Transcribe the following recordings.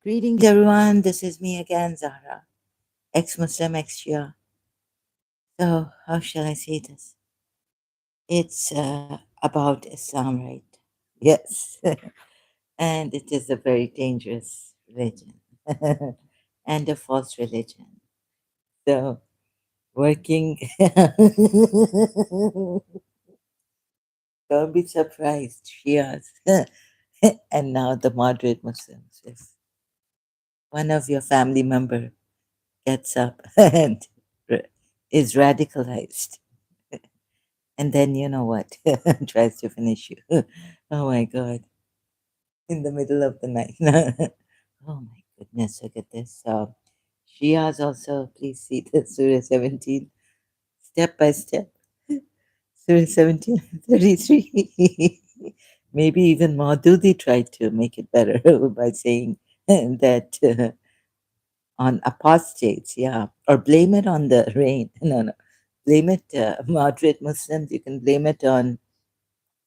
Greetings, everyone. This is me again, Zahra, ex-Muslim, ex-Shia. So, how shall I say this? It's about Islam, right? Yes. And it is a very dangerous religion and a false religion. So, working, don't be surprised, Shias, and now the moderate Muslims. If one of your family member gets up and is radicalized, and then you know what? Tries to finish you. Oh my God. In the middle of the night. Oh my goodness, look at this. Shias also, please see the Surah 17, step by step. Surah 17, 33. Maybe even Maududi tried to make it better by saying that on apostates, yeah, or blame it on the rain. No, no. Blame it, moderate Muslims, you can blame it on,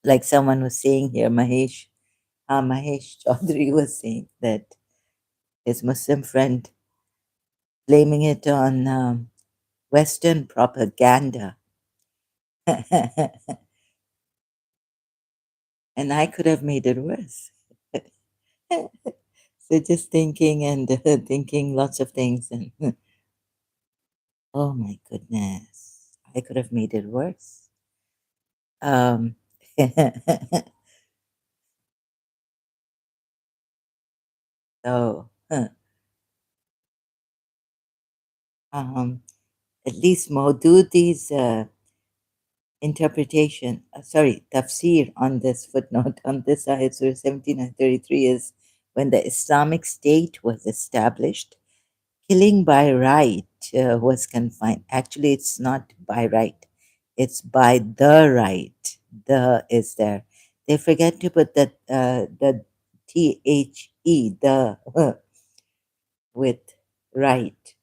like someone was saying here, Mahesh Chaudhary was saying that his Muslim friend blaming it on Western propaganda. And I could have made it worse. So just thinking and thinking lots of things. And oh my goodness, I could have made it worse. Um, so, um, at least Maududi's interpretation, tafsir on this footnote, on this ayat, Surah 17 and 33 is when the Islamic State was established, killing by right was confined. Actually, it's not by right, it's by the right. The is there. They forget to put the the with right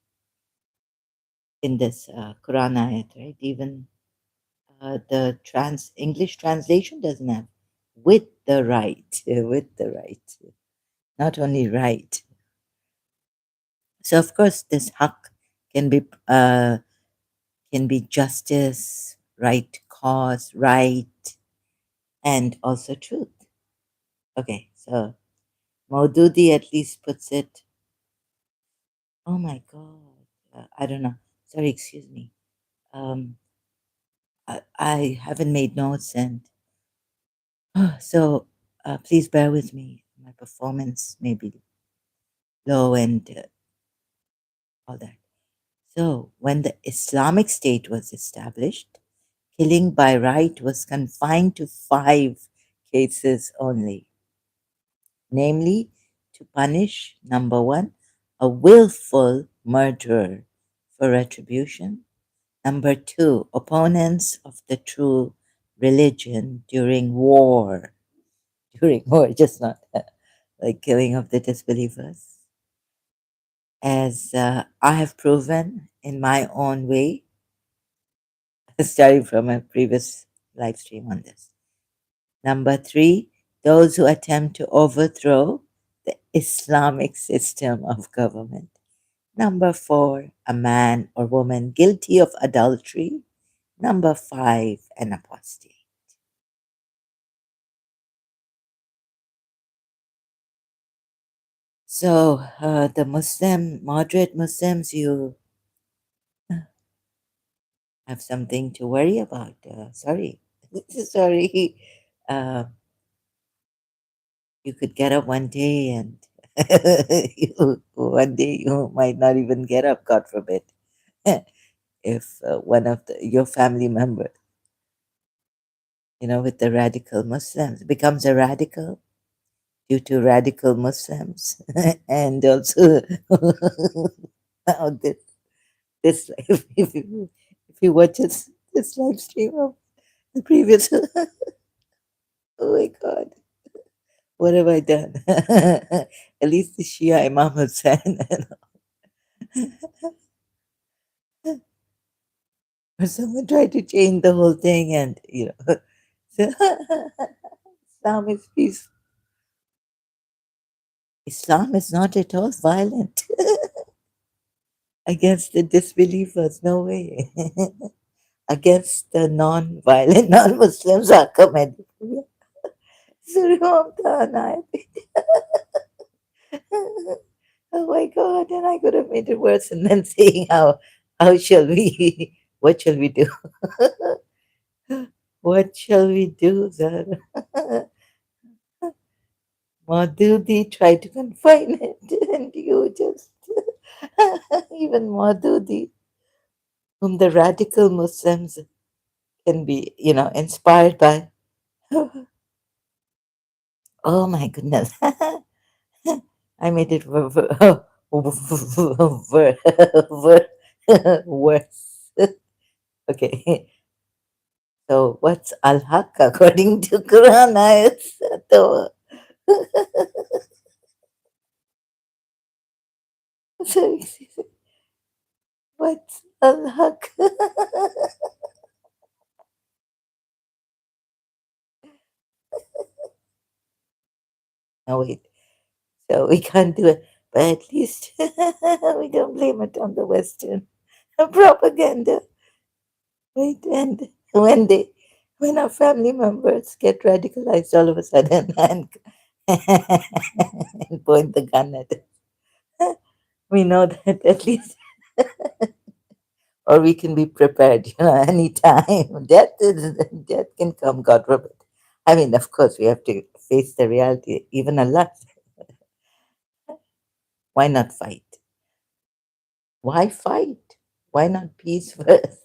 in this Quran ayat, right? Even the English translation doesn't have with the right, with the right, not only right. So of course, this haq can be uh, can be justice, right cause, right, and also truth. Okay, so Maududi at least puts it. Oh my God, I don't know. Sorry, excuse me. Um, I haven't made notes, and so please bear with me. My performance may be low and all that. So, when the Islamic State was established, killing by right was confined to 5 cases only, namely to punish number one, a willful murderer for retribution, number two, opponents of the true religion during war, just not like killing of the disbelievers. As I have proven in my own way, starting from a previous live stream on this. Number three, those who attempt to overthrow the Islamic system of government. Number four, a man or woman guilty of adultery. Number five, an apostate. So the moderate Muslims, you have something to worry about. Sorry, sorry. Uh, you could get up one day and one day you might not even get up, God forbid, if one of your family members, with the radical Muslims, becomes a radical due to radical Muslims, and also now this if you watch this live stream of the previous, oh my God, what have I done? At least the Shia Imam Hussein, or someone tried to change the whole thing, and so Islam is peace. Islam is not at all violent against the disbelievers. No way. Against the non-violent non-Muslims. Oh my God! And I could have made it worse, and then saying how shall we? What shall we do? What shall we do, Zara? Madhudi tried to confine it, and you just even Madhudi, whom the radical Muslims can be, inspired by. Oh my goodness. I made it worse. Okay. So what's al-haq according to Quran ayats? So, so what's al-haq? No, wait. So we can't do it. But at least we don't blame it on the Western propaganda. Right? And when our family members get radicalized all of a sudden and point the gun at us, we know that at least, or we can be prepared, anytime. Death can come, God forbid. I mean, of course, we have to face the reality. Even Allah, why not fight? Why fight? Why not peace first?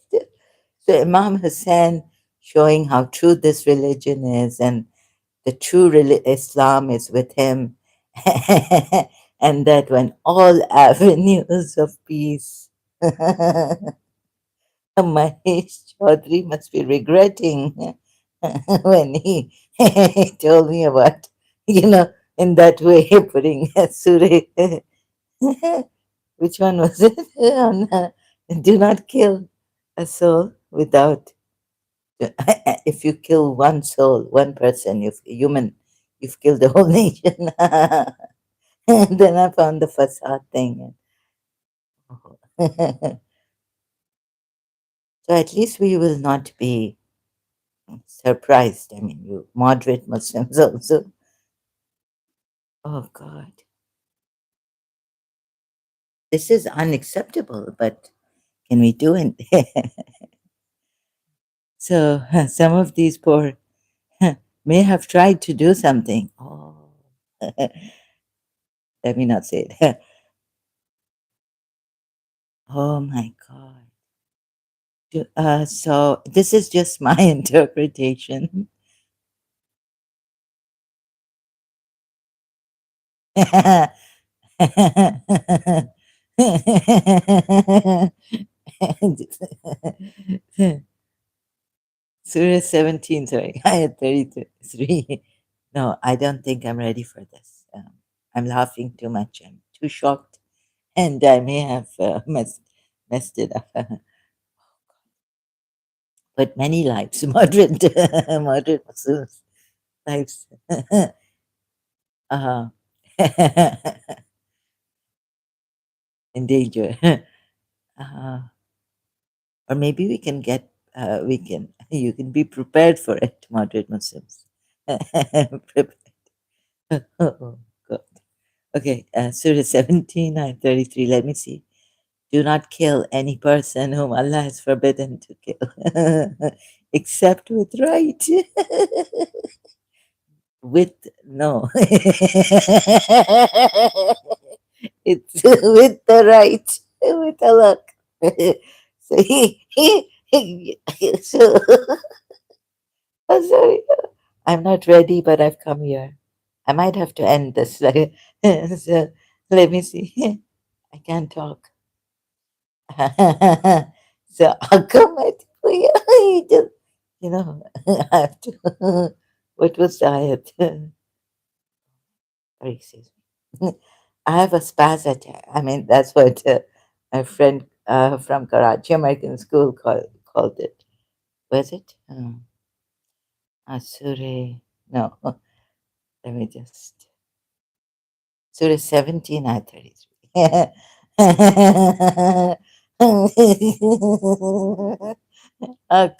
So Imam Hussein showing how true this religion is and the true Islam is with him, and that when all avenues of peace, Mahesh Chaudhary must be regretting when he told me about, in that way, putting Surah, which one was it? On, do not kill a soul without, if you kill one soul, one person, human, you've killed the whole nation. And then I found the facade thing. So at least we will not be surprised. I mean, you moderate Muslims also. Oh God, this is unacceptable. But can we do it? So some of these poor may have tried to do something. Oh, let me not say it. Oh my God. So this is just my interpretation. Surah 17, sorry, ayat 33. No, I don't think I'm ready for this. I'm laughing too much. I'm too shocked, and I may have messed it up. But many lives, moderate Muslims' lives, uh, in danger. Uh, or maybe you can be prepared for it, moderate Muslims. Oh, God. Okay, Surah 17 and 33. Let me see. Do not kill any person whom Allah has forbidden to kill, except with right. With no. It's with the right, with the luck. So so I'm sorry. I'm not ready, but I've come here. I might have to end this. So, let me see. I can't talk. So I'll come at you. Just, I have to. What was diet? Sorry, excuse me. I have a spaz attack. I mean, that's what my friend from Karachi American School called it. Was it? Asure. No, let me just. Surah 17, ayat 33.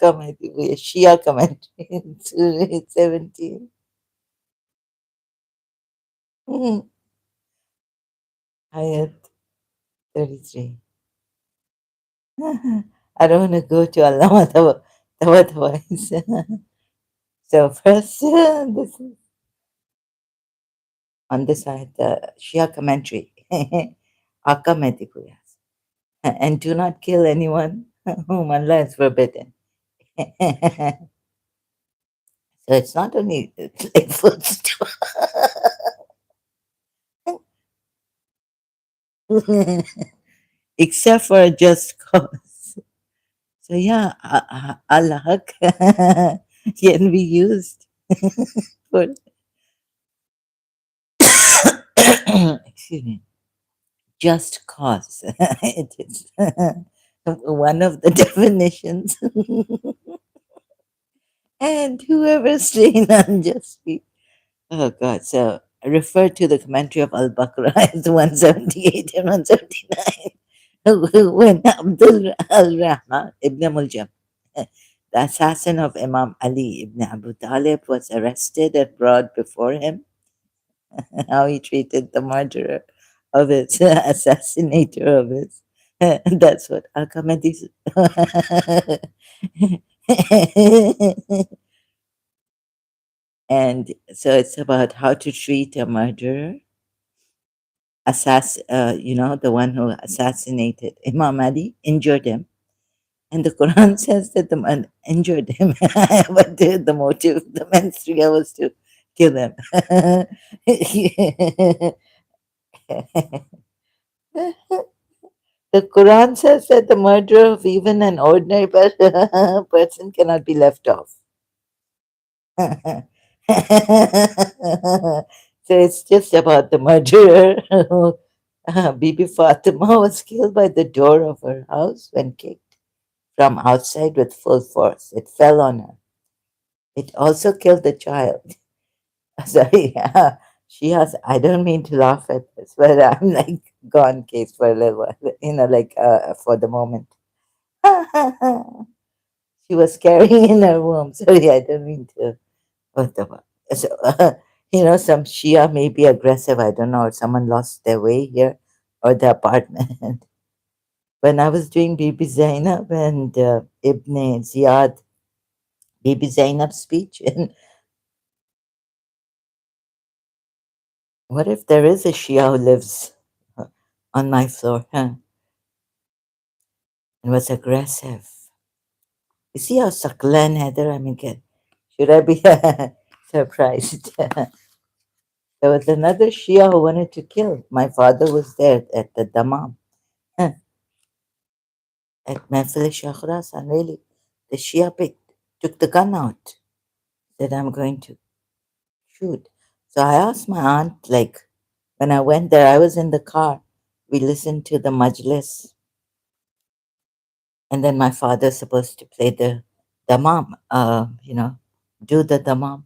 Commentary, Shia commentary, Surah 17. Ayat 33. I don't want to go to Allah otherwise. So first, this is on this side, the Shia commentary. Akka Medikuya. And do not kill anyone whom Allah has forbidden. So it's not only like footstool, except for a just cause. So yeah, Allah can be used for excuse me, just cause. It is one of the definitions. And whoever slain unjustly. Oh God! So I refer to the commentary of Al Baqarah as 178 and 179. When Abdul al Rahman ibn Muljam, the assassin of Imam Ali ibn Abu Talib, was arrested and brought before him, how he treated the murderer of his assassinator of his. That's what Al Kamadi. And so it's about how to treat a murderer, the one who assassinated Imam Ali, injured him. And the Quran says that the man injured him, but the motive, the mens rea was to kill him. The Quran says that the murder of even an ordinary person cannot be left off. So it's just about the murderer. Bibi Fatima was killed by the door of her house when kicked from outside with full force. It fell on her. It also killed the child. Sorry, she has. I don't mean to laugh at this, but I'm like gone case for a little while, for the moment. She was carrying in her womb. Sorry, I don't mean to. What the fuck? So, some Shia may be aggressive. I don't know, or someone lost their way here or the apartment. When I was doing Bibi Zainab and Ibn Ziyad, Bibi Zainab's speech, and what if there is a Shia who lives on my floor, huh? And was aggressive? You see how succulent, Heather? I mean, should I be surprised? There was another Shia who wanted to kill. My father was there at the Dammam. At Mehfil Shakhrasan, really. The Shia took the gun out, said, I'm going to shoot. So I asked my aunt, like, when I went there, I was in the car. We listened to the majlis, and then my father's supposed to play the damam, do the damam.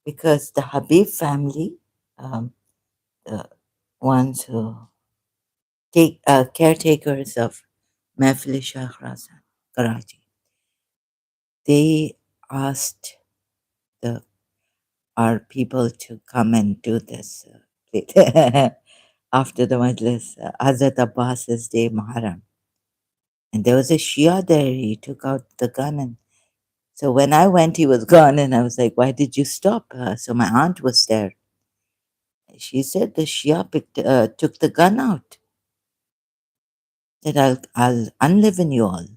Because the Habib family, the ones who take caretakers of Mehfil Shakhrasan, Karachi, they asked the our people to come and do this after the majlis, Hazrat Abbas's day Muharram. And there was a Shia there. He took out the gun. And so when I went, he was gone. And I was like, why did you stop? So my aunt was there. She said the Shia took the gun out. Said, I'll unliven you all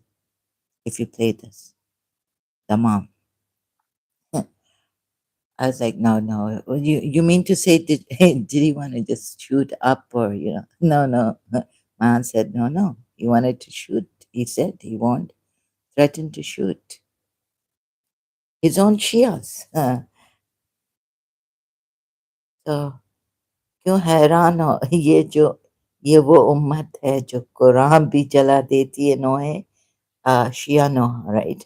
if you play this. The mom. I was like, no, no. Well, you mean to say did he want to just shoot up or No, no. My aunt said, no, no. He wanted to shoot. He said he won't threaten to shoot his own Shias. तो क्यों हैरान हो ये वो उम्मत है जो कुरान भी जला देती है नोहे शिया no right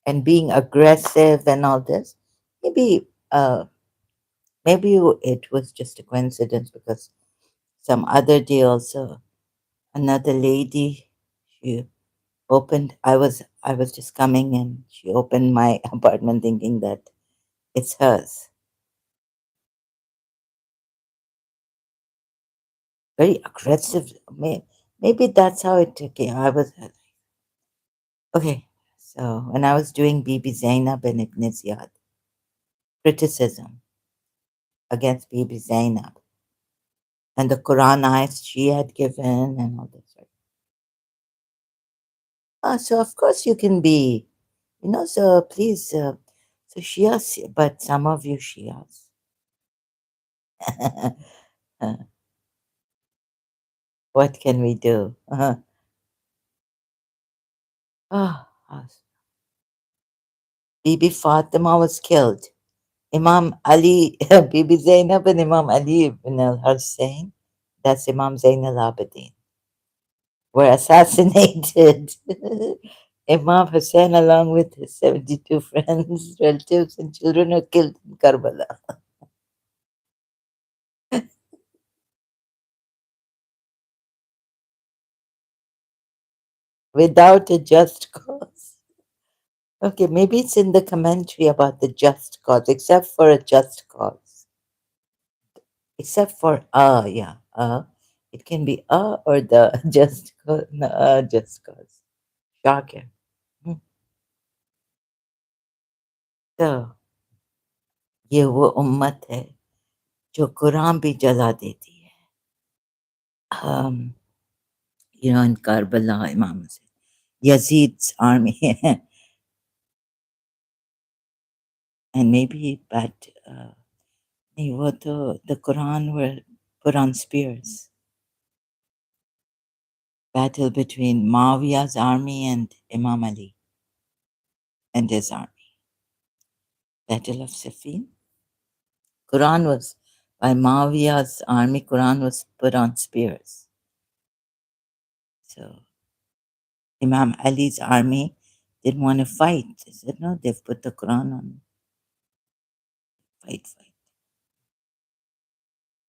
and being aggressive and all this. Maybe, it was just a coincidence because some other day also another lady, she I was just coming and she opened my apartment thinking that it's hers. Very aggressive. Maybe that's how it took. I was okay. So when I was doing Bibi Zainab and Ibn Ziyad, criticism against Bibi Zainab and the Quran ayats she had given and all this. Right? So of course you can be, So please, so Shias, but some of you Shias, what can we do? Oh, Bibi Fatima was killed. Imam Ali, Bibi Zainab and Imam Ali ibn al-Hussein, that's Imam Zain al-Abidin, were assassinated. Imam Hussein, along with his 72 friends, relatives, and children, were killed in Karbala without a just cause. Okay, maybe it's in the commentary about the just cause, except for a just cause. Except for yeah, it can be or the just cause, no, just cause. Shakir. Hmm. तो ये वो उम्मत है जो कुरान भी जला देती है. Um, in Karbala, Imam said, Yazid's army, and maybe, but नहीं, वो तो the Quran were put on spears. Battle between Muawiyah's army and Imam Ali and his army. Battle of Siffin. Quran was by Muawiyah's army. Quran was put on spears. So Imam Ali's army didn't want to fight. They said, no, they've put the Quran on. Fight, fight.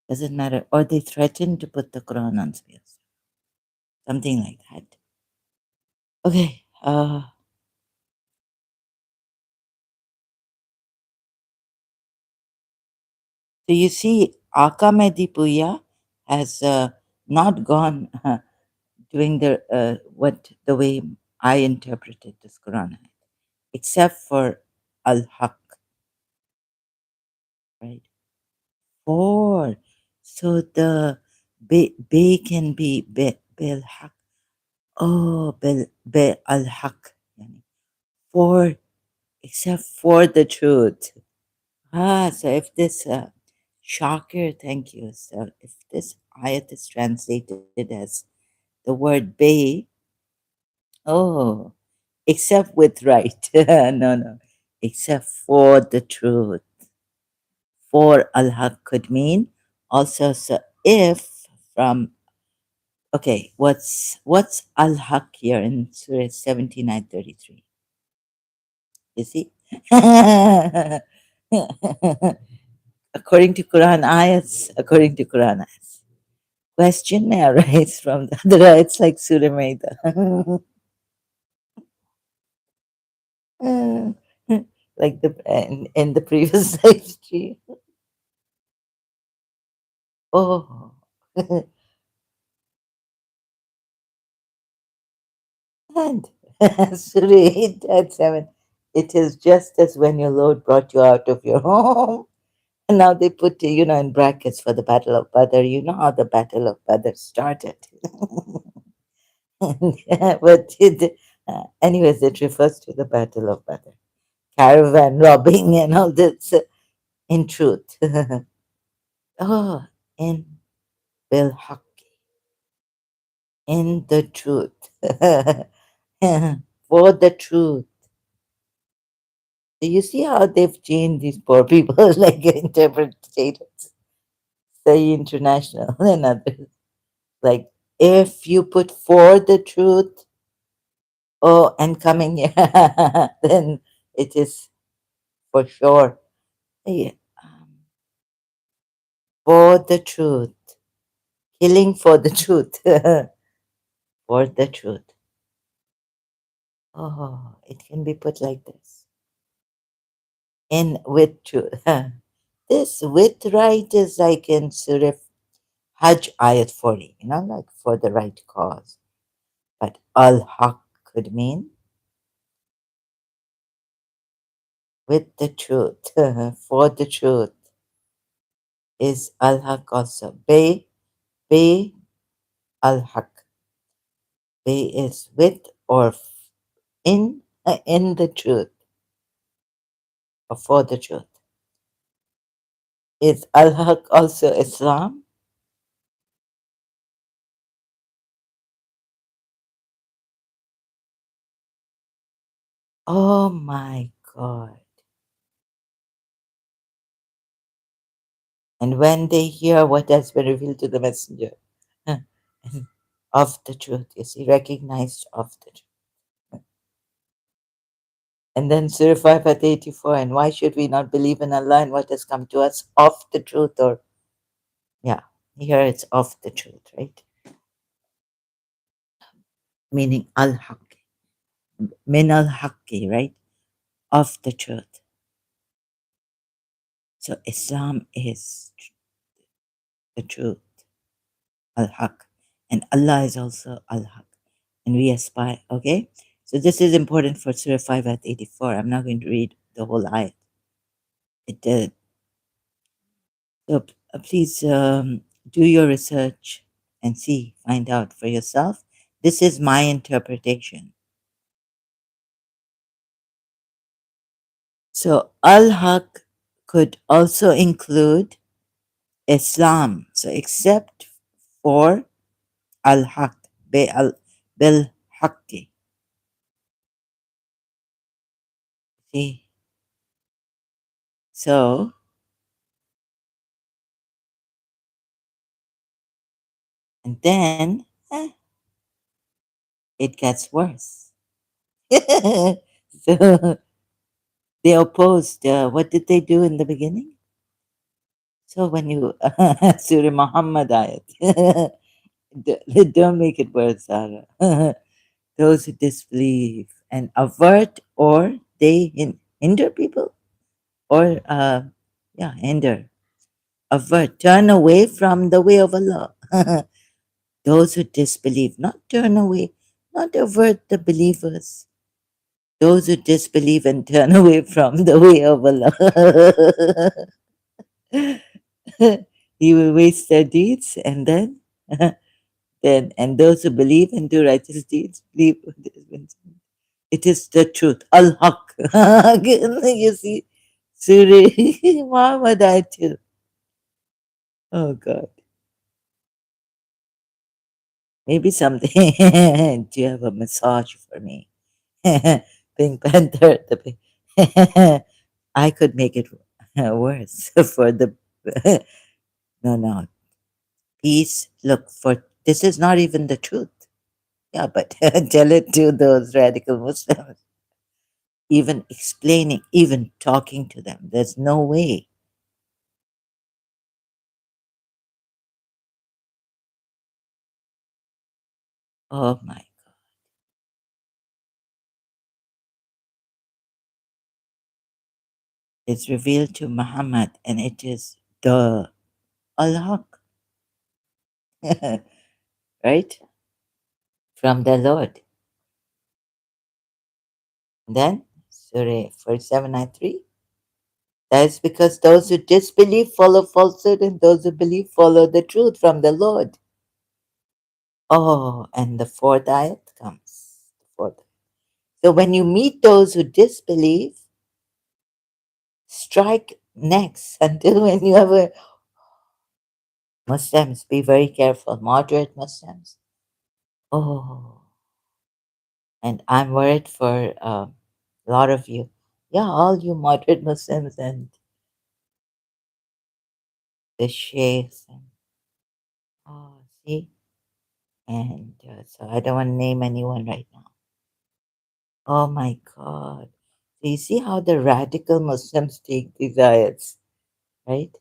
Doesn't matter. Or they threatened to put the Quran on spears. Something like that. Okay. So you see, Aka Mehdi Puya has not gone doing the way I interpreted this Quran, except for Al Haq, right? Four. So the be can be bil haq. Oh, bil al haq. For except for the truth. So if this Shakir, thank you. So if this ayat is translated as the word be, oh, except with right. No, no. Except for the truth. For al haq could mean also, so if from, okay, what's al haq here in Surah 79:33? You see? According to Quran ayats. Question may arise from the other ayats like Surah Maida. Like in the previous history. Oh. And Surah 8 at 7. It is just as when your Lord brought you out of your home. And now they put, in brackets for the Battle of Badr. You know how the Battle of Badr started. But anyways, it refers to the Battle of Badr. Caravan robbing and all this, in truth. Oh, in Bil Haqqi, in the truth. For the truth. Do you see how they've changed these poor people, like interpreters, say international and others? Like, if you put for the truth, Oh, and coming, yeah, then it is for sure. Yeah. For the truth, killing for the truth, for the truth. Oh, it can be put like this: in with truth. This with right is like in Surah Hajj ayat 40, like for the right cause. But al haq could mean with the truth, for the truth is al haq also. Be al haq. Be is with or in the truth or for the truth. Is al haq also Islam? Oh my God. And when they hear what has been revealed to the messenger of the truth, is he recognized of the truth? And then Surah 5 at 84, and why should we not believe in Allah and what has come to us of the truth? Or, yeah, here it's of the truth, right? Meaning al-haq, min al-haqqi, right? Of the truth. So Islam is the truth, al-haq. And Allah is also al-haq. And we aspire, okay? So this is important for Surah 5 at 84. I'm not going to read the whole ayat. So please do your research and see, find out for yourself. This is my interpretation. So al-haq could also include Islam. So except for al-haq, bil haqqi. See? So, and then it gets worse. So they opposed. What did they do in the beginning? So when you Surah Muhammad ayat, don't make it worse, Sarah. Those who disbelieve and avert or they hinder people or yeah, hinder, avert, turn away from the way of Allah. Those who disbelieve, not turn away, not avert the believers. Those who disbelieve and turn away from the way of Allah. He will waste their deeds and then and those who believe and do righteous deeds believe what has been said. It is the truth. Al Haq. You see, Surah Muhammad Ayatul. Oh God. Maybe someday do you have a massage for me? Pink Panther. I could make it worse for the no. Peace. Look for this is not even the truth. Yeah, but tell it to those radical Muslims. Even explaining, even talking to them. There's no way. Oh my God. It's revealed to Muhammad and it is the Allah, right? From the Lord. Then, Surah 4793. That is because those who disbelieve follow falsehood and those who believe follow the truth from the Lord. Oh, and the fourth ayat comes. Fourth. So when you meet those who disbelieve, strike next until when you have a Muslims, be very careful, moderate Muslims. Oh, and I'm worried for a lot of you. Yeah, all you moderate Muslims and the sheikhs. And, oh, see? And so I don't want to name anyone right now. Oh my God. So you see how the radical Muslims take these ayats, right?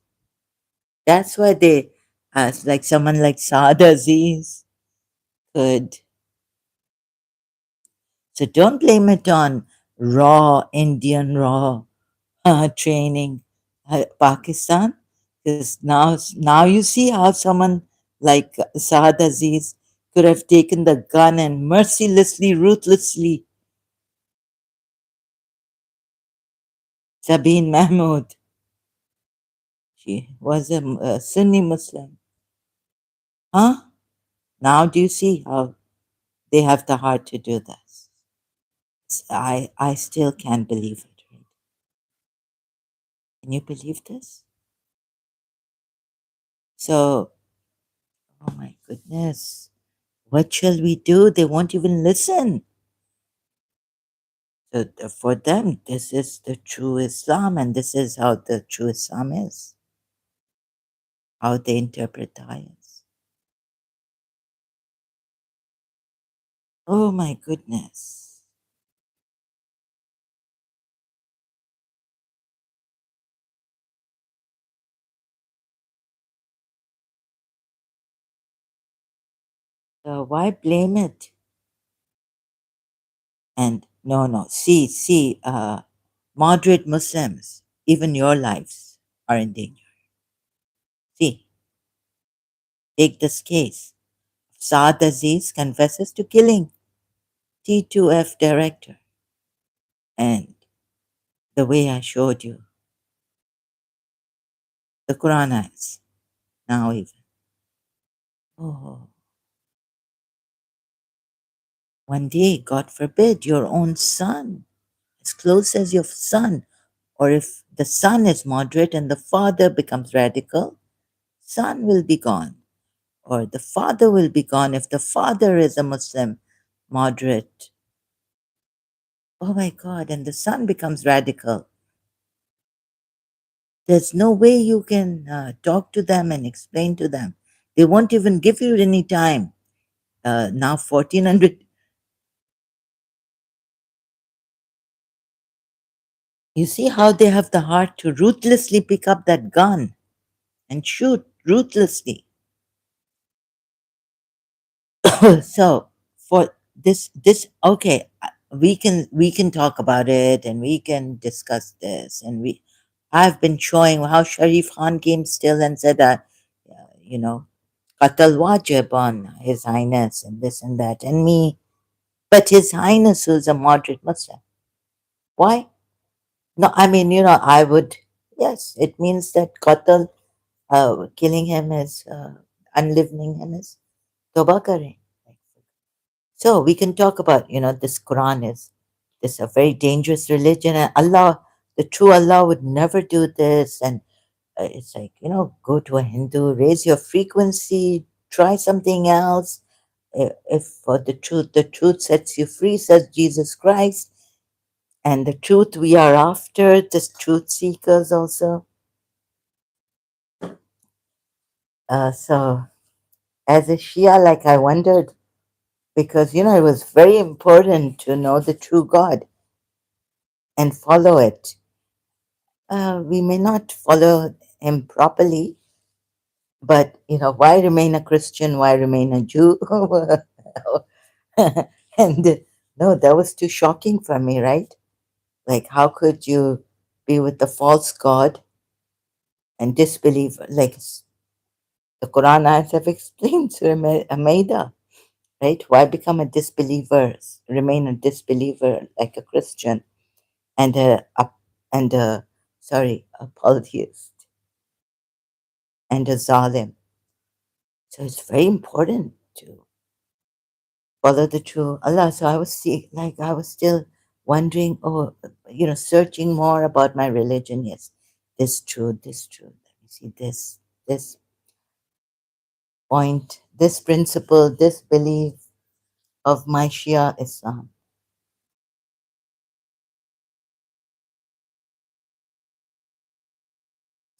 That's why they, like someone like Saad Aziz could. So don't blame it on raw Indian raw training, Pakistan, because now you see how someone like Saad Aziz could have taken the gun and mercilessly, ruthlessly. Sabine Mahmood, she was a Sunni Muslim, huh? Now do you see how they have the heart to do this? I still can't believe it. Right? Can you believe this? So, oh my goodness, what shall we do? They won't even listen. So for them, this is the true Islam, and this is how the true Islam is, how they interpret the ayahs. Oh my goodness. So why blame it? And no, no, see, moderate Muslims, even your lives are in danger. See, take this case. Saad Aziz confesses to killing T2F director. And the way I showed you, the Quran ayahs, now even. Oh, one day, God forbid, your own son, as close as your son, or if the son is moderate and the father becomes radical, son will be gone, or the father will be gone if the father is a Muslim, moderate. Oh my God, and the son becomes radical. There's no way you can talk to them and explain to them. They won't even give you any time. Now 1400, you see how they have the heart to ruthlessly pick up that gun and shoot ruthlessly. So for this okay, we can talk about it and we can discuss this, and I've been showing how Sharif Khan came still and said that you know, qatal wajib on His Highness and this and that, and me, but His Highness was a moderate Muslim. Why? No, I mean, I would, yes, it means that qatal, killing him is unlivening him is toba kare. So we can talk about, this Quran is this a very dangerous religion, and Allah, the true Allah, would never do this. And it's like, go to a Hindu, raise your frequency, try something else. If for the truth sets you free, says Jesus Christ, and the truth we are after, the truth seekers also. So as a Shia, like I wondered, because it was very important to know the true God and follow it. We may not follow him properly, but why remain a Christian? Why remain a Jew? And no, that was too shocking for me, right? Like, how could you be with the false God and disbelieve? Like the Quran ayats have explained, Surah Maida, right? Why become a disbeliever? Remain a disbeliever like a Christian and and a a polytheist and a zalim. So it's very important to follow the true Allah. So I was still wondering, searching more about my religion. Yes, this truth. Let me see this point, this principle, this belief of my Shia Islam.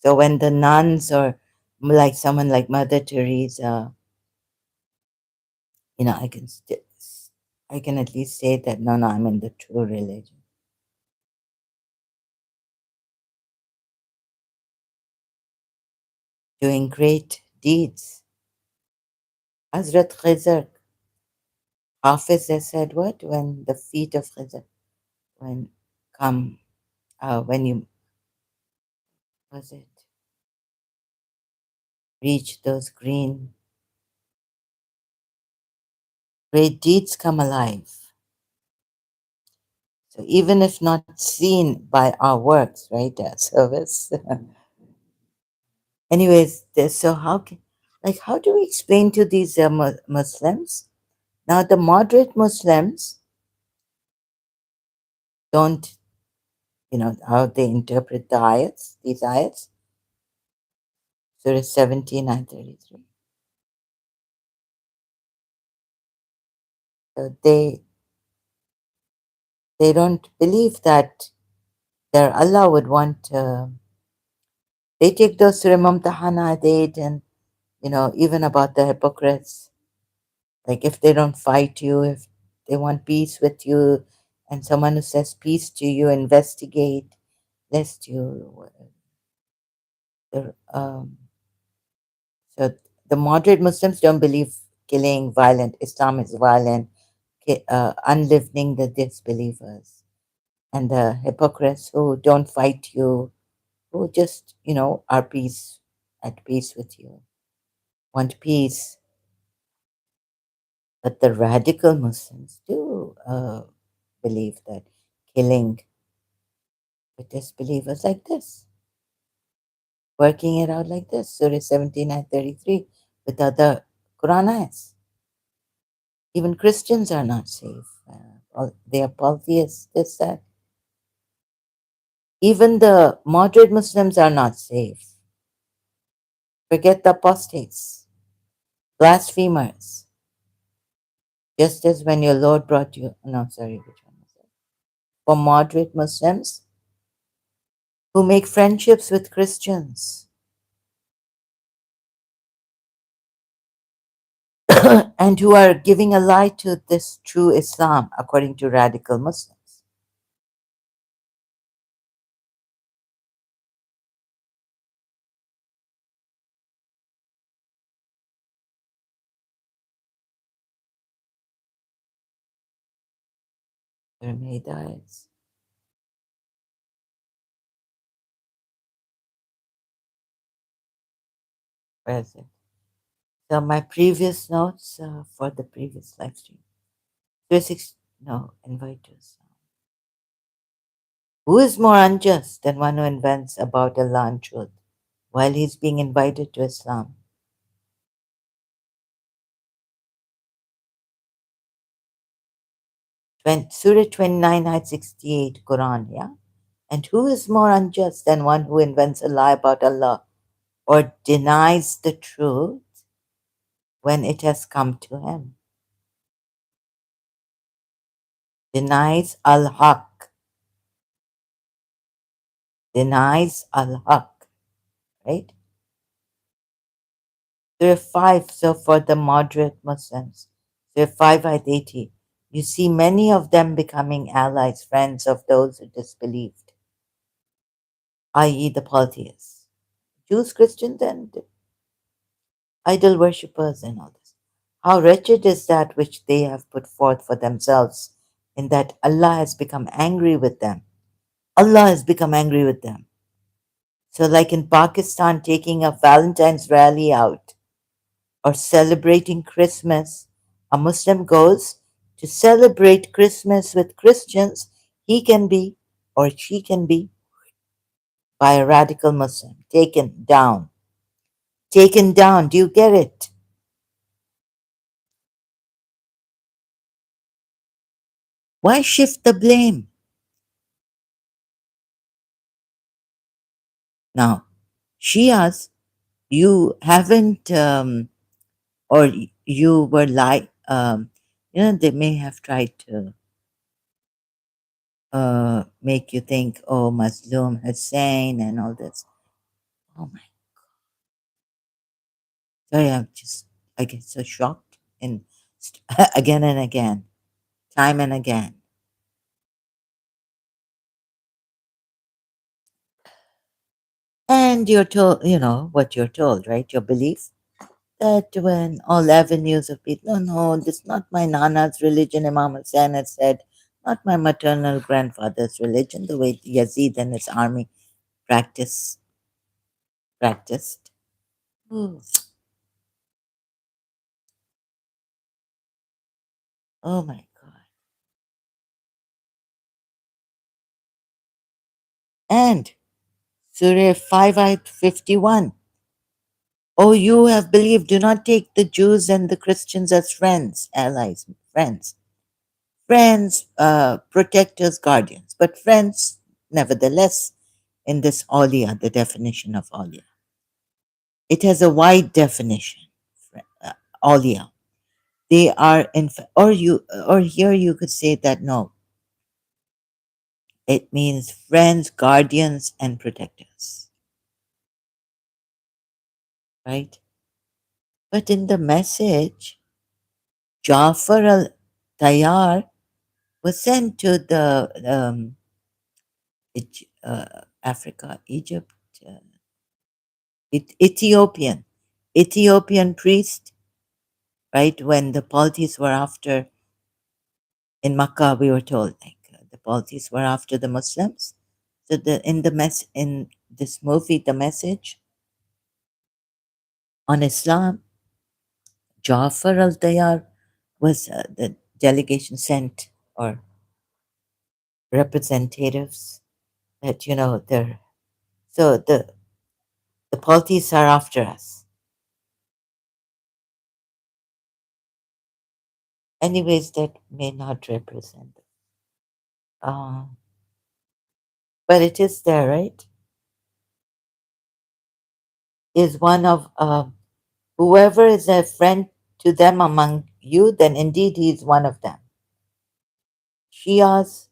So when the nuns or like someone like Mother Teresa, I can I can at least say that no, no, I'm in the true religion. Doing great deeds. Hazrat Khizr, Hafiz has said what? When the feet of Khizr, when come, when you, was it, reach those green, great deeds come alive. So even if not seen by our works, right, our service. Anyways, so how can, like, how do we explain to these Muslims? Now, the moderate Muslims don't, how they interpret the ayats, these ayats, Surah 17 and 33. So they don't believe that their Allah would want, they take those Surah Mumtahana date and, even about the hypocrites. Like if they don't fight you, if they want peace with you, and someone who says peace to you, investigate, lest you. the, Um, so the moderate Muslims don't believe killing, violent. Islam is violent, unleavening the disbelievers, and the hypocrites who don't fight you, who just are at peace with you, want peace. But the radical Muslims do believe that killing the disbelievers like this, working it out like this, Surah 17 and 33, with other Quran ayats. Even Christians are not safe. They are polytheists, this, that. Even the moderate Muslims are not safe. Forget the apostates, blasphemers. Just as when your Lord brought you, no, sorry, which one was that? For moderate Muslims who make friendships with Christians and who are giving a lie to this true Islam according to radical Muslims. They're made eyes. Where is it? So my previous notes for the previous live stream. 36, no, inviters. Who is more unjust than one who invents about Allah untruth while he's being invited to Islam? Surah 29, Ayat 68, Quran, yeah? And who is more unjust than one who invents a lie about Allah or denies the truth when it has come to him? Denies al-haq, denies al-haq, right? There are five, so for the moderate Muslims, there are five Ayat 80. You see many of them becoming allies, friends of those who disbelieved, i.e., the polytheists, Jews, Christians, and idol worshippers, and all this. How wretched is that which they have put forth for themselves, in that Allah has become angry with them. Allah has become angry with them. So, like in Pakistan, taking a Valentine's rally out or celebrating Christmas, a Muslim goes to celebrate Christmas with Christians, he can be or she can be by a radical Muslim, taken down. Taken down, do you get it? Why shift the blame? Now, Shias, you haven't, or you were like, they may have tried to make you think, oh, Muslim Hussein and all this. Oh my, sorry, I get so shocked and again and again. time and again. And you're told, what you're told, right? Your belief that when all avenues of people, no, this is not my Nana's religion, Imam Hussain had said, not my maternal grandfather's religion, the way Yazid and his army practiced. practiced. Ooh, oh my God. And Surah 5 ayat 51. Oh, you have believed, do not take the Jews and the Christians as friends, allies, friends. Friends, protectors, guardians, but friends, nevertheless, in this Aulia, the definition of Aulia. It has a wide definition, Aulia. They are, or here you could say that no, it means friends, guardians, and protectors, right? But in the message, Jafar al Tayyar was sent to the Africa, Egypt, uh, Ethiopian, Ethiopian priest, right? When the Baltis were after, in Makkah, we were told, like the Baltis were after the Muslims. So in this movie, the message on Islam, Jafar al Tayyar was the delegation sent, or representatives, that they're, so the Baltis are after us. Anyways, that may not represent. Uh, but it is there, right? Is one of whoever is a friend to them among you, then indeed he is one of them. Shias,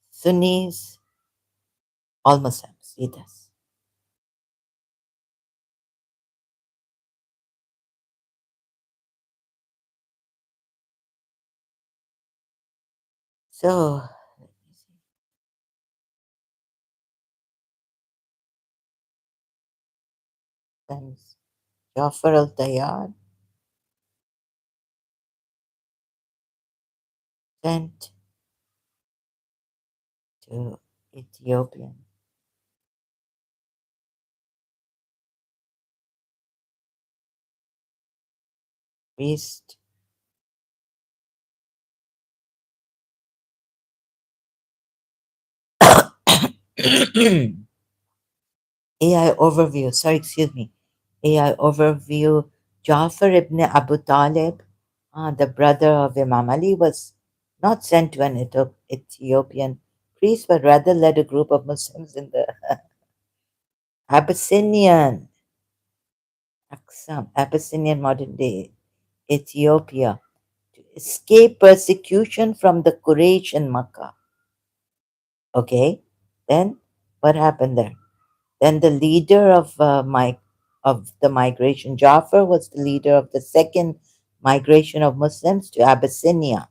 Sunnis, all Muslims, see this. So, let me see. Then Jafar al Tayyar sent to Ethiopian priest. AI overview, sorry, excuse me. AI overview. Jafar ibn Abu Talib, the brother of Imam Ali, was not sent to an Ethiopian priest, but rather led a group of Muslims in the Abyssinian, Abyssinian modern day Ethiopia, to escape persecution from the Quraysh in Makkah. Okay, then what happened there? Then the leader of the migration, Jafar, was the leader of the second migration of Muslims to Abyssinia,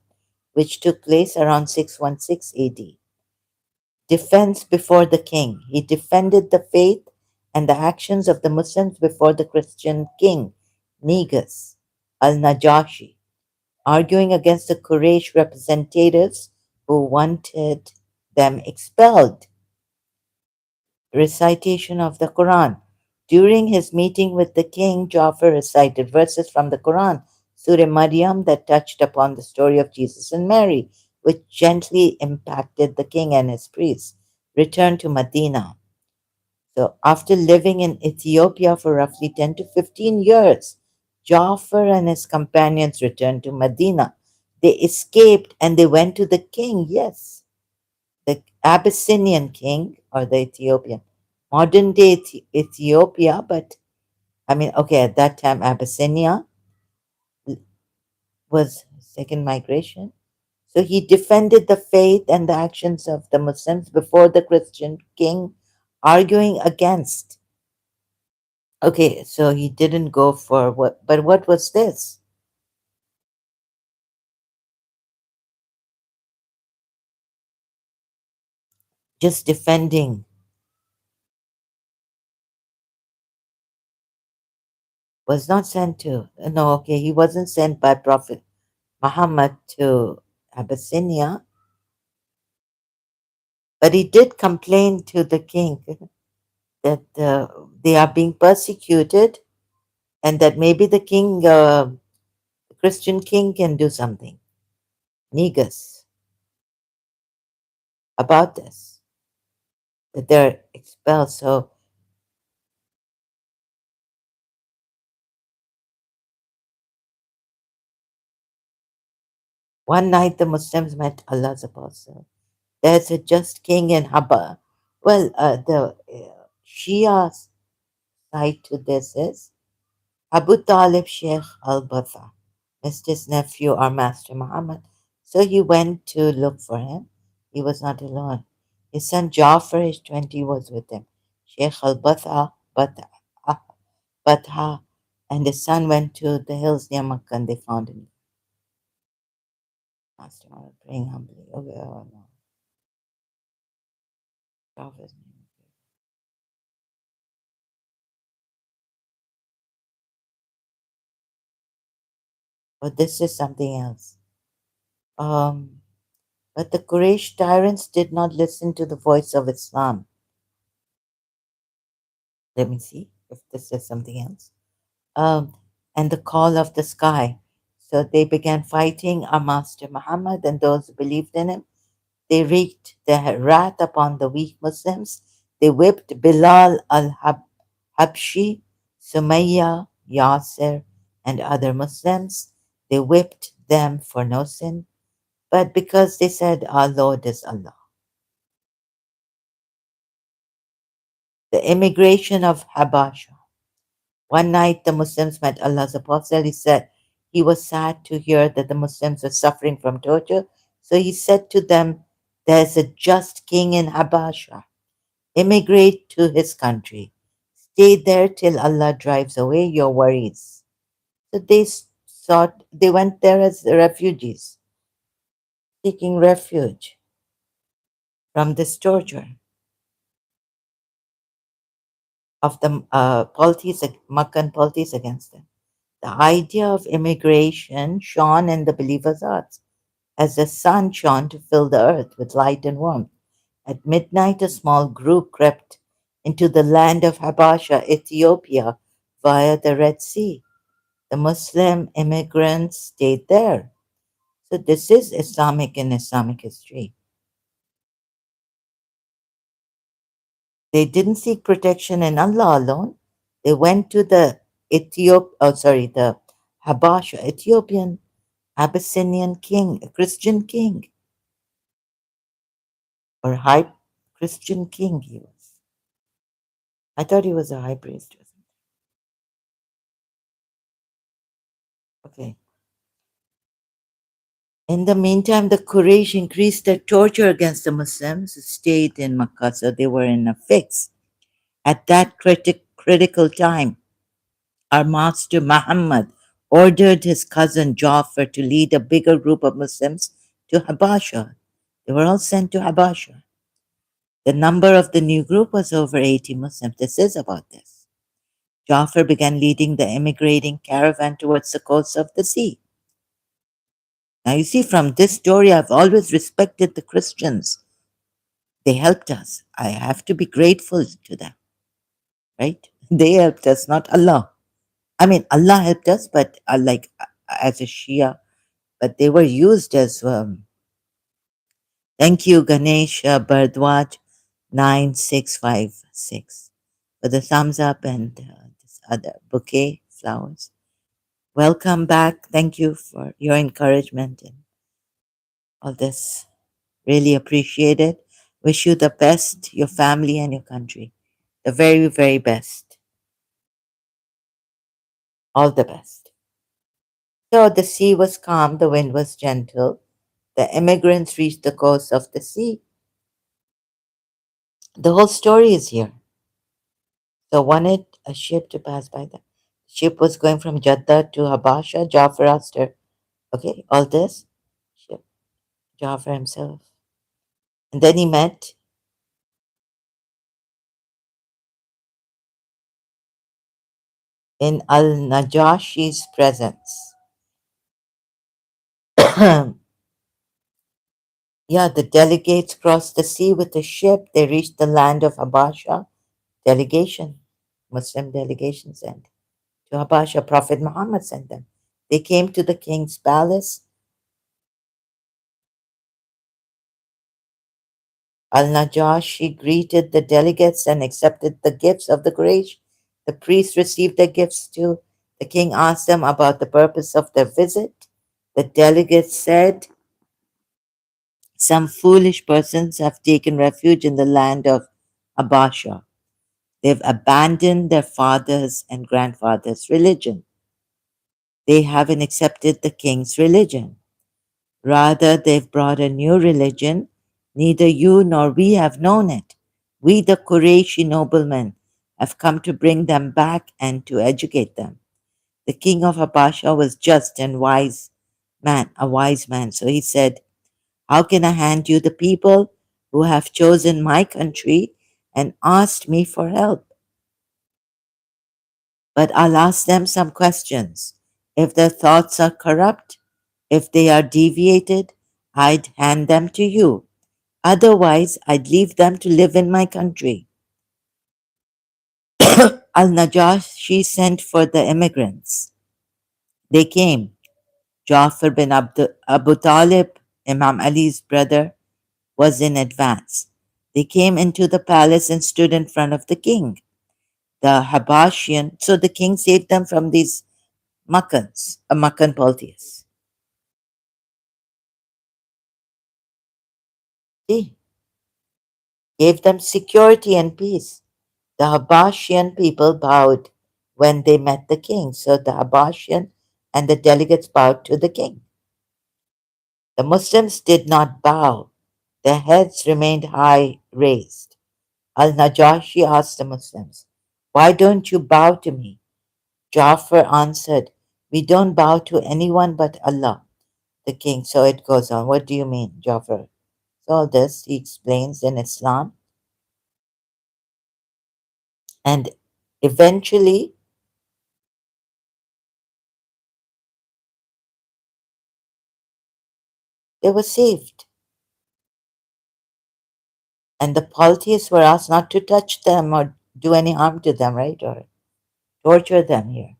which took place around 616 AD. Defense before the king. He defended the faith and the actions of the Muslims before the Christian king, Negus al-Najashi, arguing against the Quraysh representatives who wanted them expelled. Recitation of the Quran. During his meeting with the king, Jafar recited verses from the Quran, Surah Maryam, that touched upon the story of Jesus and Mary, which gently impacted the king and his priests. Returned to Medina. So, after living in Ethiopia for roughly 10 to 15 years, Jafar and his companions returned to Medina. They escaped and they went to the king, yes, the Abyssinian king, or the Ethiopian, modern day Ethiopia, but I mean, okay, at that time, Abyssinia was second migration. So he defended the faith and the actions of the Muslims before the Christian king, arguing against. Okay, so he didn't go for what, but what was this? just defending, was not sent to, no, okay, he wasn't sent by Prophet Muhammad to Abyssinia, but he did complain to the king that they are being persecuted and that maybe the king, the Christian king, can do something, Negus, about this, that they're expelled. So one night the Muslims met Allah's apostle. There's a just king in Haba. Well, the Shia side to this is Abu Talib Sheikh al Batha missed his nephew, our Master Muhammad. So he went to look for him. He was not alone. His son Jafar, his 20, was with him. Sheikh al Batha, and his son went to the hills near Makkah and they found him. Master Muhammad praying humbly. Okay, oh no. Jafar's name. But this is something else. Um, but the Quraysh tyrants did not listen to the voice of Islam. Let me see if this is something else. Um, and the call of the sky. So they began fighting our Master Muhammad and those who believed in him. They wreaked their wrath upon the weak Muslims. They whipped Bilal al Habshi, Sumayya, Yasir, and other Muslims. They whipped them for no sin, but because they said, Our Lord is Allah. The immigration of Habasha. One night the Muslims met Allah's apostle. He said he was sad to hear that the Muslims were suffering from torture. So he said to them, There's a just king in Habasha. Immigrate to his country. Stay there till Allah drives away your worries. So they went there as refugees, seeking refuge from this torture of the Meccan polities against them. The idea of immigration shone in the believers' hearts as the sun shone to fill the earth with light and warmth. At midnight, a small group crept into the land of Habasha, Ethiopia, via the Red Sea. The Muslim immigrants stayed there. So, this is Islamic in Islamic history. They didn't seek protection in Allah alone. They went to the the Habasha, Ethiopian Abyssinian king, a Christian king, or high Christian king he was. I thought he was a high priest or something. Okay. In the meantime, the Quraysh increased their torture against the Muslims who stayed in Makkah, so they were in a fix. At that critical time, our master Muhammad ordered his cousin Jafar to lead a bigger group of Muslims to Habasha. They were all sent to Habasha. The number of the new group was over 80 Muslims. This is about this. Jafar began leading the immigrating caravan towards the coast of the sea. Now, you see, from this story, I've always respected the Christians. They helped us. I have to be grateful to them, right? They helped us, not Allah. I mean, Allah helped us, but as a Shia, but they were used as thank you, Ganesh Bardwaj 9656 for the thumbs up and this other bouquet flowers. Welcome back. Thank you for your encouragement and all this. Really appreciate it. Wish you the best, your family and your country. The very, very best. All the best. So the sea was calm, the wind was gentle. The immigrants reached the coast of the sea. The whole story is here. So wanted a ship to pass by them. Ship was going from Jeddah to Habasha. Jafar asked her, okay, all this? Ship. Jafar himself. And then he met in Al Najashi's presence. Yeah, the delegates crossed the sea with a ship. They reached the land of Habasha. Delegation, Muslim delegation sent to Habasha. Prophet Muhammad sent them. They came to the king's palace. Al Najashi greeted the delegates and accepted the gifts of the Quraysh. The priests received their gifts too. The king asked them about the purpose of their visit. The delegates said, some foolish persons have taken refuge in the land of Abasha. They've abandoned their fathers' and grandfathers' religion. They haven't accepted the king's religion. Rather, they've brought a new religion. Neither you nor we have known it. We, the Qurayshi noblemen, have come to bring them back and to educate them. The king of Habasha was just and wise man, a wise man. So he said, how can I hand you the people who have chosen my country and asked me for help? But I'll ask them some questions. If their thoughts are corrupt, if they are deviated, I'd hand them to you. Otherwise, I'd leave them to live in my country. Al Najashi sent for the immigrants. They came. Jafar bin Abu Talib, Imam Ali's brother, was in advance. They came into the palace and stood in front of the king. The Habashian, so the king saved them from these Makkan politics. He gave them security and peace. The Habashian people bowed when they met the king. So the Habashian and the delegates bowed to the king. The Muslims did not bow. Their heads remained high raised. Al Najashi asked the Muslims, why don't you bow to me? Jafar answered, we don't bow to anyone but Allah, the king. So it goes on. What do you mean, Jafar? So all this he explains in Islam. And eventually, they were saved. And the polytheists were asked not to touch them or do any harm to them, right? Or torture them here.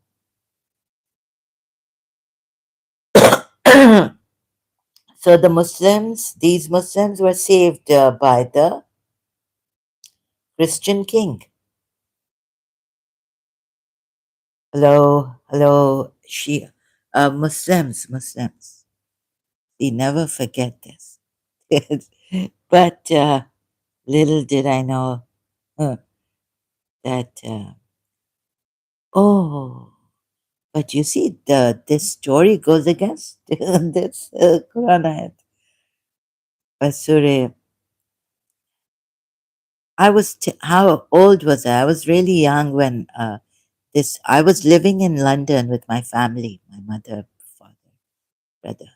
So the Muslims, these Muslims were saved by the Christian king. Hello, hello, Shia. Muslims. We never forget this. But little did I know that, oh, but you see, this story goes against this Quran ayat. Surah. How old was I? I was really young when I was living in London with my family, my mother, father, brother.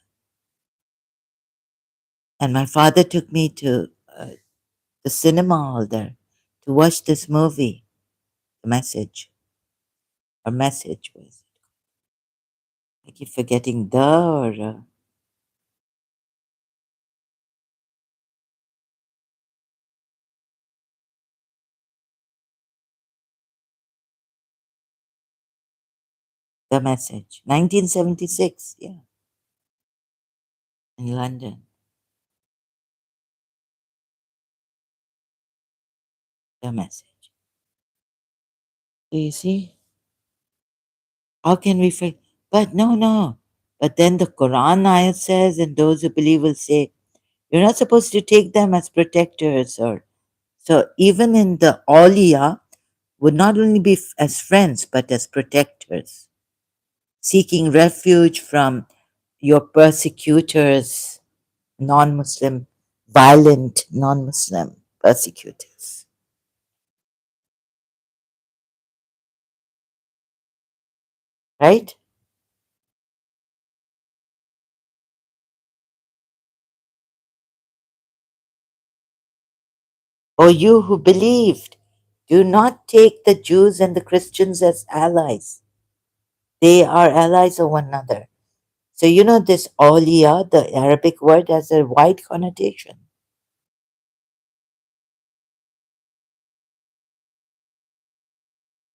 And my father took me to the cinema hall there to watch this movie, The Message. Or Message was. I keep forgetting the or The Message. 1976, yeah, in London. The Message. Do you see? How can we forget? But no. But then the Quran ayat says, and those who believe will say, you're not supposed to take them as protectors or so even in the Aulia would not only be as friends but as protectors, seeking refuge from your persecutors, non-Muslim, violent non-Muslim persecutors. Right? O you who believed, do not take the Jews and the Christians as allies. They are allies of one another. So, you know, this awliya, the Arabic word, has a wide connotation.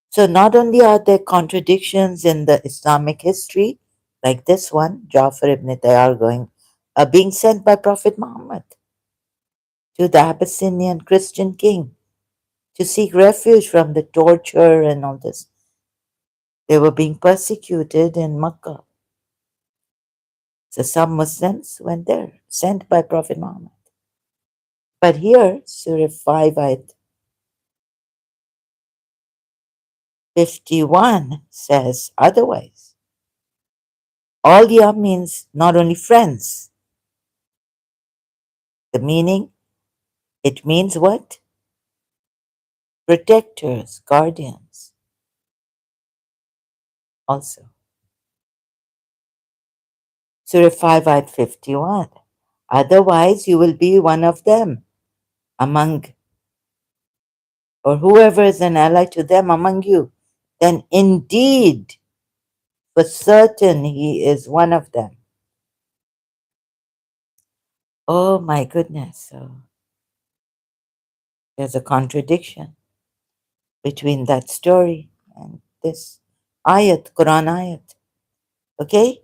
So, not only are there contradictions in the Islamic history, like this one, Jafar ibn Tayyar being sent by Prophet Muhammad to the Abyssinian Christian king to seek refuge from the torture and all this. They were being persecuted in Mecca. So some Muslims went there, sent by Prophet Muhammad. But here, Surah 5, Ayat 51 says otherwise. Awliya means not only friends. The meaning, it means what? Protectors, guardians also. Surah 5, Ayat 51. Otherwise, you will be one of them among, or whoever is an ally to them among you. Then indeed, for certain, he is one of them. Oh my goodness. So there's a contradiction between that story and this ayat, Quran ayat. Okay?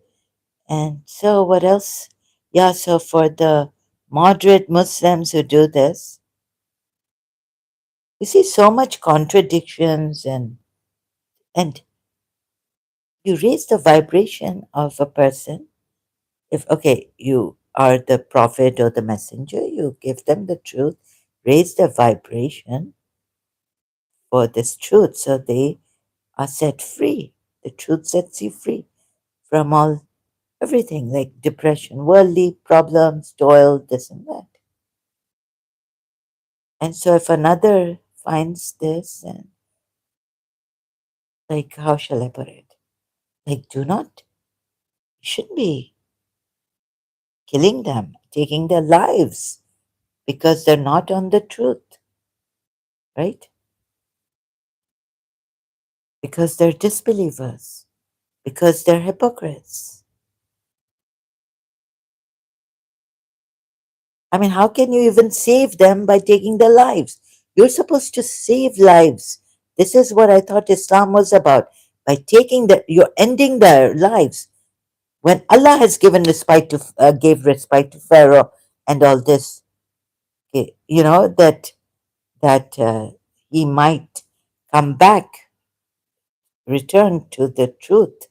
And so what else? Yeah, so for the moderate Muslims who do this, you see so much contradictions and you raise the vibration of a person. If okay, you are the prophet or the messenger, you give them the truth, raise the vibration for this truth so they are set free. The truth sets you free from all everything like depression, worldly problems, toil, this and that. And so if another finds this and like how shall I put it? Like do not you shouldn't be killing them, taking their lives because they're not on the truth, right? Because they're disbelievers, because they're hypocrites. I mean, how can you even save them by taking their lives? You're supposed to save lives. This is what I thought Islam was about. By taking the, you're ending their lives. When Allah has given respite to, gave respite to Pharaoh and all this, you know that he might come back, return to the truth,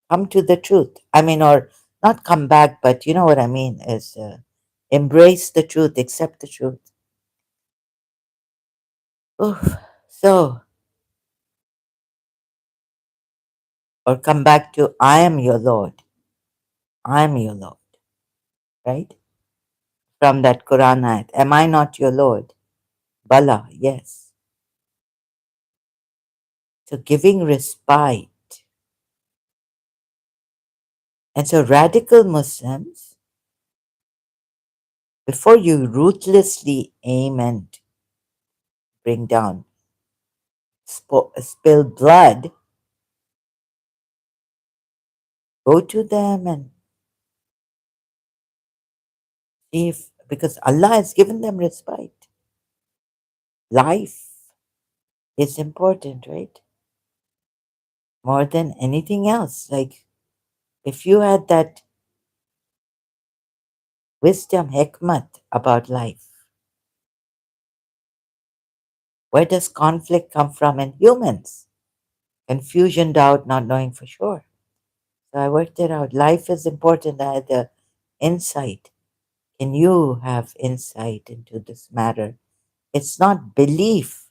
come to the truth. I mean, or not come back, but you know what I mean is embrace the truth, accept the truth. Oof. So, or come back to I am your Lord. I am your Lord, right? From that Quran ayat. Am I not your Lord? Bala, yes. So giving respite. And so radical Muslims, before you ruthlessly aim and bring down, spill blood, go to them and see if, because Allah has given them respite. Life is important, right? More than anything else. Like if you had that wisdom, hikmat about life, where does conflict come from in humans? Confusion, doubt, not knowing for sure. So I worked it out. Life is important. I had the insight. Can you have insight into this matter? It's not belief.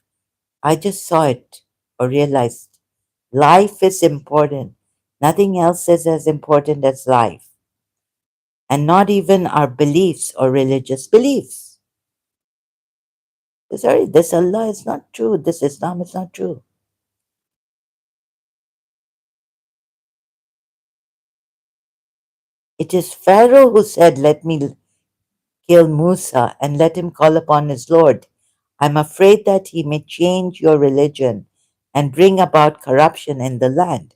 I just saw it or realized life is important. Nothing else is as important as life. And not even our beliefs or religious beliefs. Sorry, this Allah is not true. This Islam is not true. It is Pharaoh who said, let me kill Musa and let him call upon his Lord. I'm afraid that he may change your religion and bring about corruption in the land.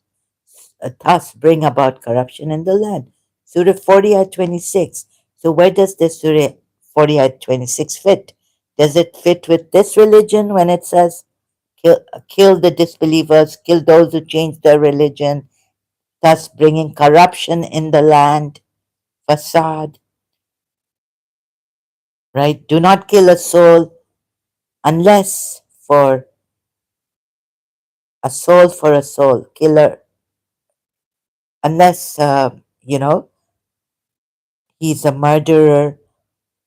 thus bring about corruption in the land. Surah 40 ayat 26. So where does this Surah 40 ayat 26 fit? Does it fit with this religion when it says kill the disbelievers, kill those who change their religion, thus bringing corruption in the land, facade, right? Do not kill a soul unless for a soul, killer, unless, he's a murderer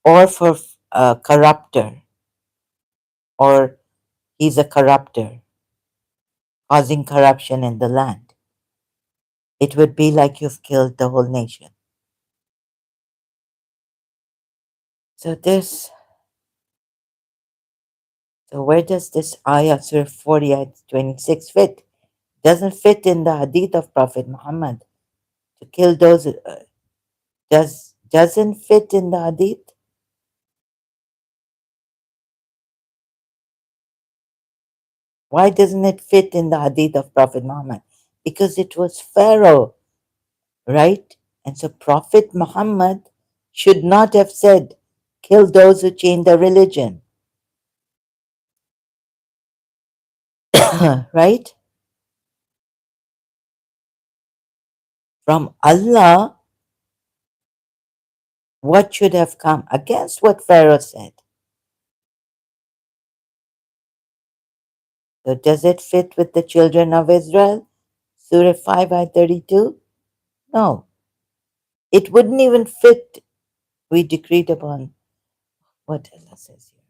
or for a corrupter, or he's a corrupter causing corruption in the land. It would be like you've killed the whole nation. So this, so where does this ayah, Surah 40, ayat 26 fit? Doesn't fit in the hadith of Prophet Muhammad. To kill those, doesn't fit in the hadith. Why doesn't it fit in the hadith of Prophet Muhammad? Because it was Pharaoh, right? And so Prophet Muhammad should not have said, kill those who change their religion, right? From Allah, what should have come against what Pharaoh said? So does it fit with the children of Israel? Surah 5, ayat 32? No, it wouldn't even fit. We decreed upon what Allah says here.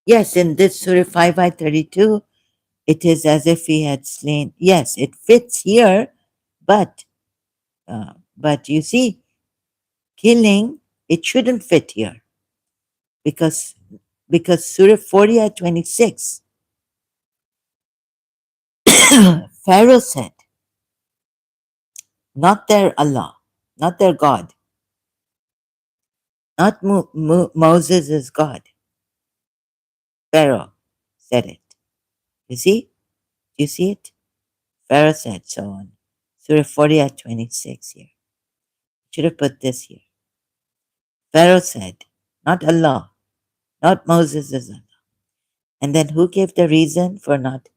Yes, in this Surah 5, ayat 32, it is as if he had slain. Yes, it fits here, but you see, killing, it shouldn't fit here because Surah 40 ayat 26, Pharaoh said, not their Allah, not their God, not Moses is God. Pharaoh said it. You see? You see it? Pharaoh said so on. Surah 40 ayat 26 here. Should have put this here. Pharaoh said, not Allah, not Moses is Allah. And then who gave the reason for not?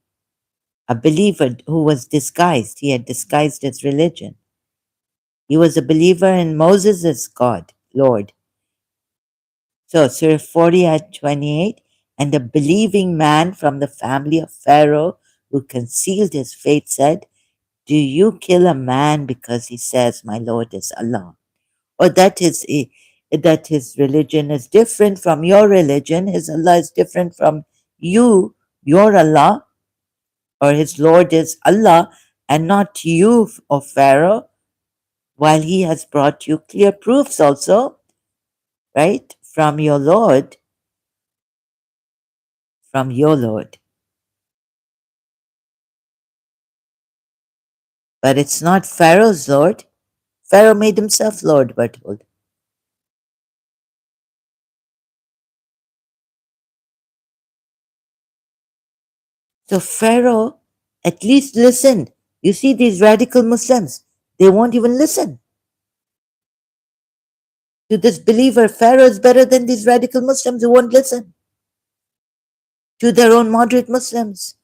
A believer who was disguised. He had disguised his religion. He was a believer in Moses' God, Lord. So, Surah 40 at 28, and the believing man from the family of Pharaoh who concealed his faith said, do you kill a man because he says, my Lord is Allah? Or that his religion is different from your religion, his Allah is different from you, your Allah, or his Lord is Allah and not you, O Pharaoh, while he has brought you clear proofs also, right, from your Lord, from your Lord. But it's not Pharaoh's Lord. Pharaoh made himself Lord, we're told. So Pharaoh at least listened. You see, these radical Muslims, they won't even listen to this believer. Pharaoh is better than these radical Muslims who won't listen to their own moderate Muslims.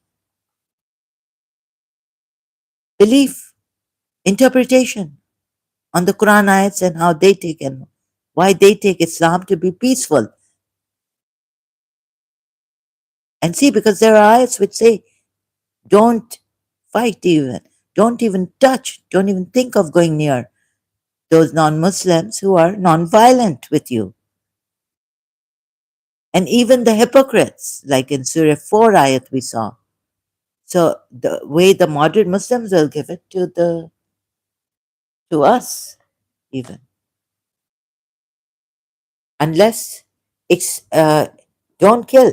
Belief, interpretation on the Quran ayats and how they take and why they take Islam to be peaceful. And see, because there are ayats which say, don't fight even, don't even touch, don't even think of going near those non-Muslims who are non-violent with you. And even the hypocrites, like in Surah 4 ayat we saw. So the way the moderate Muslims will give it to us even. Unless it's, don't kill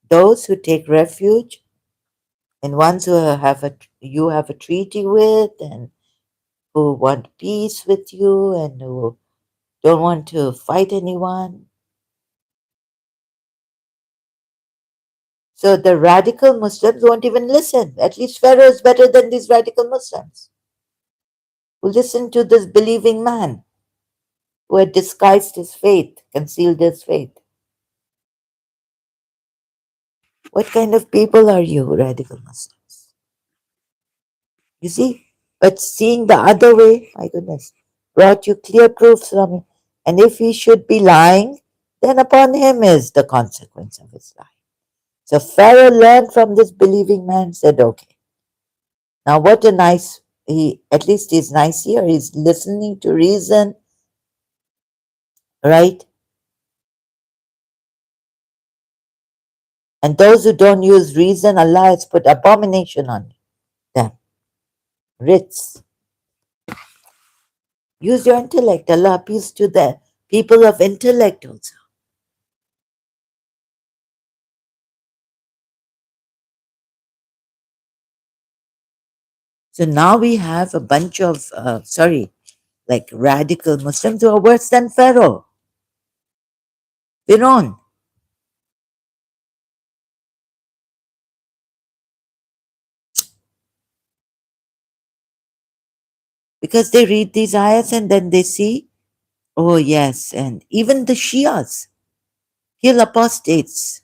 those who take refuge in ones who you have a treaty with and who want peace with you and who don't want to fight anyone. So the radical Muslims won't even listen. At least Pharaoh is better than these radical Muslims who listen to this believing man who had disguised his faith, concealed his faith. What kind of people are you, radical Muslims? You see? But seeing the other way, my goodness, brought you clear proofs from him. And if he should be lying, then upon him is the consequence of his lie. So Pharaoh learned from this believing man, said, okay, now what a nice, he at least he's nice here, he's listening to reason, right? And those who don't use reason, Allah has put abomination on them. Writs. Use your intellect. Allah appeals to the people of intellect also. So now we have a bunch of, like radical Muslims who are worse than Pharaoh. Firon. Because they read these ayats and then they see, oh yes, and even the Shias kill apostates.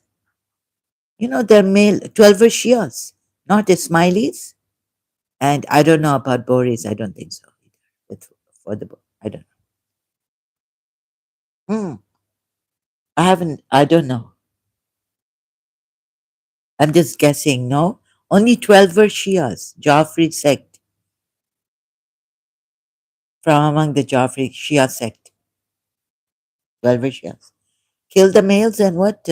You know, they're male, 12 Shias, not Ismailis. And I don't know about Boris, I don't think so. With, for the, I don't know. I don't know. I'm just guessing, no? Only 12 were Shias, Jafri sect, from among the Jafri Shia sect. 12 were Shias. Kill the males and what?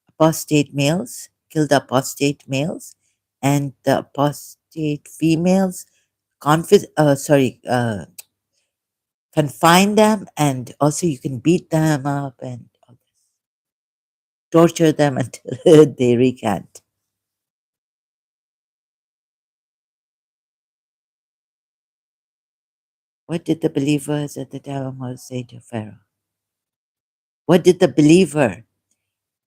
Apostate males. Kill the apostate males. And the apostate females, confine them, and also you can beat them up and torture them until they recant. What did the believers at the time of Moses say to Pharaoh? What did the believer?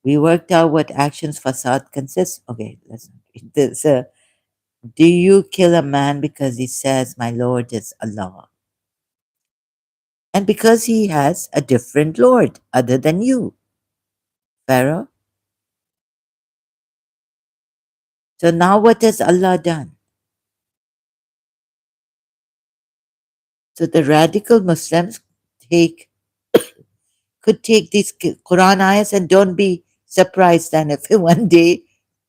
We worked out what actions facade consists. Okay, let's not read this. Do you kill a man because he says, my Lord is Allah? And because he has a different Lord other than you, Pharaoh? So now what has Allah done? So the radical Muslims take could take these Quran ayahs and don't be surprised then if one day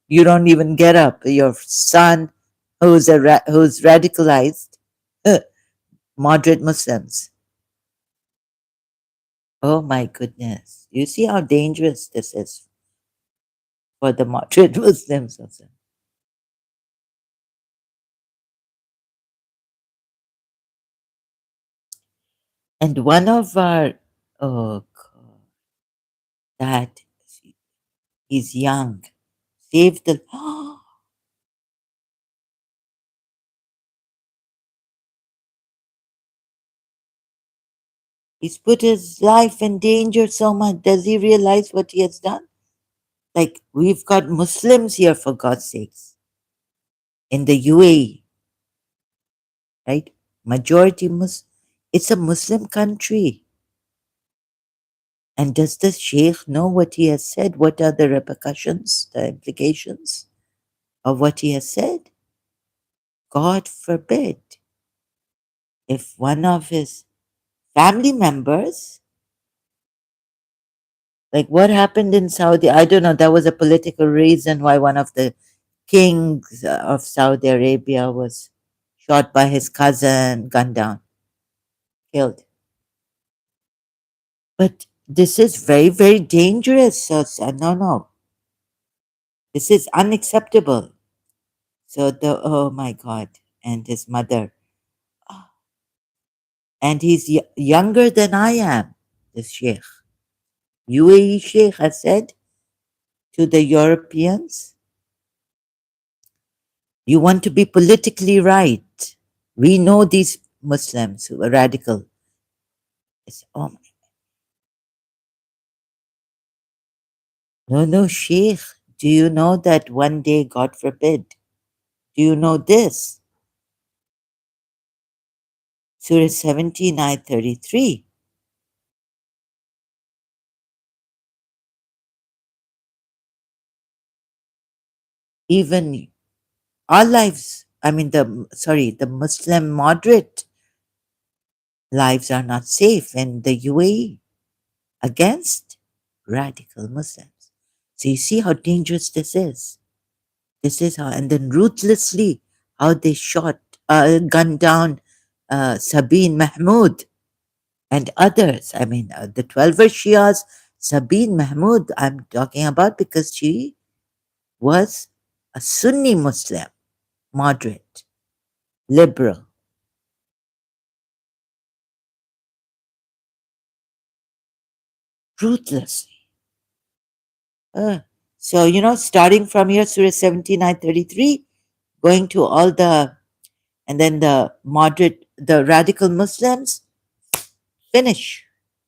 you don't even get up. Your son, who's radicalized, moderate Muslims. Oh my goodness! You see how dangerous this is for the moderate Muslims also. And one of our oh God, that is young, saved the. He's put his life in danger so much. Does he realize what he has done? Like, we've got Muslims here, for God's sakes, in the UAE, right? Majority Muslim. It's a Muslim country. And does the Sheikh know what he has said? What are the repercussions, the implications of what he has said? God forbid if one of his family members, like what happened in Saudi, I don't know, that was a political reason why one of the kings of Saudi Arabia was shot by his cousin, gunned down, killed. But this is very, very dangerous. So, no, no, this is unacceptable. So oh my God, and his mother, and he's younger than I am. This sheikh, UAE sheikh, has said to the Europeans, "You want to be politically right. We know these Muslims who are radical." Oh no, no, sheikh, Do you know that one day, God forbid, do you know this? Surah 17, ayat 33. Even our lives, I mean, the Muslim moderate lives are not safe in the UAE against radical Muslims. So you see how dangerous this is. This is how, and then ruthlessly, how they gunned down Sabine Mahmoud and others. I mean, the 12 Shias, Sabine Mahmoud, I'm talking about because she was a Sunni Muslim, moderate, liberal, ruthlessly. So, starting from here, Surah 79, 33, going to all the, and then the moderate, the radical Muslims, finish.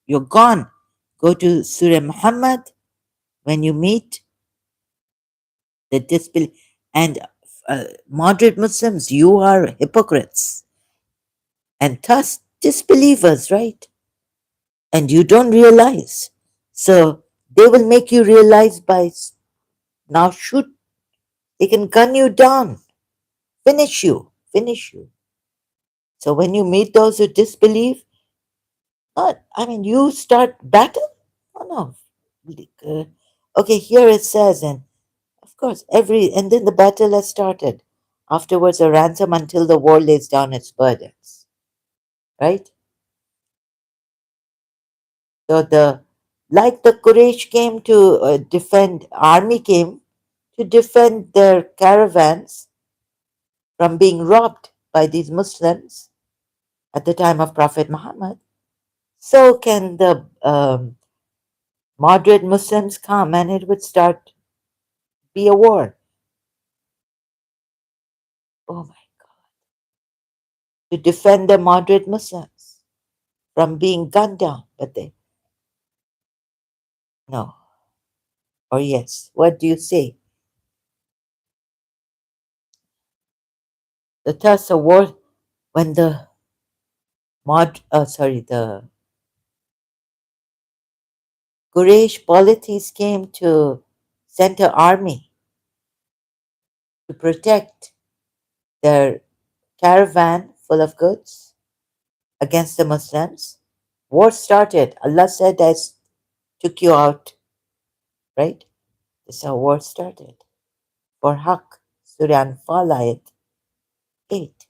You're gone. Go to Surah Muhammad when you meet the disbelief. And moderate Muslims, you are hypocrites and thus disbelievers, right? And you don't realize. So they will make you realize by now shoot, they can gun you down, finish you. So when you meet those who disbelieve, I mean, you start battle? Oh no. Like, okay, here it says, and of course, and then the battle has started. Afterwards, a ransom until the war lays down its burdens, right? So like the Quraysh came to army came to defend their caravans from being robbed by these Muslims at the time of Prophet Muhammad. So can the moderate Muslims come and it would be a war. Oh my, to defend the moderate Muslims from being gunned down. But they, no, or yes. What do you say? The thus a war when the the Quraysh polities came to send an army to protect their caravan full of goods against the Muslims. War started. Allah said, I took you out, right? This is how war started. For Haqq, Surah Anfal ayat 8.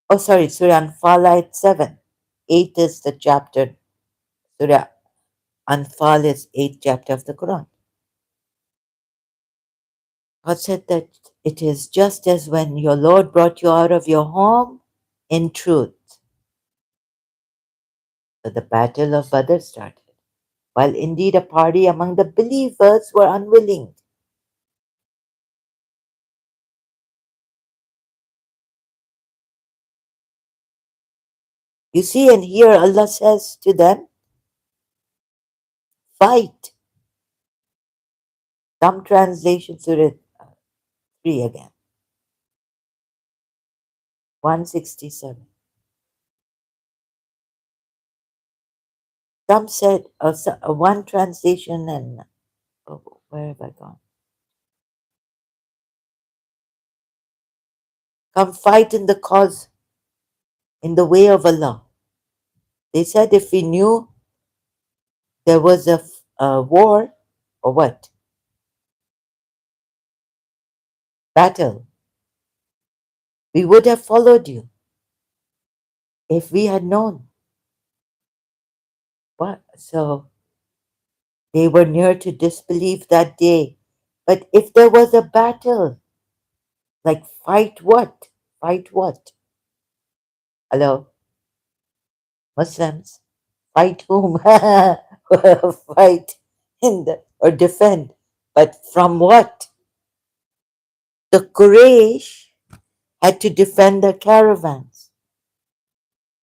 Oh, sorry, Surah Anfal ayat 7. 8 is the chapter. Surah Anfal is 8th chapter of the Quran. God said that it is just as when your Lord brought you out of your home in truth. So the battle of Badr started, while indeed a party among the believers were unwilling. You see, and here Allah says to them, fight. Some translations, Surah 3 again, 167. Some said, one translation, and where have I gone? Come fight in the cause, in the way of Allah. They said if we knew there was a war or what? Battle, we would have followed you if we had known. What? So they were near to disbelief that day. But if there was a battle, like fight what? Fight what? Hello, Muslims? Fight whom? Fight or defend. But from what? The Quraysh had to defend their caravans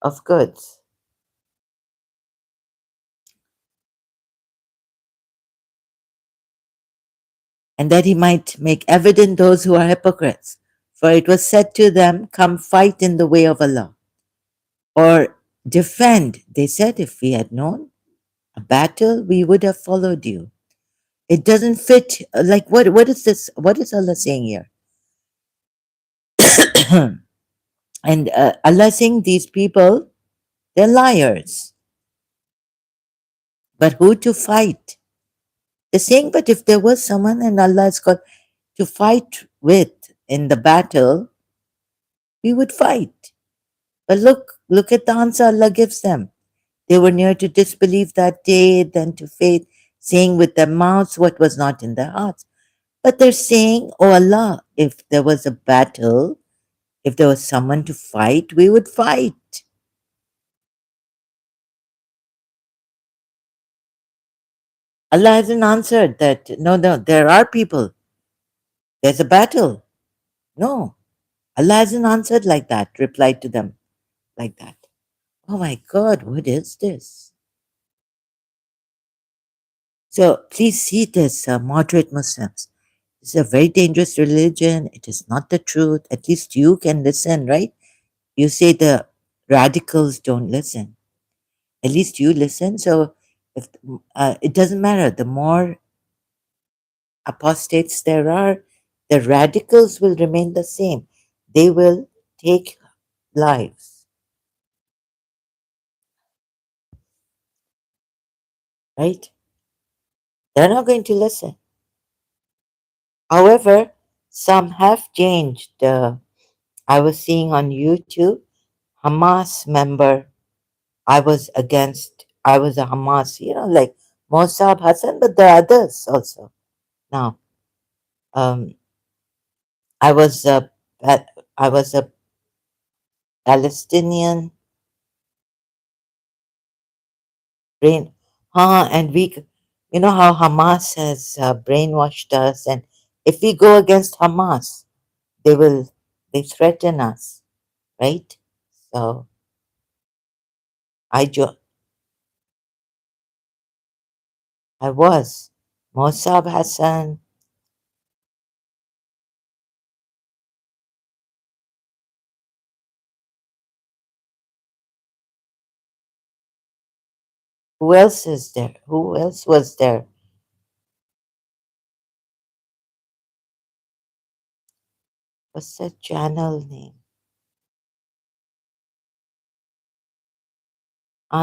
of goods. and that he might make evident those who are hypocrites. For it was said to them, come fight in the way of Allah, or defend. They said, if we had known a battle, we would have followed you. It doesn't fit. Like, what is this? What is Allah saying here? And Allah saying these people, they're liars. But who to fight? They're saying, but if there was someone and Allah has got to fight with in the battle, we would fight. But look at the answer Allah gives them. They were near to disbelieve that day than to faith, saying with their mouths what was not in their hearts. But they're saying, oh Allah, if there was a battle, if there was someone to fight, we would fight. Allah hasn't answered that, no, no, there are people. There's a battle. No. Allah hasn't answered like that, replied to them like that. Oh my God, what is this? So please see this, moderate Muslims. It's a very dangerous religion. It is not the truth. At least you can listen, right? You say the radicals don't listen. At least you listen. So if it doesn't matter, the more apostates there are, the radicals will remain the same. They will take lives, right? They're not going to listen. However, some have changed. I was seeing on YouTube, Hamas member. I was a Hamas, like Mossab Hassan, but there are others also. Now, um, I was a, I was a Palestinian brain, and you know how Hamas has brainwashed us, and if we go against Hamas, they will, they threaten us, right? So I jo- I was Mossab Hassan. Who else is there? Who else was there? What's that channel name?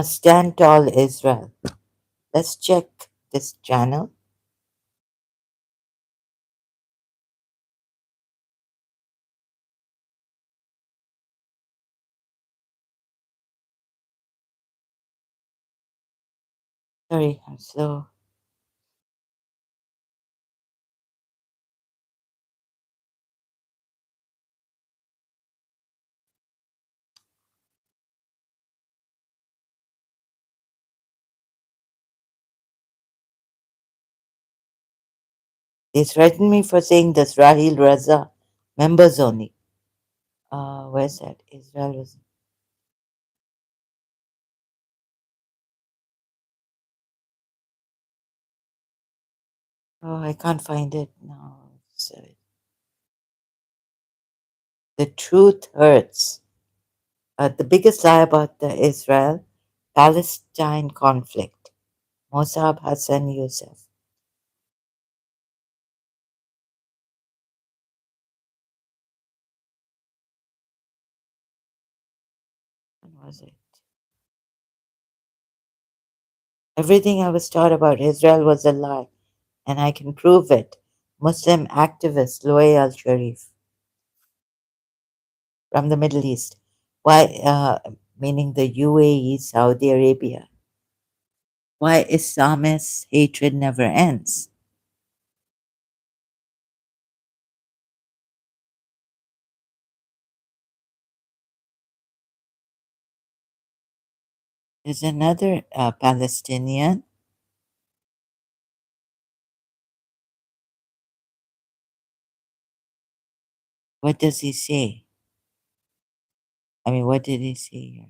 Stand Tall Israel. Let's check this channel. Sorry, I'm slow. They threatened me for saying this. Rahil Raza, members only. Where's that? Israel was. Oh, I can't find it now. The truth hurts. The biggest lie about the Israel Palestine conflict. Mossab Hassan Youssef. When was it? Everything I was taught about Israel was a lie, and I can prove it. Muslim activist Loay al Sharif from the Middle East. Why, meaning the UAE, Saudi Arabia. Why Islamists' hatred never ends. There's another Palestinian. What does he say? I mean, what did he say here?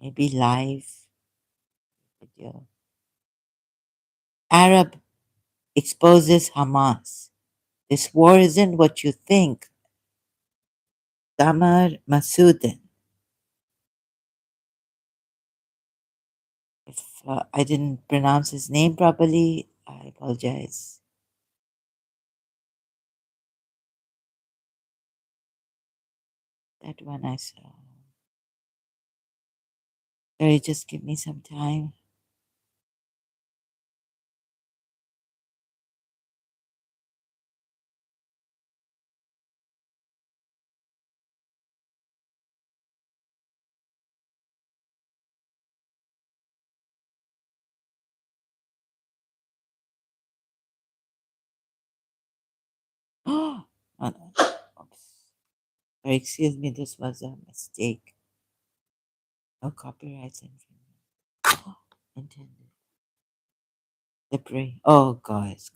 Maybe live video. Arab exposes Hamas. This war isn't what you think. Tamar Masudin. If I didn't pronounce his name properly, I apologize. That one I saw. Sorry, just give me some time. Oh, no. Oops. Sorry, excuse me, this was a mistake. No copyrights infringement. Intended. Slippery. Oh, guys.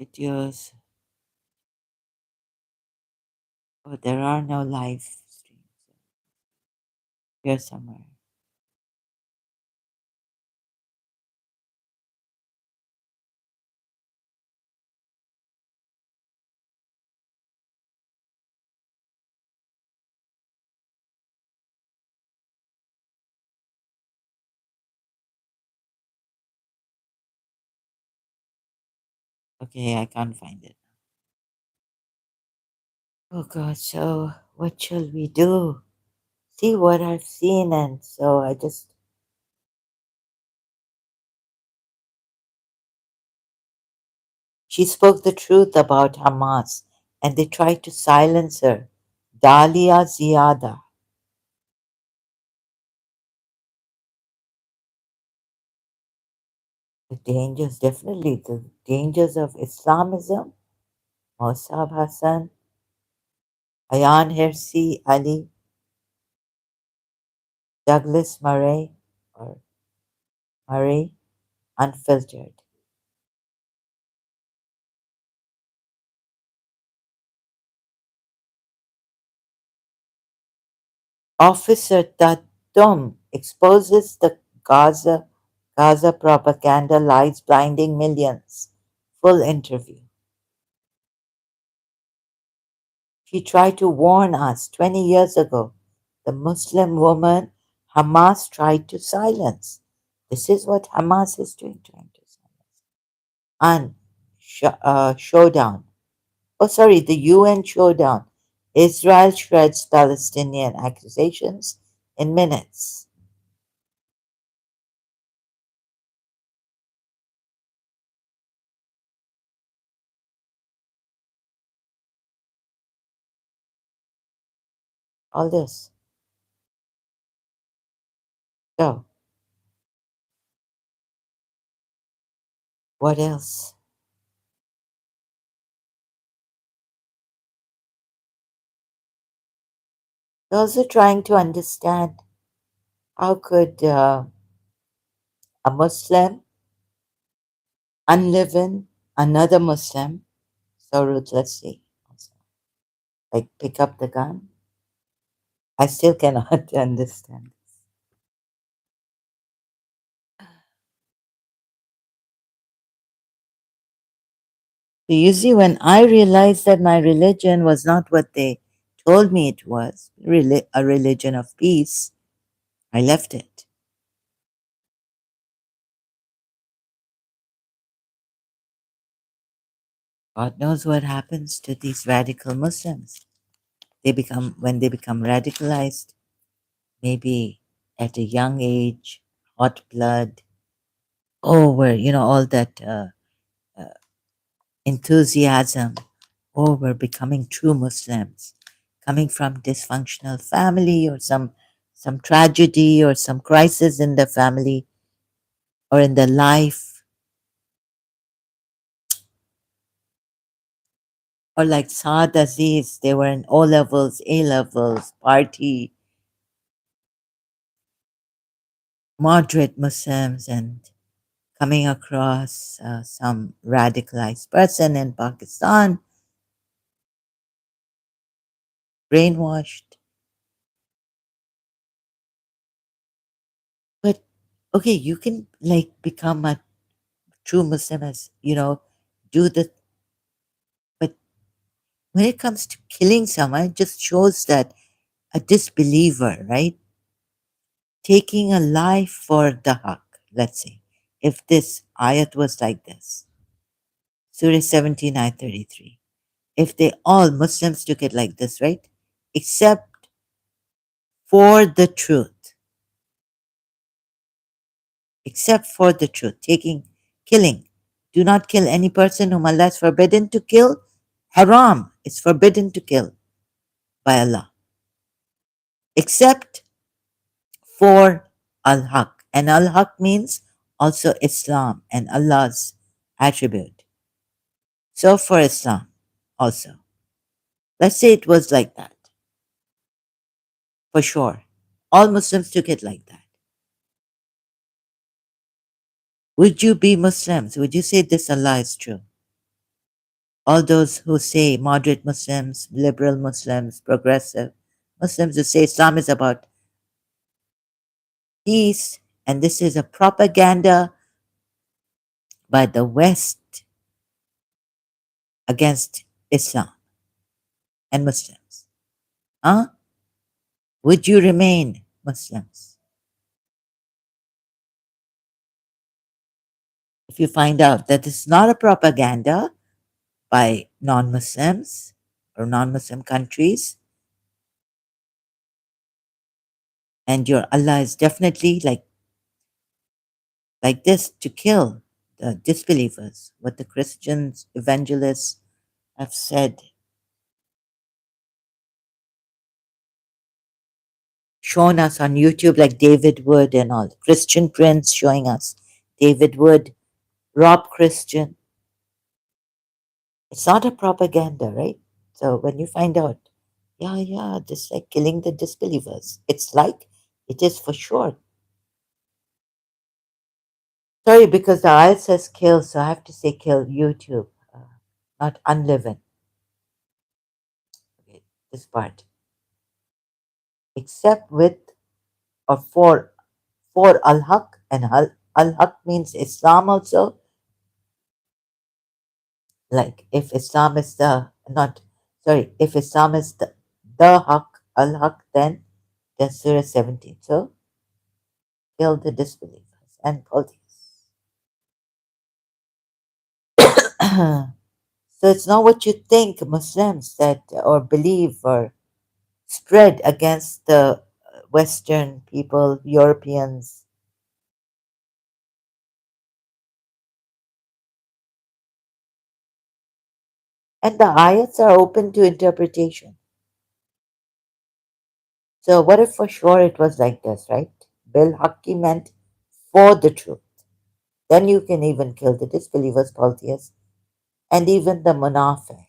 Videos. Oh, there are no live streams here somewhere. Okay, I can't find it. Oh, God. So, what shall we do? See what I've seen, and so I just. She spoke the truth about Hamas, and they tried to silence her. Dalia Ziada. The dangers, definitely, the dangers of Islamism. Mossab Hassan, Ayan Hirsi Ali, Douglas Murray, or Murray, unfiltered. Officer Tatum exposes the Gaza propaganda lies blinding millions. Full interview. She tried to warn us 20 years ago. The Muslim woman Hamas tried to silence. This is what Hamas is doing, trying to silence. And showdown. Oh, sorry, the UN showdown. Israel shreds Palestinian accusations in minutes. All this. So, what else? We're also trying to understand how could a Muslim unliven another Muslim so ruthlessly, also, like pick up the gun. I still cannot understand. So you see, when I realized that my religion was not what they told me it was, a religion of peace, I left it. God knows what happens to these radical Muslims. When they become radicalized, maybe at a young age, hot blood, over, all that uh, enthusiasm over becoming true Muslims, coming from dysfunctional family or some tragedy or some crisis in the family or in their life, or like Saad Aziz, they were in O levels, A levels, party, moderate Muslims, and coming across some radicalized person in Pakistan, brainwashed. But okay, you can like become a true Muslim as, do the, but when it comes to killing someone, it just shows that a disbeliever, right? Taking a life for the haq, let's say, if this ayat was like this, Surah 17, ayat 33, if they all Muslims took it like this, right? Except for the truth, except for the truth, killing. Do not kill any person whom Allah is forbidden to kill. Haram is forbidden to kill by Allah, except for Al-Haq. And Al-Haq means also Islam and Allah's attribute. So for Islam also. Let's say it was like that, for sure. All Muslims took it like that. Would you be Muslims? Would you say this Allah is true? All those who say moderate Muslims, liberal Muslims, progressive Muslims who say Islam is about peace and this is a propaganda by the West against Islam and Muslims. Huh? Would you remain Muslims if you find out that it's not a propaganda by non Muslims or non Muslim countries and your Allah is definitely like this to kill the disbelievers, what the Christians, evangelists have said, shown us on YouTube, like David Wood and all, Christian Prince showing us David Wood, Rob Christian. It's not a propaganda, right? So when you find out, yeah, this like killing the disbelievers, it's like it is for sure. Sorry, because the ayat says kill, so I have to say kill YouTube, not unleavened. Okay, this part. Except with or for al-haq, and al-haq means Islam also. Like if Islam is if Islam is the haq, al-haq, then that's Surah 17. So kill the disbelievers and polytheists. So it's not what you think, Muslims, that or believe or spread against the Western people, Europeans. And the ayats are open to interpretation. So what if for sure it was like this, right? Bil Haqqi meant for the truth. Then you can even kill the disbelievers, polytheists, and even the munafiq,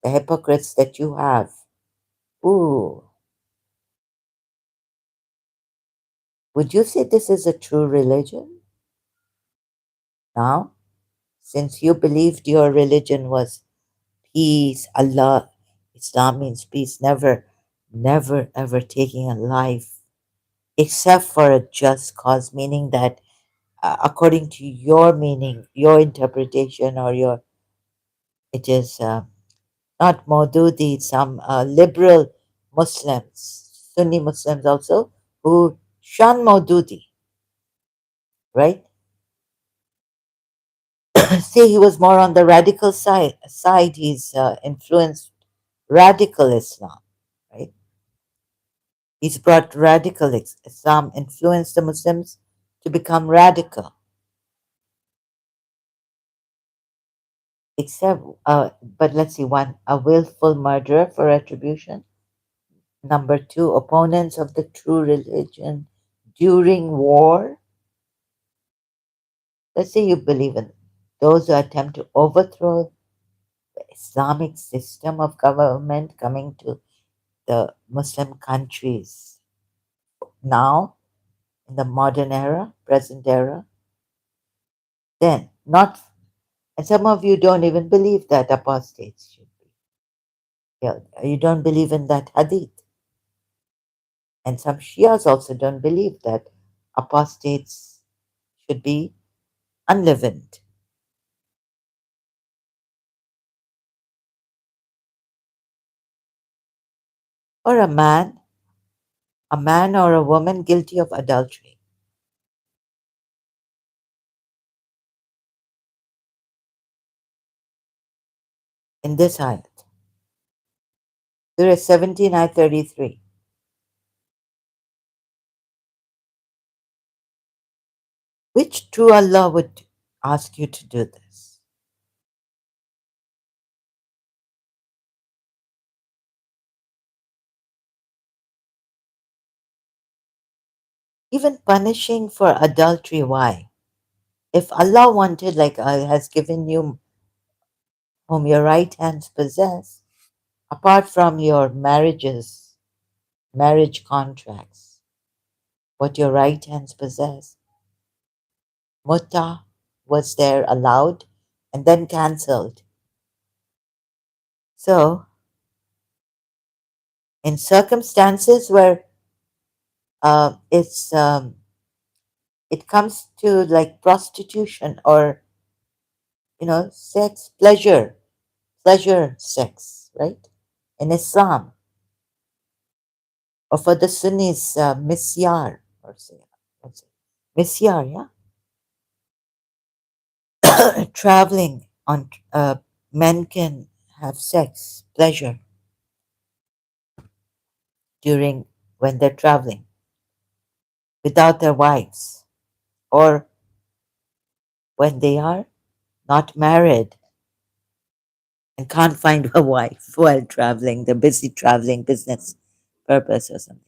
the hypocrites that you have. Ooh, would you say this is a true religion? Now, since you believed your religion was peace, Allah, Islam means peace, never ever taking a life except for a just cause, meaning that according to your meaning, your interpretation, or it is not Maududi, some liberal Muslims, Sunni Muslims also, who shun Maududi, right? Say he was more on the radical side he's influenced radical Islam, right? He's brought radical Islam, influenced the Muslims to become radical. Except, but let's see, one, a willful murderer for retribution. Number two, opponents of the true religion during war. Let's say you believe in those who attempt to overthrow the Islamic system of government coming to the Muslim countries now in the modern era, present era. Then, not, and some of you don't even believe that apostates should be killed. You don't believe in that hadith. And some Shias also don't believe that apostates should be unleavened. or a man or a woman guilty of adultery in this ayat. Surah 17, ayat 33. Which true Allah would ask you to do this? Even punishing for adultery, why? If Allah wanted, like has given you whom your right hands possess, apart from your marriages, marriage contracts, what your right hands possess, mutta was there allowed and then cancelled. So, in circumstances where it comes to like prostitution or sex, pleasure sex, right? In Islam, or for the Sunnis, misyar, or say, what's it? Misyar, yeah? Traveling on, men can have sex, pleasure during when they're traveling without their wives, or when they are not married and can't find a wife while traveling. They're busy traveling, business purpose or something.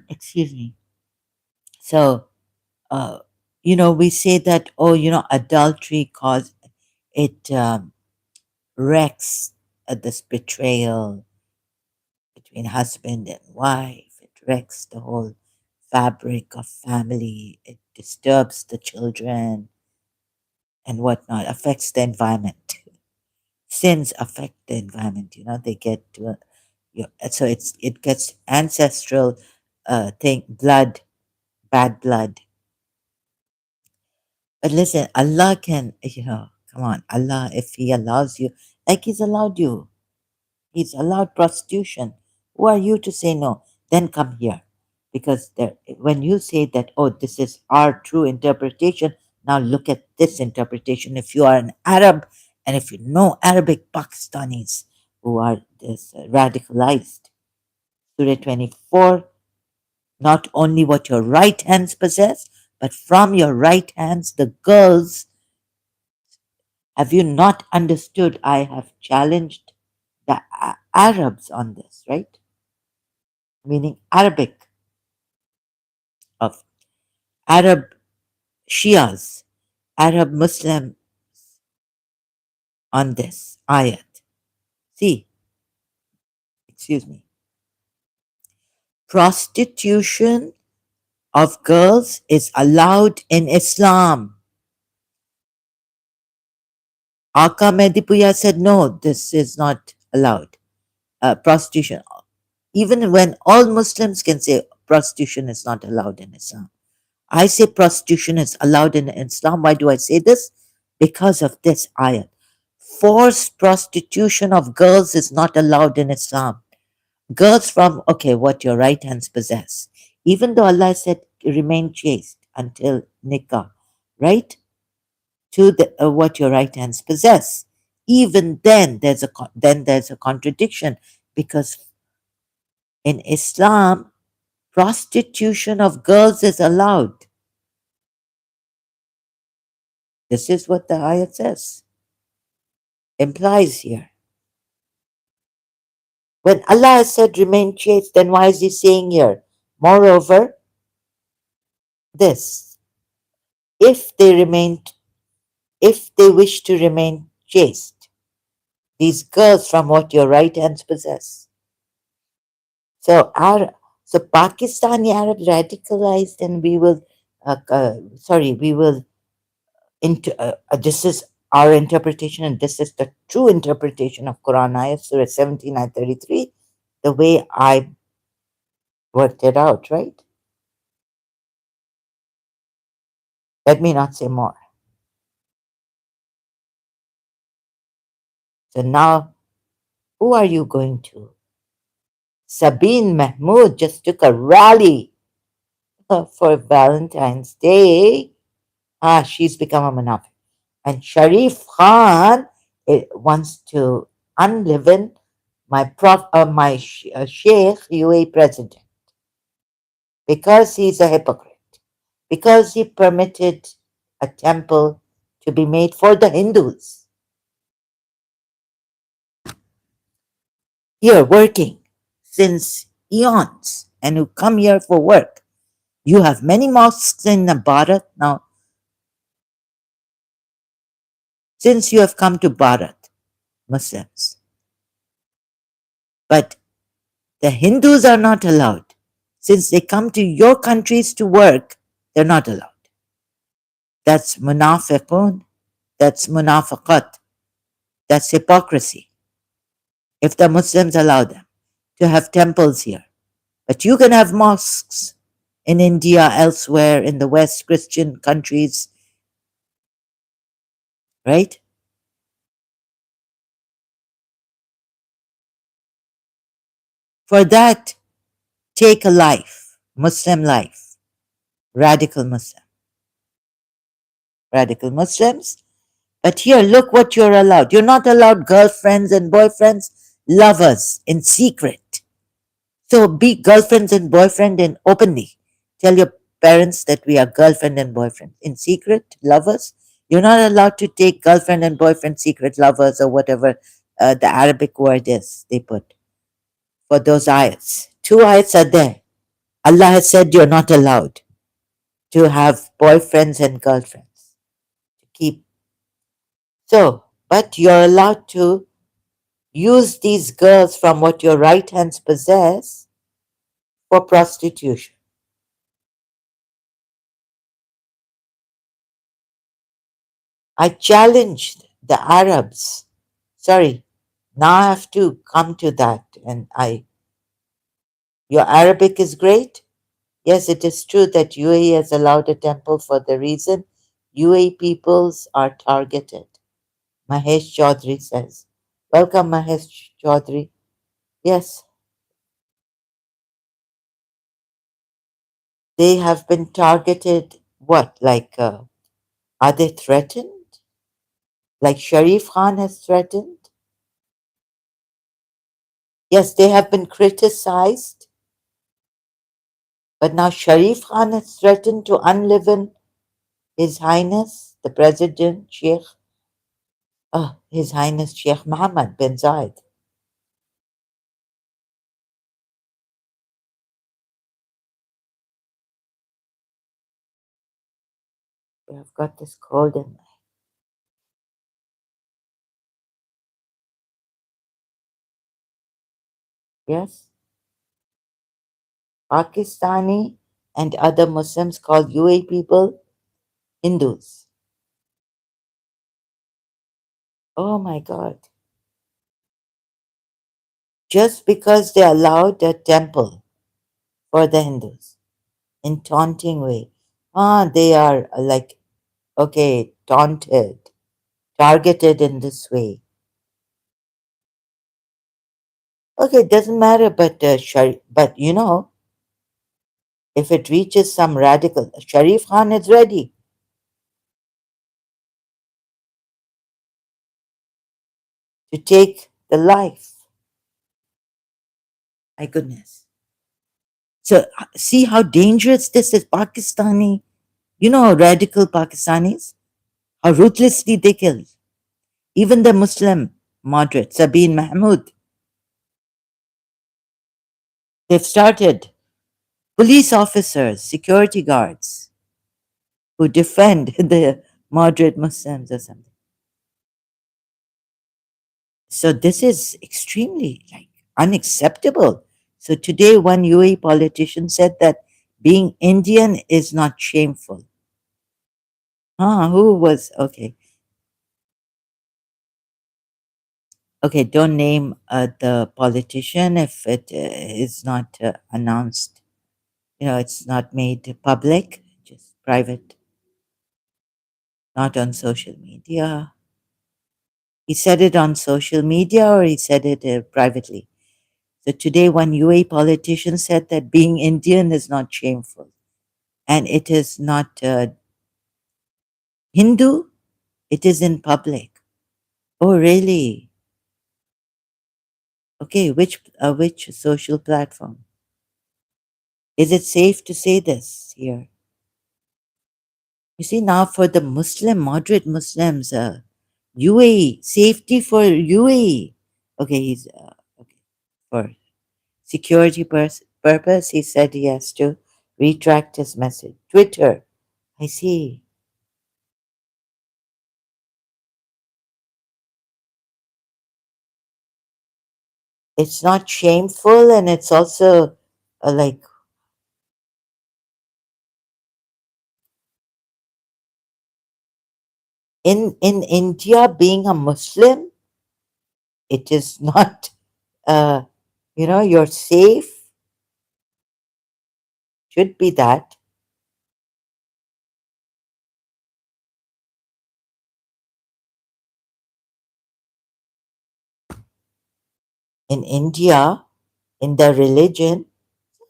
Excuse me. So, uh, we say that, oh, adultery cause it wrecks this betrayal between husband and wife. It wrecks the whole fabric of family. It disturbs the children and whatnot, affects the environment. Sins affect the environment. They get to so it gets ancestral thing, blood, bad blood. But listen, Allah can, come on, Allah, if He allows you, like He's allowed you, He's allowed prostitution. Who are you to say no? Then come here. Because when you say that, oh, this is our true interpretation, now look at this interpretation. If you are an Arab and if you know Arabic Pakistanis who are this radicalized, Surah 24, not only what your right hands possess, but from your right hands, the girls. Have you not understood? I have challenged the Arabs on this, right? Meaning Arabic, of Arab Shias, Arab Muslim on this ayat. See, excuse me. Prostitution of girls is allowed in Islam. Aka Medipuya said, no, this is not allowed. Prostitution. Even when all Muslims can say prostitution is not allowed in Islam. I say prostitution is allowed in Islam. Why do I say this? Because of this ayat. Forced prostitution of girls is not allowed in Islam. Girls from, okay, what your right hands possess. Even though Allah said remain chaste until nikah, right? To what your right hands possess. Even then, there's a contradiction, because in Islam, prostitution of girls is allowed. This is what the ayat says, implies here. When Allah has said remain chaste, then why is He saying here? Moreover, this, if they remain, if they wish to remain chaste, these girls from what your right hands possess. So so Pakistani Arab radicalized, and we will, we will this is our interpretation, and this is the true interpretation of Quran ayat Surah 17 ayat 33, the way I worked it out, right? Let me not say more. So now Who are you going to? Sabine Mahmood just took a rally for Valentine's Day. Ah, she's become a monopoly. And Sharif Khan wants to unliven my Sheikh UAE president because he's a hypocrite, because he permitted a temple to be made for the Hindus. Here working since eons and who come here for work. You have many mosques in Bharat now. Since you have come to Bharat, Muslims, but the Hindus are not allowed. Since they come to your countries to work, they're not allowed. That's munafiqun, that's munafaqat, that's hypocrisy. If the Muslims allow them to have temples here, but you can have mosques in India, elsewhere in the West, Christian countries, right? For that, take a life, Muslim life, radical Muslim, radical Muslims. But here, look what you're allowed. You're not allowed girlfriends and boyfriends, lovers in secret. So be girlfriends and boyfriend and openly. Tell your parents that we are girlfriend and boyfriend. In secret, lovers. You're not allowed to take girlfriend and boyfriend, secret lovers, or whatever the Arabic word is they put for those ayats. Two ayats are there. Allah has said you're not allowed to have boyfriends and girlfriends. To keep so, but you're allowed to use these girls from what your right hands possess for prostitution. I challenged the Arabs. Sorry, now I have to come to that. And your Arabic is great. Yes, it is true that UAE has allowed a temple for the reason UAE peoples are targeted. Mahesh Chaudhry says. Welcome, Mahesh Chaudhry. Yes, they have been targeted. What? Like, are they threatened? Like Sharif Khan has threatened? Yes, they have been criticized, but now Sharif Khan has threatened to unliven His Highness, the President, His Highness Sheikh Mohammed bin Zayed. I've got this cold in my, yes, Pakistani and other Muslims call UAE people Hindus. Oh my God. Just because they allowed a temple for the Hindus in taunting way. They are like, okay, taunted, targeted in this way. Okay, it doesn't matter, but but if it reaches some radical, Sharif Khan is ready to take the life. My goodness. So see how dangerous this is. Pakistani, radical Pakistanis, how ruthlessly they kill. Even the Muslim moderate, Sabine Mahmood, they've started police officers, security guards who defend the moderate Muslims or something. So this is extremely like unacceptable. So today one UAE politician said that being Indian is not shameful. Who was okay? Okay, don't name the politician if it is not announced. It's not made public, just private, not on social media. He said it on social media or he said it privately. So today, one UAE politician said that being Indian is not shameful and it is not Hindu, it is in public. Oh, really? Okay, which social platform? Is it safe to say this here? You see, now for the moderate Muslims, UAE, safety for UAE. Okay, he's okay. For security purpose, he said he has to retract his message. Twitter, I see. It's not shameful, and it's also like in India, being a Muslim, it is not. Uh, you're safe. Should be that. In India, in the religion,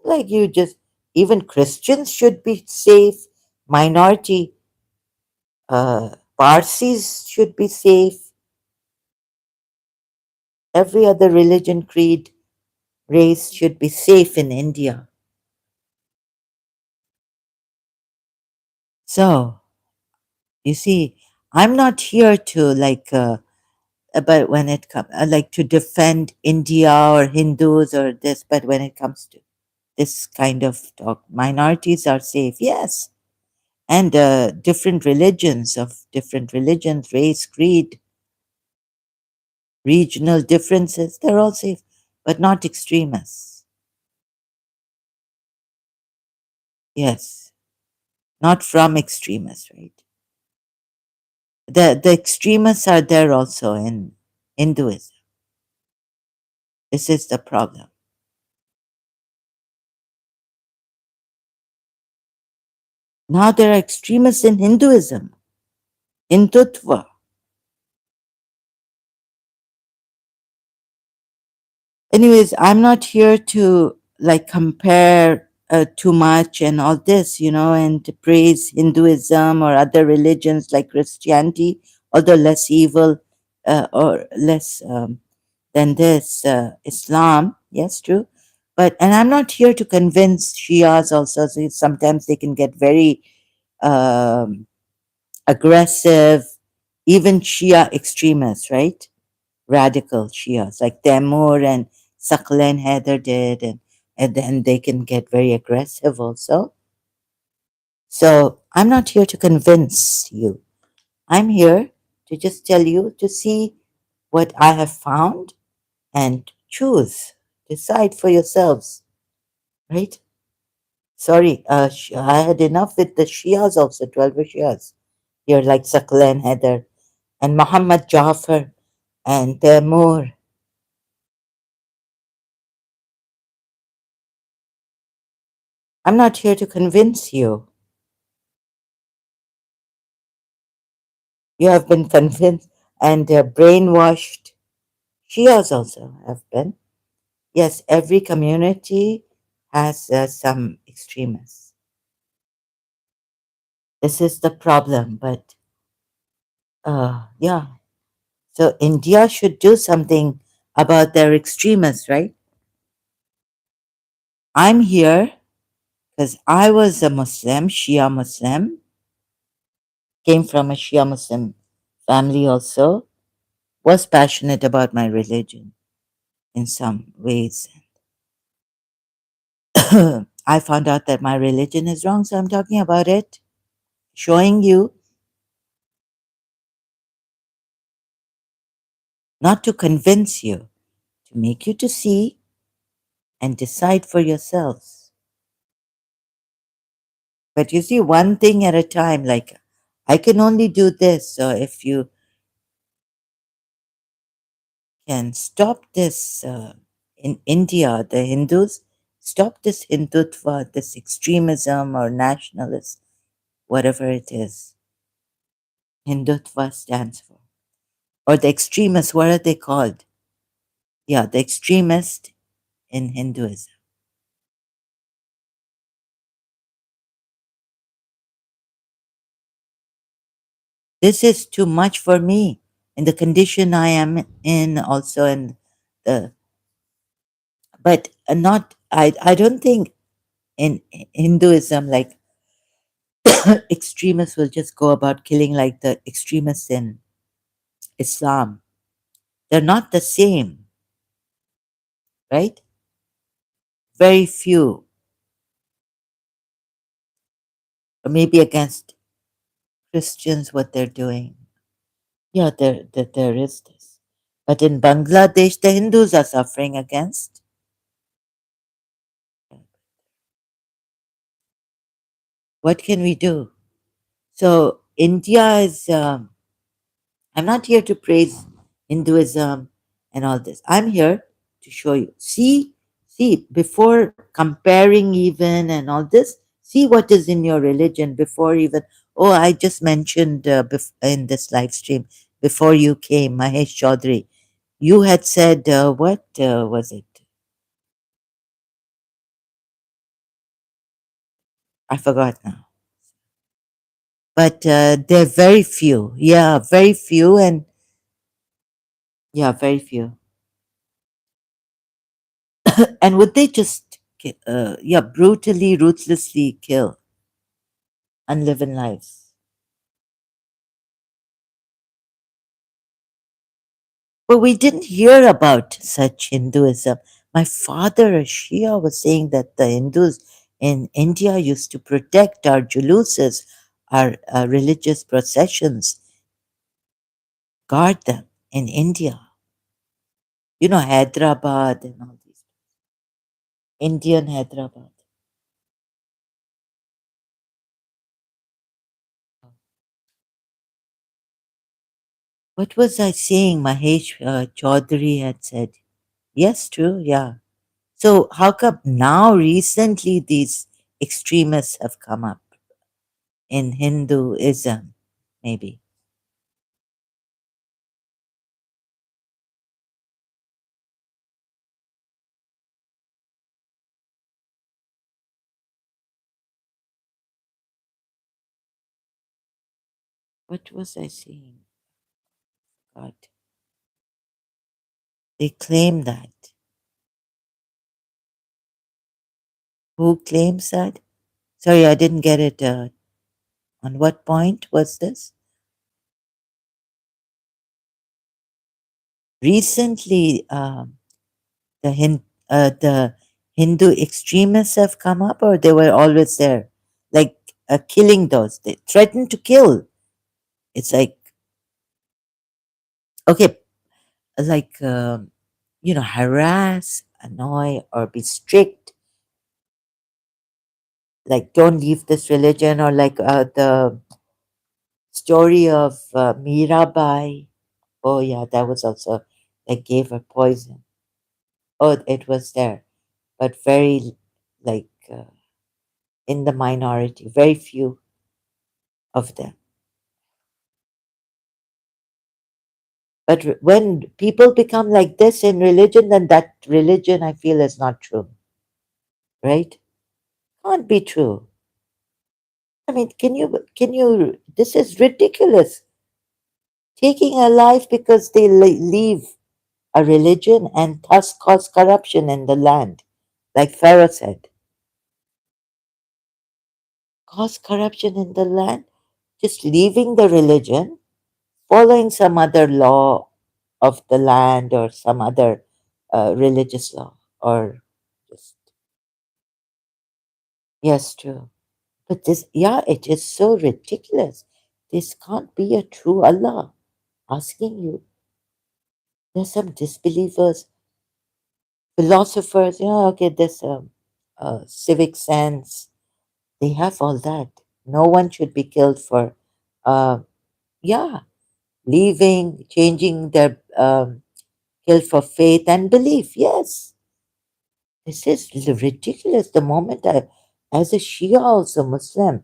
like you just even Christians should be safe. Minority Parsis should be safe. Every other religion, creed, race should be safe in India. So you see, I'm not here to but when it comes like to defend India or Hindus or this, but when it comes to this kind of talk, minorities are safe, yes, and different religions, race, creed, regional differences, they're all safe, but not extremists. Yes, not from extremists, right? The extremists are there also in Hinduism. This is the problem. Now there are extremists in Hinduism, Hindutva. Anyways, I'm not here to like compare too much and all this, and to praise Hinduism or other religions like Christianity, although less evil or less than this Islam. Yes, true. And I'm not here to convince Shias also. So sometimes they can get very um, aggressive, even Shia extremists, right? Radical Shias like Temur and Saklan Heather did, and then they can get very aggressive also. So I'm not here to convince you. I'm here to just tell you to see what I have found and choose, decide for yourselves, right? Sorry, I had enough with the Shias also, 12 Shias. You're like Saklan Heather and Muhammad Jafar and Temur. I'm not here to convince you. You have been convinced and brainwashed. Shias also have been. Yes, every community has some extremists. This is the problem. But yeah, so India should do something about their extremists, right? I'm here because I was a Muslim, Shia Muslim, came from a Shia Muslim family also, was passionate about my religion in some ways. I found out that my religion is wrong, so I'm talking about it, showing you, not to convince you, to make you to see and decide for yourselves. But you see, one thing at a time, like I can only do this. So if you can stop this in India, the Hindus, stop this Hindutva, this extremism or nationalist, whatever it is, Hindutva stands for. or the extremists, what are they called? Yeah, the extremist in Hinduism. This is too much for me in the condition I am in also, and the but not I don't think in Hinduism like extremists will just go about killing like the extremists in Islam. They're not the same, right? Very few, or maybe against Christians, what they're doing. Yeah, there is this. But in Bangladesh, the Hindus are suffering against. What can we do? So India is. I'm not here to praise Hinduism and all this. I'm here to show you. See, before comparing even and all this, see what is in your religion before even. Oh, I just mentioned in this live stream before you came, Mahesh Chaudhary. You had said, what was it? I forgot now. But they're very few. Yeah, very few. And yeah, very few. And would they just, yeah, brutally, ruthlessly kill unliving lives? But we didn't hear about such Hinduism. My father, a Shia, was saying that the Hindus in India used to protect our juluses, our religious processions, guard them in India. You know, Hyderabad and all these. Indian Hyderabad. What was I saying? Mahesh Chaudhary had said. Yes, true. Yeah. So how come now recently these extremists have come up in Hinduism? Maybe. What was I saying? God, they claim that. Who claims that? Sorry, I didn't get it. On what point was this? Recently, the Hindu extremists have come up, or they were always there, like killing those. They threaten to kill. It's like okay, like harass, annoy, or be strict. Like don't leave this religion, or like the story of Mirabai. Oh yeah, that was also like gave her poison. Oh, it was there, but very like in the minority, very few of them. But when people become like this in religion, then that religion I feel is not true, right? Can't be true. I mean, can you? This is ridiculous. Taking a life because they leave a religion and thus cause corruption in the land, like Pharaoh said, cause corruption in the land, just leaving the religion, following some other law of the land or some other religious law, or just yes, true. But this, yeah, it is so ridiculous. This can't be a true Allah asking you. There's some disbelievers, philosophers, okay, there's civic sense. They have all that. No one should be killed for, uh, yeah, leaving, changing their, killed for faith and belief. Yes, this is ridiculous. The moment I, as a Shia, also Muslim,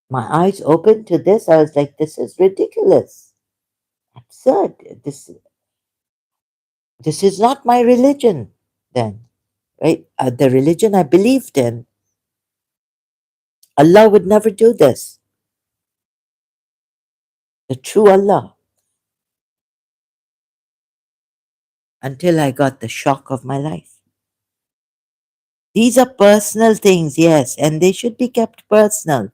my eyes opened to this, I was like, this is ridiculous. Absurd. This is not my religion then, right? The religion I believed in, Allah would never do this. The true Allah. Until I got the shock of my life. These are personal things, yes, and they should be kept personal.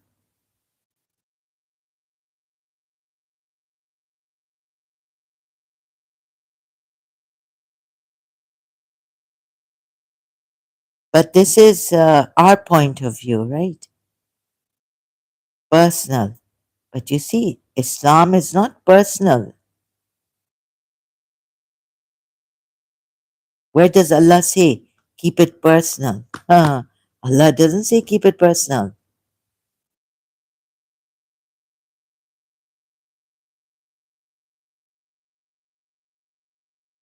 But this is our point of view, right? Personal. But you see, Islam is not personal. Where does Allah say, keep it personal? Allah doesn't say keep it personal.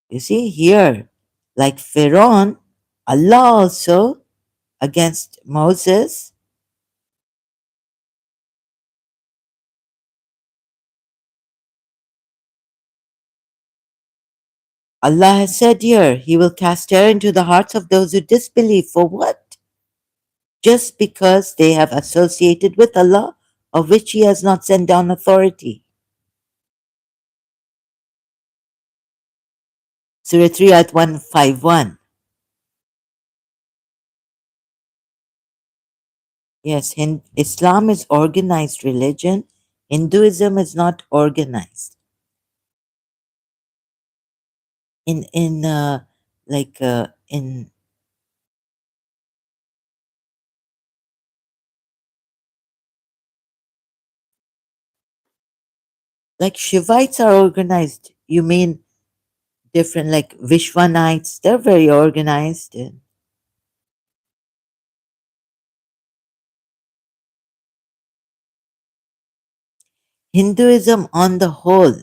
You see, here, like Pharaoh, Allah also, against Moses, Allah has said here, He will cast terror into the hearts of those who disbelieve. For what? Just because they have associated with Allah, of which He has not sent down authority. Surah 3 at 151. Yes, Islam is organized religion. Hinduism is not organized. In in like Shivites are organized. You mean different like Vishwanites? They're very organized. And Hinduism, on the whole,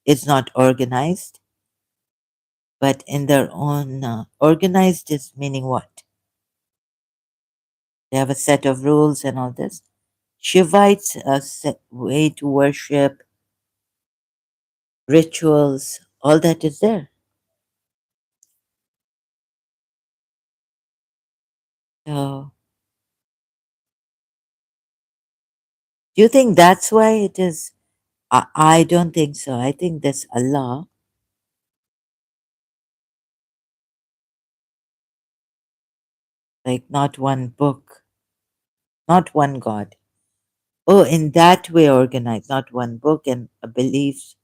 is not organized, but in their own organized is meaning what? They have a set of rules and all this. Shivites, a set way to worship, rituals, all that is there. So, do you think that's why it is? I don't think so. I think this Allah, like not one book, not one God. Oh, in that way organized, not one book and a belief,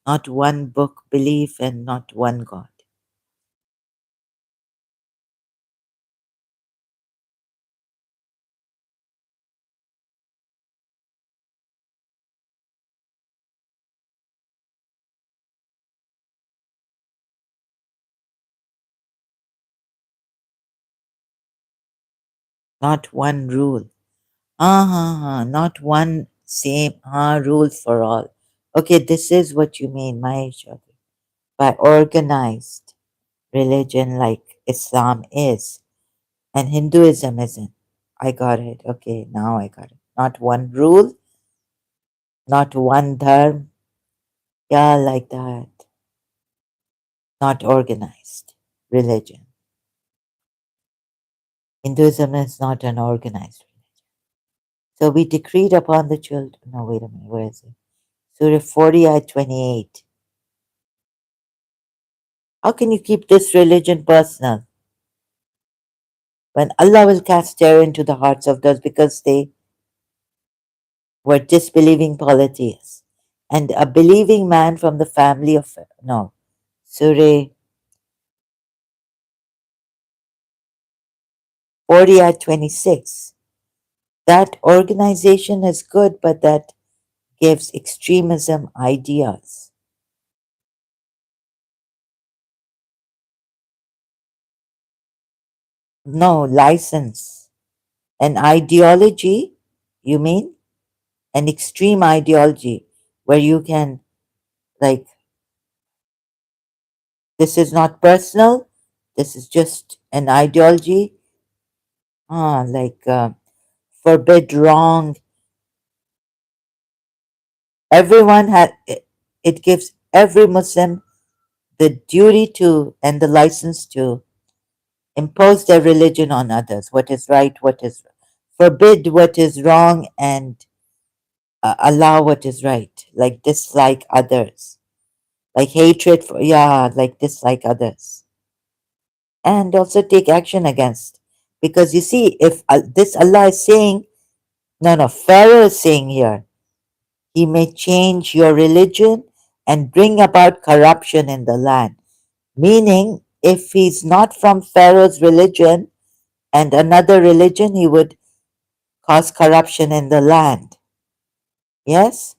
not one book belief and not one God. Not one rule. Not one same rule for all. Okay, this is what you mean, Mahesh. By organized religion like Islam is, and Hinduism isn't. I got it. Okay, now I got it. Not one rule, not one dharm. Yeah, like that. Not organized religion. Hinduism is not an organized religion. So we decreed upon the children. No, wait a minute. Where is it? Surah 40 ayat 28. How can you keep this religion personal when Allah will cast terror into the hearts of those because they were disbelieving polytheists? And a believing man from the family of, no, Surah 40 ayat 26. That organization is good, but that gives extremism ideas. No, license. An ideology, you mean? An extreme ideology where you can, like, this is not personal, this is just an ideology. Like, forbid wrong. Everyone has, it gives every Muslim the duty to and the license to impose their religion on others, what is right, what is forbid, what is wrong, and allow what is right, like dislike others, like hatred for, yeah, like dislike others, and also take action against. Because you see, if this Allah is saying, no, no, Pharaoh is saying here, he may change your religion and bring about corruption in the land. Meaning, if he's not from Pharaoh's religion and another religion, he would cause corruption in the land. Yes?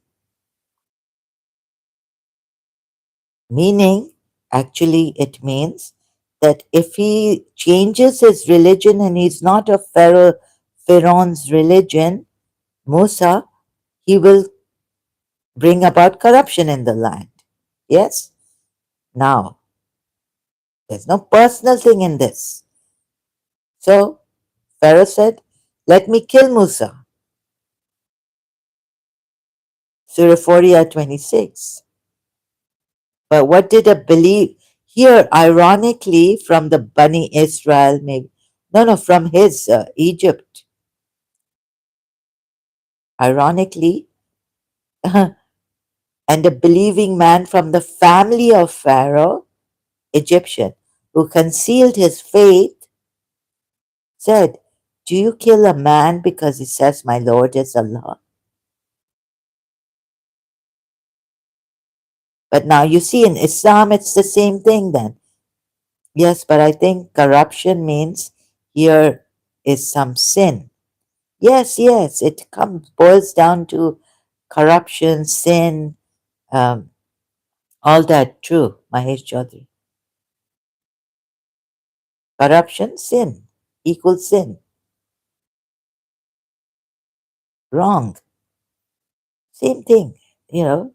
Meaning, actually, it means that if he changes his religion and he's not of Pharaoh's religion, Musa, he will bring about corruption in the land. Yes? Now, there's no personal thing in this. So, Pharaoh said, let me kill Musa. Surah 40 ayah 26. But what did a belief here, ironically, from the Bani Israel, maybe, no, no, from his Egypt, ironically, and a believing man from the family of Pharaoh, Egyptian, who concealed his faith, said, do you kill a man because he says, my Lord is Allah? But now you see in Islam, it's the same thing then. Yes, but I think corruption means here is some sin. Yes, yes, it comes boils down to corruption, sin, um, all that. True, Mahesh Chaudhary. Corruption, sin, equals sin. Wrong, same thing. You know,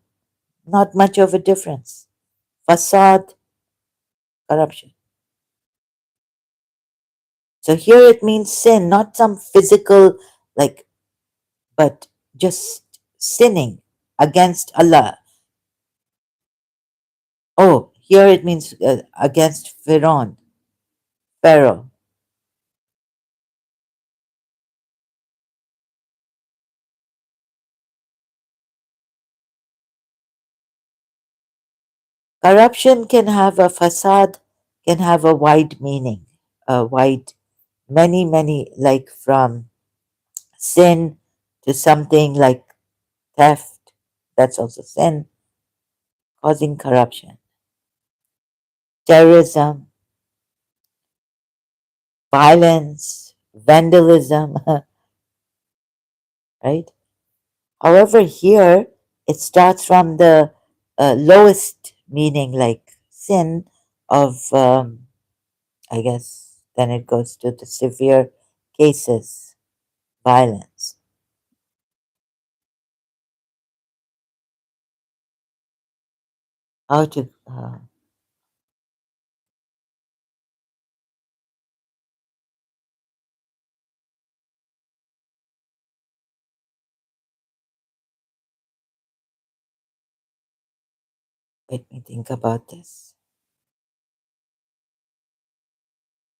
not much of a difference. Facade, corruption. So here it means sin, not some physical, like, but just sinning against Allah. Oh, here it means against Pharaoh. Corruption can have a facade, can have a wide meaning, a wide, many, like from sin to something like theft. That's also sin, causing corruption. Terrorism, violence, vandalism, right? However, here it starts from the lowest meaning, like sin of, I guess, then it goes to the severe cases, violence. How to, let me think about this.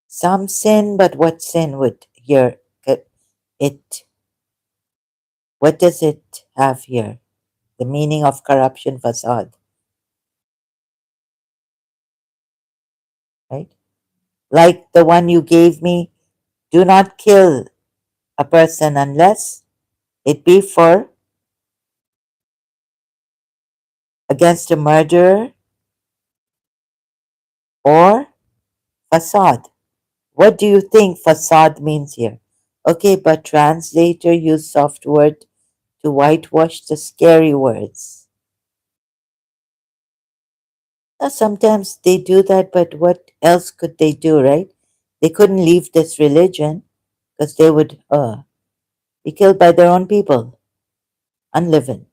Some sin, but what sin would here, it, what does it have here? The meaning of corruption facade, right? Like the one you gave me, do not kill a person unless it be for against a murderer or facade. What do you think facade means here? Okay, but translator use soft word to whitewash the scary words. Now, sometimes they do that, but what else could they do, right? They couldn't leave this religion because they would be killed by their own people, unleavened.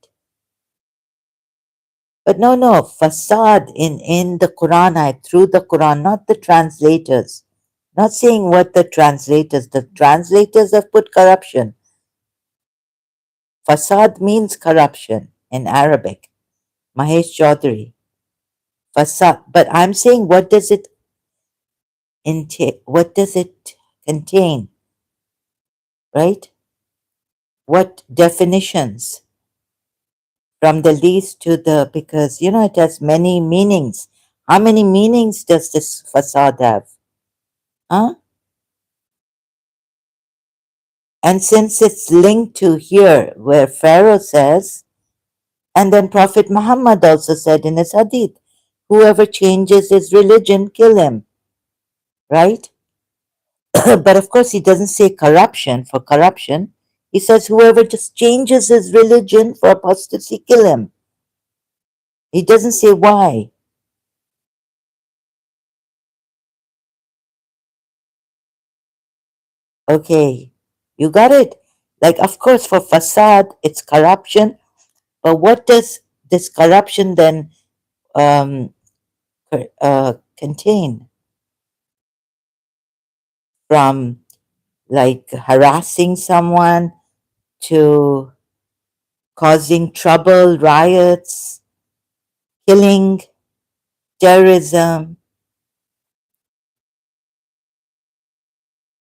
But no, no, facade in the Quran, through the Quran, not the translators. Not saying what the translators have put corruption. Fasad means corruption in Arabic. Mahesh Chaudhary. Facade. But I'm saying, what does it entail? What does it contain? Right? What definitions from the least to the, because it has many meanings. How many meanings does this facade have? Huh? And since it's linked to here, where Pharaoh says, and then Prophet Muhammad also said in his hadith, whoever changes his religion, kill him, right? But of course, he doesn't say corruption for corruption. He says, whoever just changes his religion for apostasy, kill him. He doesn't say why. Okay, you got it. Like, of course, for facade, it's corruption. But what does this corruption then um, contain? From like harassing someone to causing trouble, riots, killing, terrorism.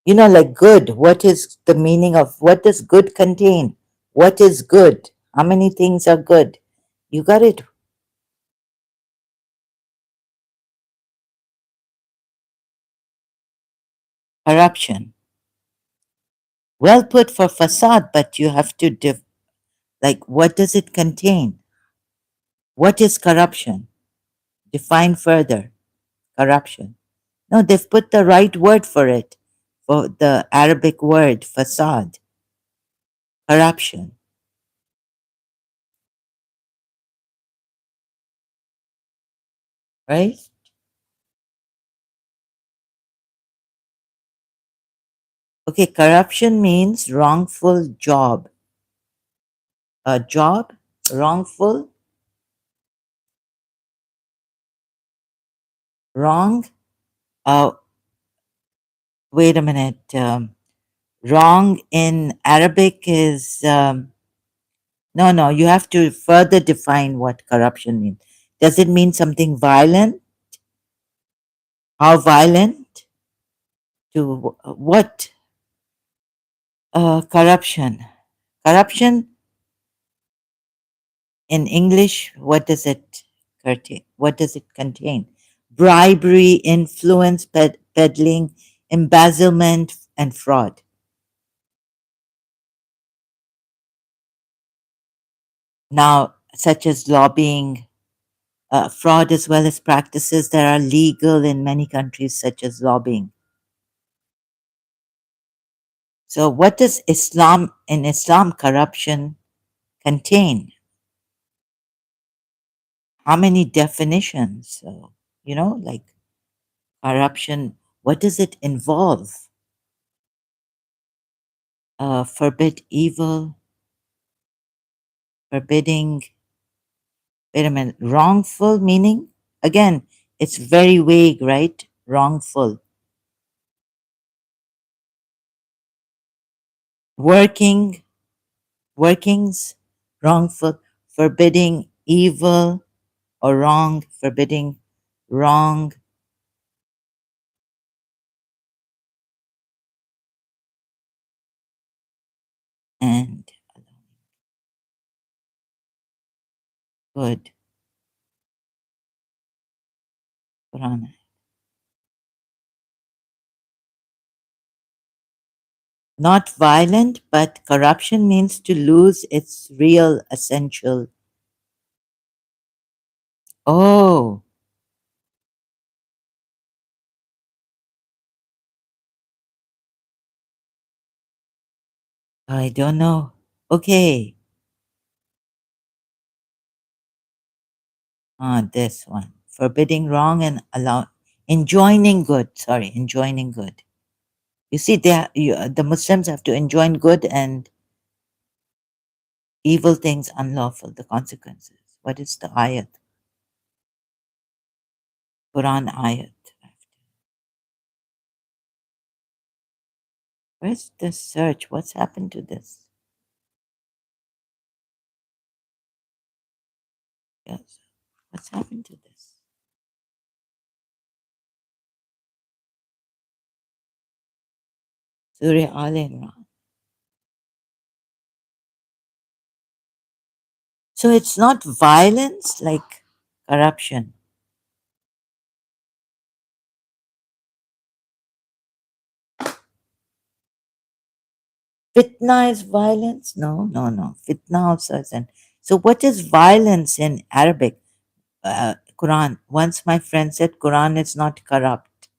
Like good. What is the meaning of what does good contain? What is good? How many things are good? You got it. Corruption. Well put for facade, but you have to like, what does it contain? What is corruption? Define further. Corruption. No, they've put the right word for it, for the Arabic word facade. Corruption, right? Okay, corruption means wrongful job. A job, wrongful, wrong. Uh, Wait a minute. Wrong in Arabic is no, no. You have to further define what corruption means. Does it mean something violent? How violent? To what? Corruption. Corruption in English, what does it contain? What does it contain? Bribery, influence, peddling, embezzlement, and fraud. Now, such as lobbying, fraud, as well as practices that are legal in many countries, such as lobbying. So, what does Islam corruption contain? How many definitions? So, like corruption, what does it involve? Forbid evil, forbidding, wait a minute, wrongful meaning? Again, it's very vague, right? Wrongful. Working, workings, wrongful, forbidding evil or wrong, forbidding wrong, and good. Quran. Not violent, but corruption means to lose its real essential. Oh, I don't know. Okay. This one. Forbidding wrong and enjoining good. Sorry, enjoining good. You see, the Muslims have to enjoin good and evil things unlawful, the consequences. What is the ayat? Quran ayat. Where's the search? What's happened to this? Yes. What's happened to this? Surah Al Imran. So it's not violence like corruption. Fitna is violence? No, no, no. Fitna also isn't. So what is violence in Arabic? Quran. Once my friend said Quran is not corrupt.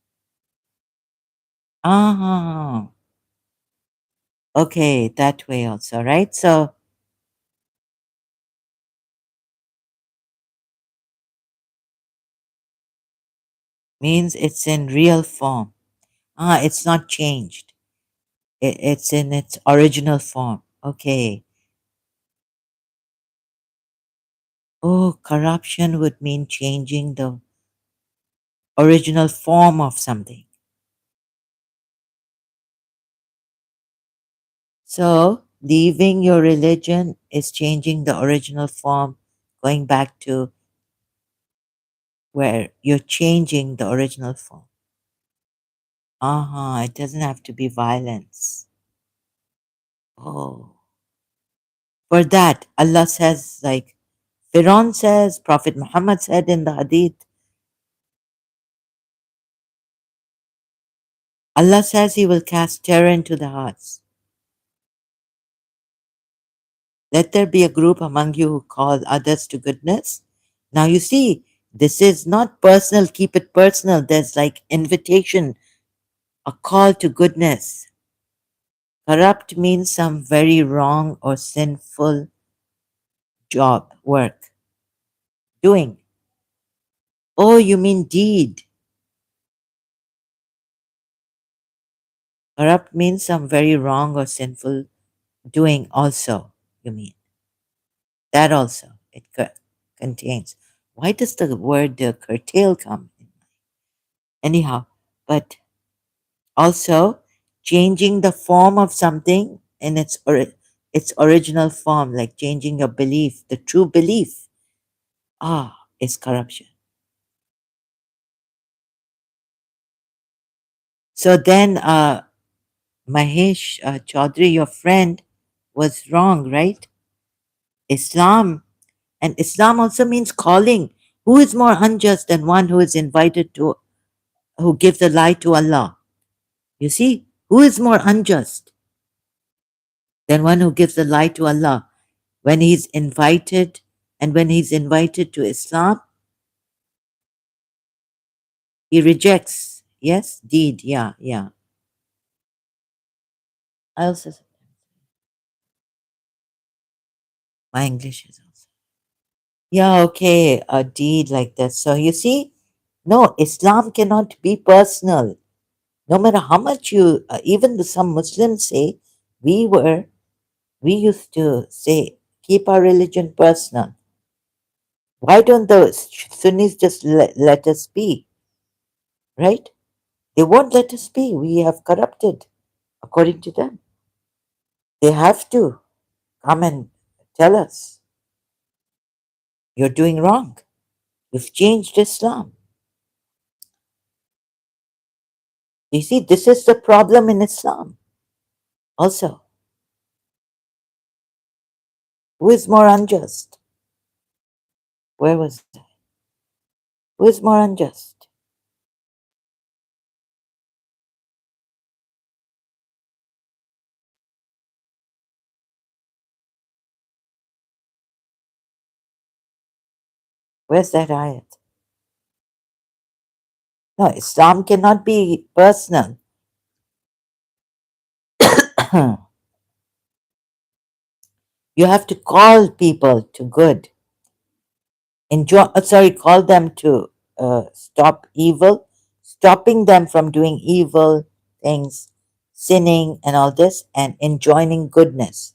Ah, okay, that way also, right? So means it's in real form. Ah, it's not changed. It's in its original form. Okay. Oh, corruption would mean changing the original form of something. So, leaving your religion is changing the original form, going back to where you're changing the original form. Uh-huh, it doesn't have to be violence. Oh. For that, Allah says, like Firon says, Prophet Muhammad said in the Hadith, Allah says He will cast terror into the hearts. Let there be a group among you who call others to goodness. Now you see, this is not personal, keep it personal. There's like invitation, a call to goodness. Corrupt means some very wrong or sinful job, work, doing. Oh, you mean deed. Corrupt means some very wrong or sinful doing also, you mean. That also it contains. Why does the word curtail come in? Anyhow, but also changing the form of something in its original form, like changing your belief, the true belief, is corruption. So then, Mahesh Chaudhary, your friend, was wrong, right? Islam, and Islam also means calling. Who is more unjust than one who is invited to, who gives a lie to Allah? You see, who is more unjust than one who gives a lie to Allah when he's invited, and when he's invited to Islam, he rejects. Yes, deed. Yeah, yeah. I also, my English is also. Yeah, okay, a deed like that. So you see, no, Islam cannot be personal. No matter how much you, even some Muslims say, we were, we used to say, keep our religion personal. Why don't the Sunnis just let us be, right? They won't let us be. We have corrupted, according to them. They have to come and tell us, you're doing wrong. You've changed Islam. You see, this is the problem in Islam. Also, who is more unjust? Where was that? Who is more unjust? Where's that ayat? No, Islam cannot be personal. You have to call people to good. Call them to stop evil, stopping them from doing evil things, sinning, and all this, and enjoining goodness.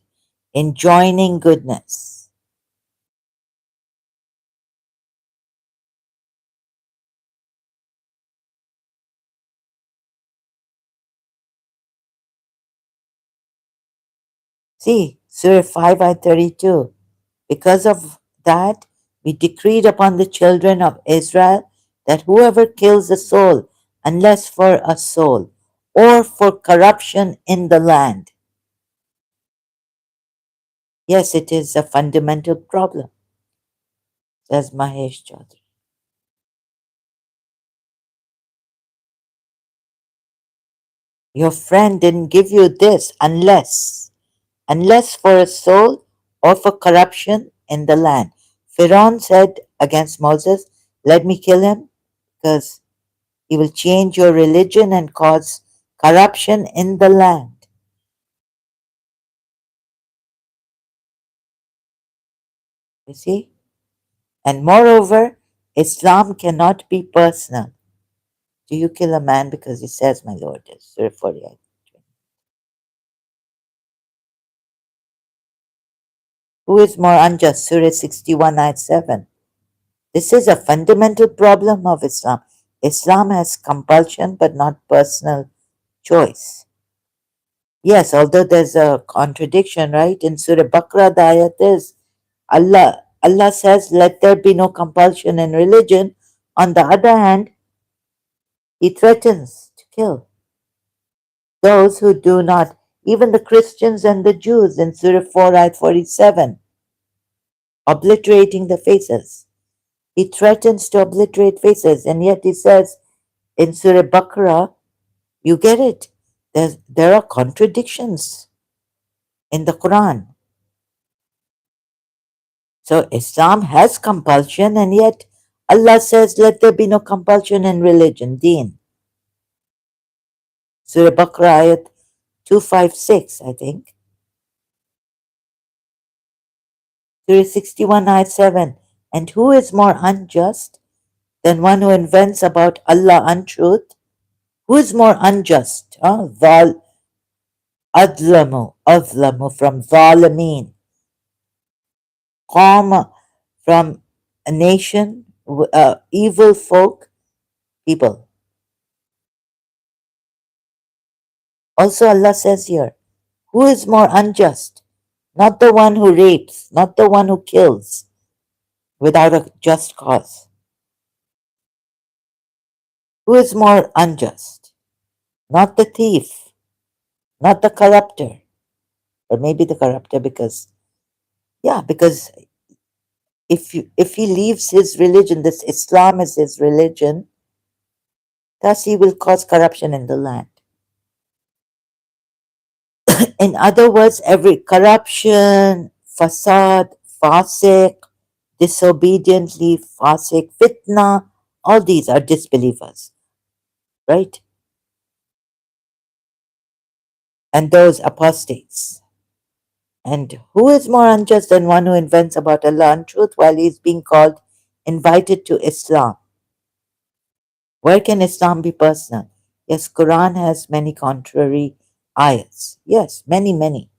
Enjoining goodness. See, Surah 5 ayat 32. Because of that, we decreed upon the children of Israel that whoever kills a soul, unless for a soul, or for corruption in the land. Yes, it is a fundamental problem, says Mahesh Chaudhary. Your friend didn't give you this unless for a soul or for corruption in the land. Pharaoh said against Moses, let me kill him because he will change your religion and cause corruption in the land. You see? And moreover, Islam cannot be personal. Do you kill a man because he says, my Lord? Surah 48. Who is more unjust? Surah 61, ayat 7. This is a fundamental problem of Islam. Islam has compulsion but not personal choice. Yes, although there's a contradiction, right? In Surah Baqarah, the ayat is Allah says, let there be no compulsion in religion. On the other hand, He threatens to kill those who do not, even the Christians and the Jews in Surah 4, ayat 47, obliterating the faces. He threatens to obliterate faces, and yet He says in Surah Baqarah, you get it. There are contradictions in the Quran. So Islam has compulsion, and yet Allah says, let there be no compulsion in religion, deen. Surah Baqarah ayat 256, I think. Surah 61 ayat 7. And who is more unjust than one who invents about Allah untruth? Who is more unjust? Adlamu from Zalameen. Qawm from a nation, evil folk, people. Also Allah says here, who is more unjust? Not the one who rapes, not the one who kills without a just cause. Who is more unjust? Not the thief, not the corrupter, or maybe the corrupter because if he leaves his religion, this Islam is his religion, thus he will cause corruption in the land. In other words, every corruption, fasad, fasik, disobediently, fasik, fitna, all these are disbelievers, right? And those apostates. And who is more unjust than one who invents about Allah untruth while he is being called, invited to Islam? Where can Islam be personal? Yes, Quran has many contrary ayats. Yes, many, many.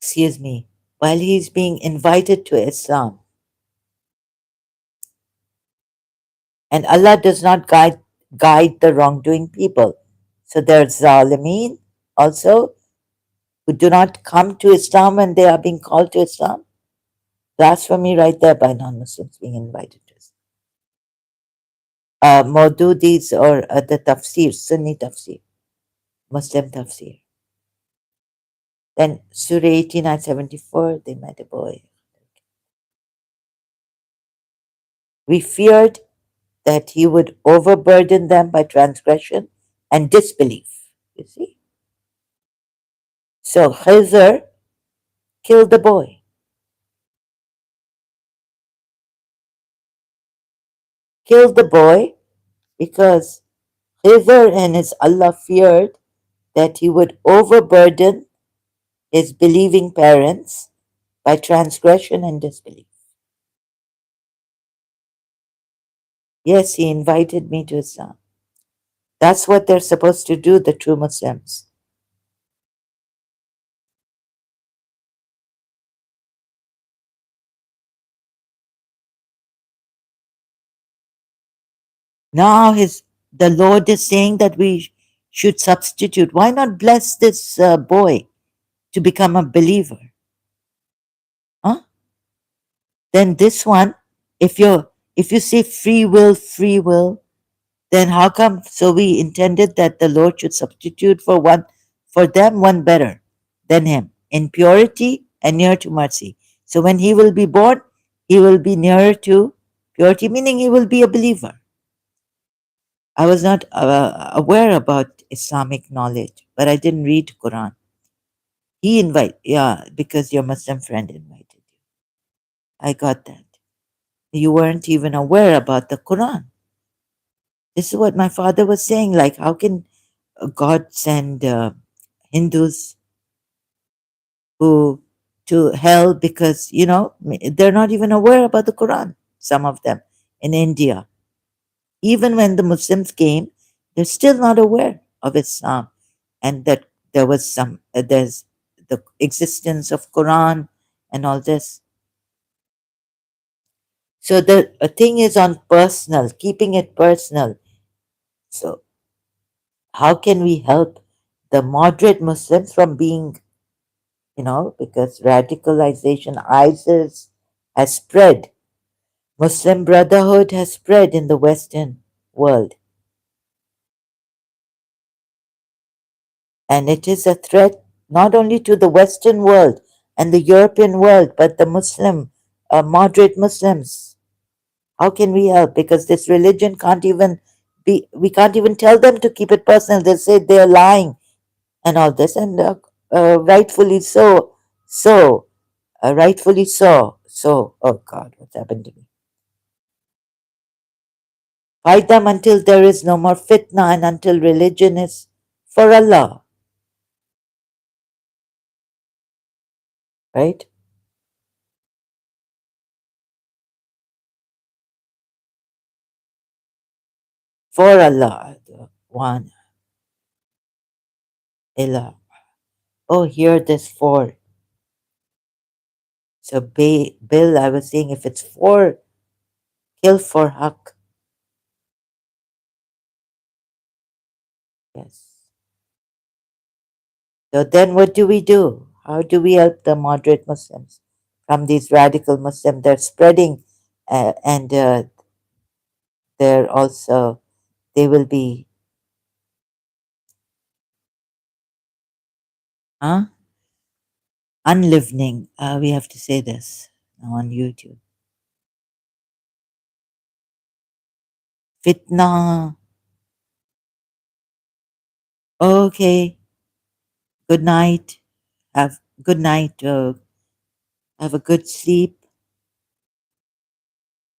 Excuse me. While he is being invited to Islam. And Allah does not guide the wrongdoing people. So there's Zalimeen also who do not come to Islam when they are being called to Islam. Blasphemy right there by non-Muslims being invited to Islam. Maududis or the tafsir, Sunni tafsir, Muslim tafsir. Then Surah 18 and 74, they met a boy. We feared that he would overburden them by transgression and disbelief. You see? So Khizr killed the boy. Killed the boy because Khizr and his Allah feared that he would overburden his believing parents by transgression and disbelief. Yes, he invited me to Islam. That's what they're supposed to do, the true Muslims. Now the Lord is saying that we should substitute. Why not bless this boy to become a believer? Huh? Then this one, if you're If you say free will, then how come? So we intended that the Lord should substitute for them one better than him in purity and near to mercy. So when he will be born, he will be nearer to purity, meaning he will be a believer. I was not aware about Islamic knowledge, but I didn't read Quran. Yeah, because your Muslim friend invited you. I got that. You weren't even aware about the Quran. This is what my father was saying. Like, how can God send Hindus who to hell because they're not even aware about the Quran? Some of them in India, even when the Muslims came, they're still not aware of Islam, and that there's the existence of Quran and all this. So the thing is on personal, keeping it personal. So how can we help the moderate Muslims from being, because radicalization, ISIS has spread, Muslim Brotherhood has spread in the Western world, and it is a threat not only to the Western world and the European world, but the moderate Muslims. How can we help? Because this religion can't even we can't even tell them to keep it personal. They say they're lying and all this, and rightfully so. So, rightfully so. So, oh God, what's happened to me? Fight them until there is no more fitna and until religion is for Allah, right? For Allah, the one, ilah. Oh, hear this for. So, Bill, I was saying if it's for, kill for haq. Yes. So then what do we do? How do we help the moderate Muslims from these radical Muslims? They're spreading and they're also, they will be, huh? Unlivening. We have to say this now on YouTube. Fitna. Okay. Good night. Have good night. Have a good sleep.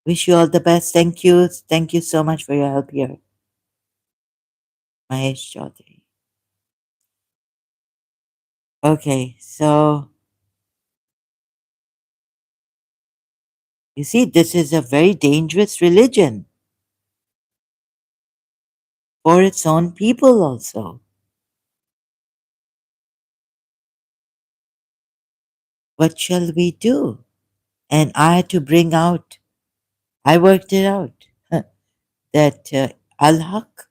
Wish you all the best. Thank you. Thank you so much for your help here, Mahesh Chaudhary. Okay, so you see, this is a very dangerous religion for its own people also. What shall we do? And I had to bring out, I worked it out, that Al Haq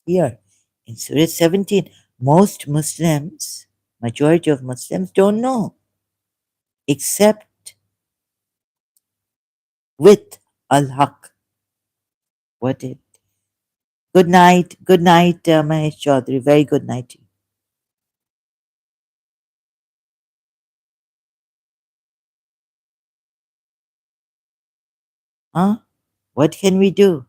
here in Surah 17, most Muslims, majority of Muslims don't know, except with Al Haq. What it? Good night, Mahesh Chaudhary. Very good night to you. Huh? What can we do?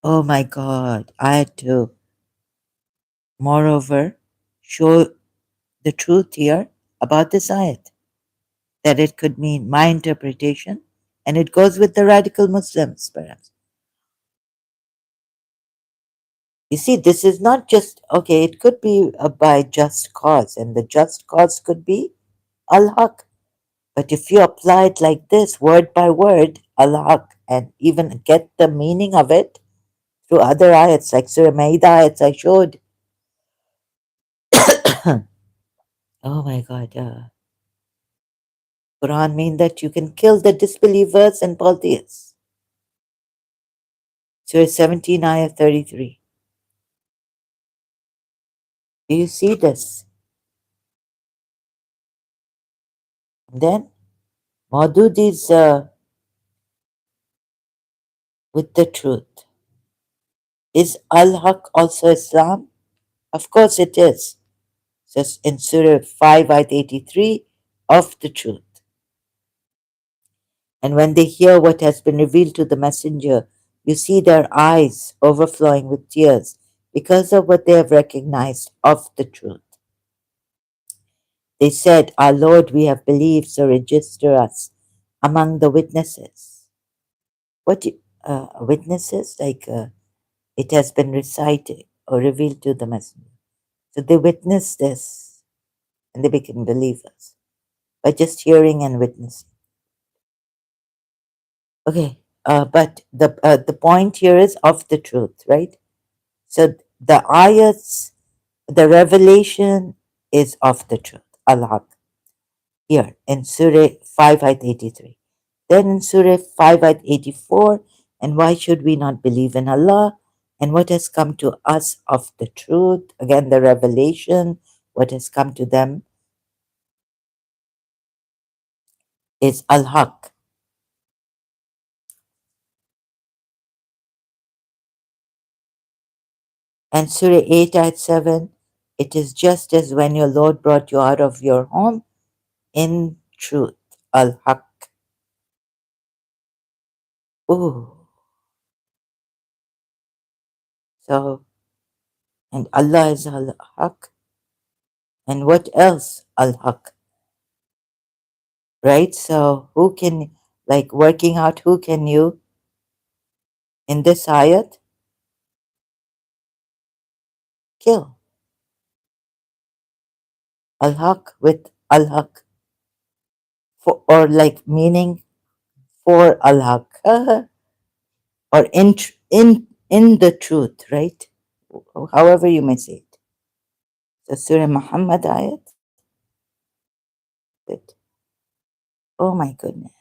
Oh my God, I had to, moreover, show the truth here about this ayat, that it could mean my interpretation, and it goes with the radical Muslims, perhaps. You see, this is not just, okay, it could be by just cause, and the just cause could be al haq. But if you apply it like this, word by word, al haq, and even get the meaning of it through other ayats, like Surah Maida ayats I showed. Oh my God. Quran mean that you can kill the disbelievers and polytheists. Surah 17, ayah 33. Do you see this? And then Maudud is with the truth. Is Al-Haq also Islam? Of course it is. Says in Surah 5, ayat 83, of the truth. And when they hear what has been revealed to the messenger, you see their eyes overflowing with tears because of what they have recognized of the truth. They said, Our Lord, we have believed, so register us among the witnesses. What witnesses? Like it has been recited or revealed to the messenger. So they witnessed this and they became believers by just hearing and witnessing. Okay, but the point here is of the truth, right? So the ayats, the revelation is of the truth. Allah here in Surah 5 ayat 83. Then in Surah 5 ayat 84, and why should we not believe in Allah? And what has come to us of the truth? Again, the revelation, what has come to them is Al-Haq. And Surah 8 ayat 7, it is just as when your Lord brought you out of your home in truth. Al-Haq. Ooh. So, and Allah is Al-Haq. And what else? Al-Haq. Right? So who can, like working out who can you in this ayat kill? Al-Haq with Al-Haq. For, or like meaning for Al-Haq. Or in the truth, right? However you may say it. So Surah Muhammad ayat. It. Oh my goodness.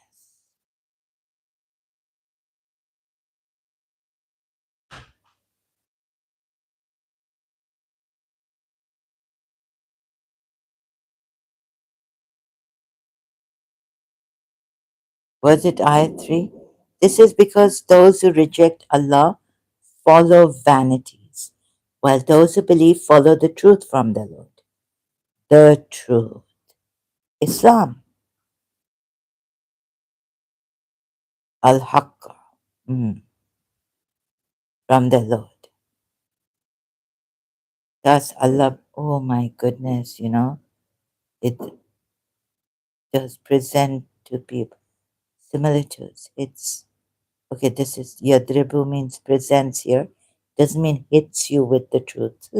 Was it ayat 3? This is because those who reject Allah follow vanities, while those who believe follow the truth from the Lord. The truth. Islam. Al-Haqq. From the Lord. Thus Allah, oh my goodness, it does present to people similitudes. It's, okay, this is, yadribu means presents here. Doesn't mean hits you with the truth.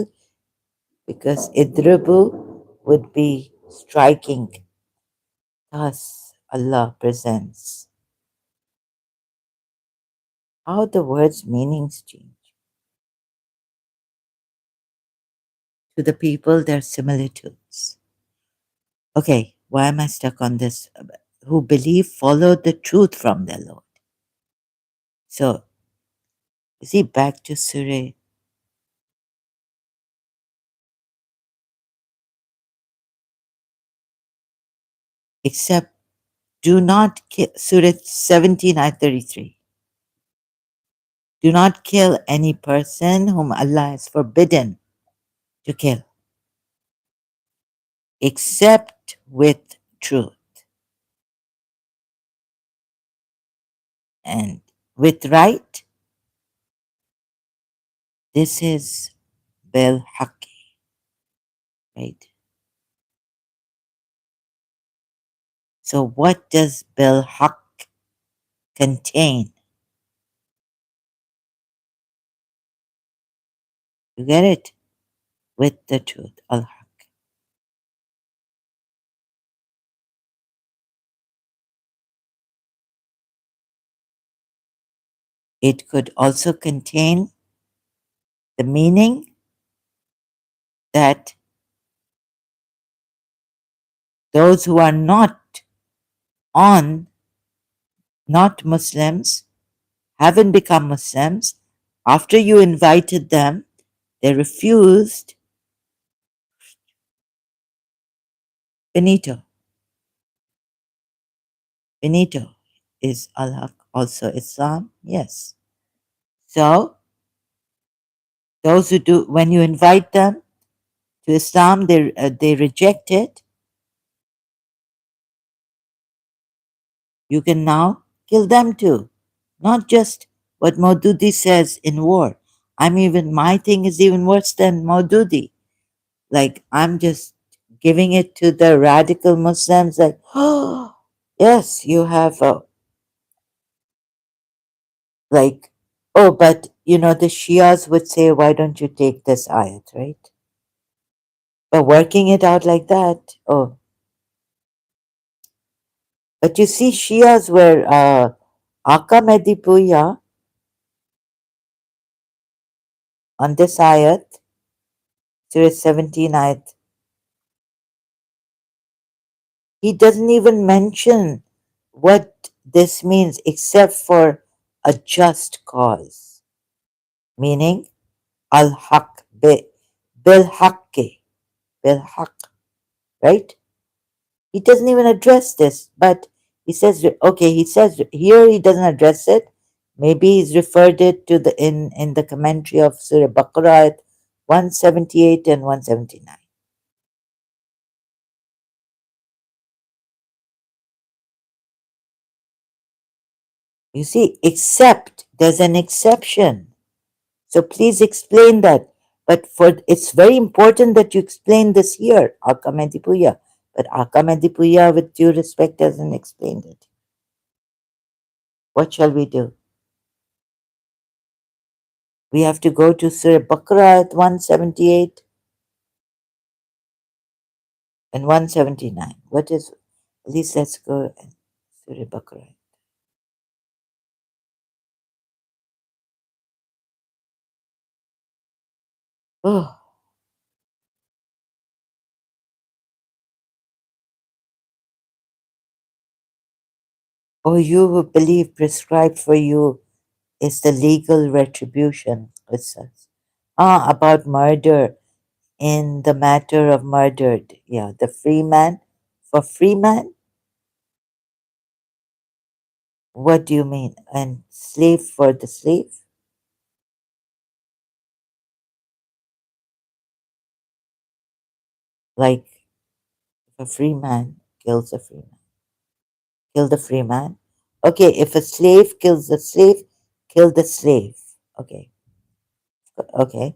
Because idribu would be striking. Thus Allah presents. How the words' meanings change. To the people, their similitudes. Okay, why am I stuck on this? Who believe follow the truth from their Lord. So, see, back to Surah. Except do not kill, Surah 17, ayat 33. Do not kill any person whom Allah has forbidden to kill, except with truth. And with right, this is bil haqqi, right? So what does bil haqq contain? You get it? With the truth, al haqq. It could also contain the meaning that those who are on, not Muslims, haven't become Muslims, after you invited them, they refused. Benito. Benito. Is Allah also Islam? Yes. So those who do, when you invite them to Islam, they reject it. You can now kill them too, not just what Maududi says in war. My thing is even worse than Maududi. Like, I'm just giving it to the radical Muslims, like, oh, yes, you have, like, oh, but the Shias would say, why don't you take this ayat, right? But working it out like that, oh, but you see, Shias were, Aka Medipuya on this ayat, Surah 17 ayat, he doesn't even mention what this means except for a just cause, meaning al haq bil haqqi, bil haq, right? He doesn't even address this, but he says, okay, he says here he doesn't address it. Maybe he's referred it to the in the commentary of Surah Baqarah at 178 and 179. You see, except there's an exception. So please explain that. But it's very important that you explain this here, Akamedipuya. But Akamedipuya, with due respect, doesn't explain it. What shall we do? We have to go to Surah Baqarah at 178 and 179. What is, at least let's go and Surah Baqarah. Oh, oh, you who believe prescribed for you is the legal retribution, it says. About murder in the matter of murdered. Yeah, the free man. For free man, what do you mean? And slave for the slave? Like if a free man kills a free man, kill the free man. Okay, if a slave kills the slave, kill the slave. Okay, okay.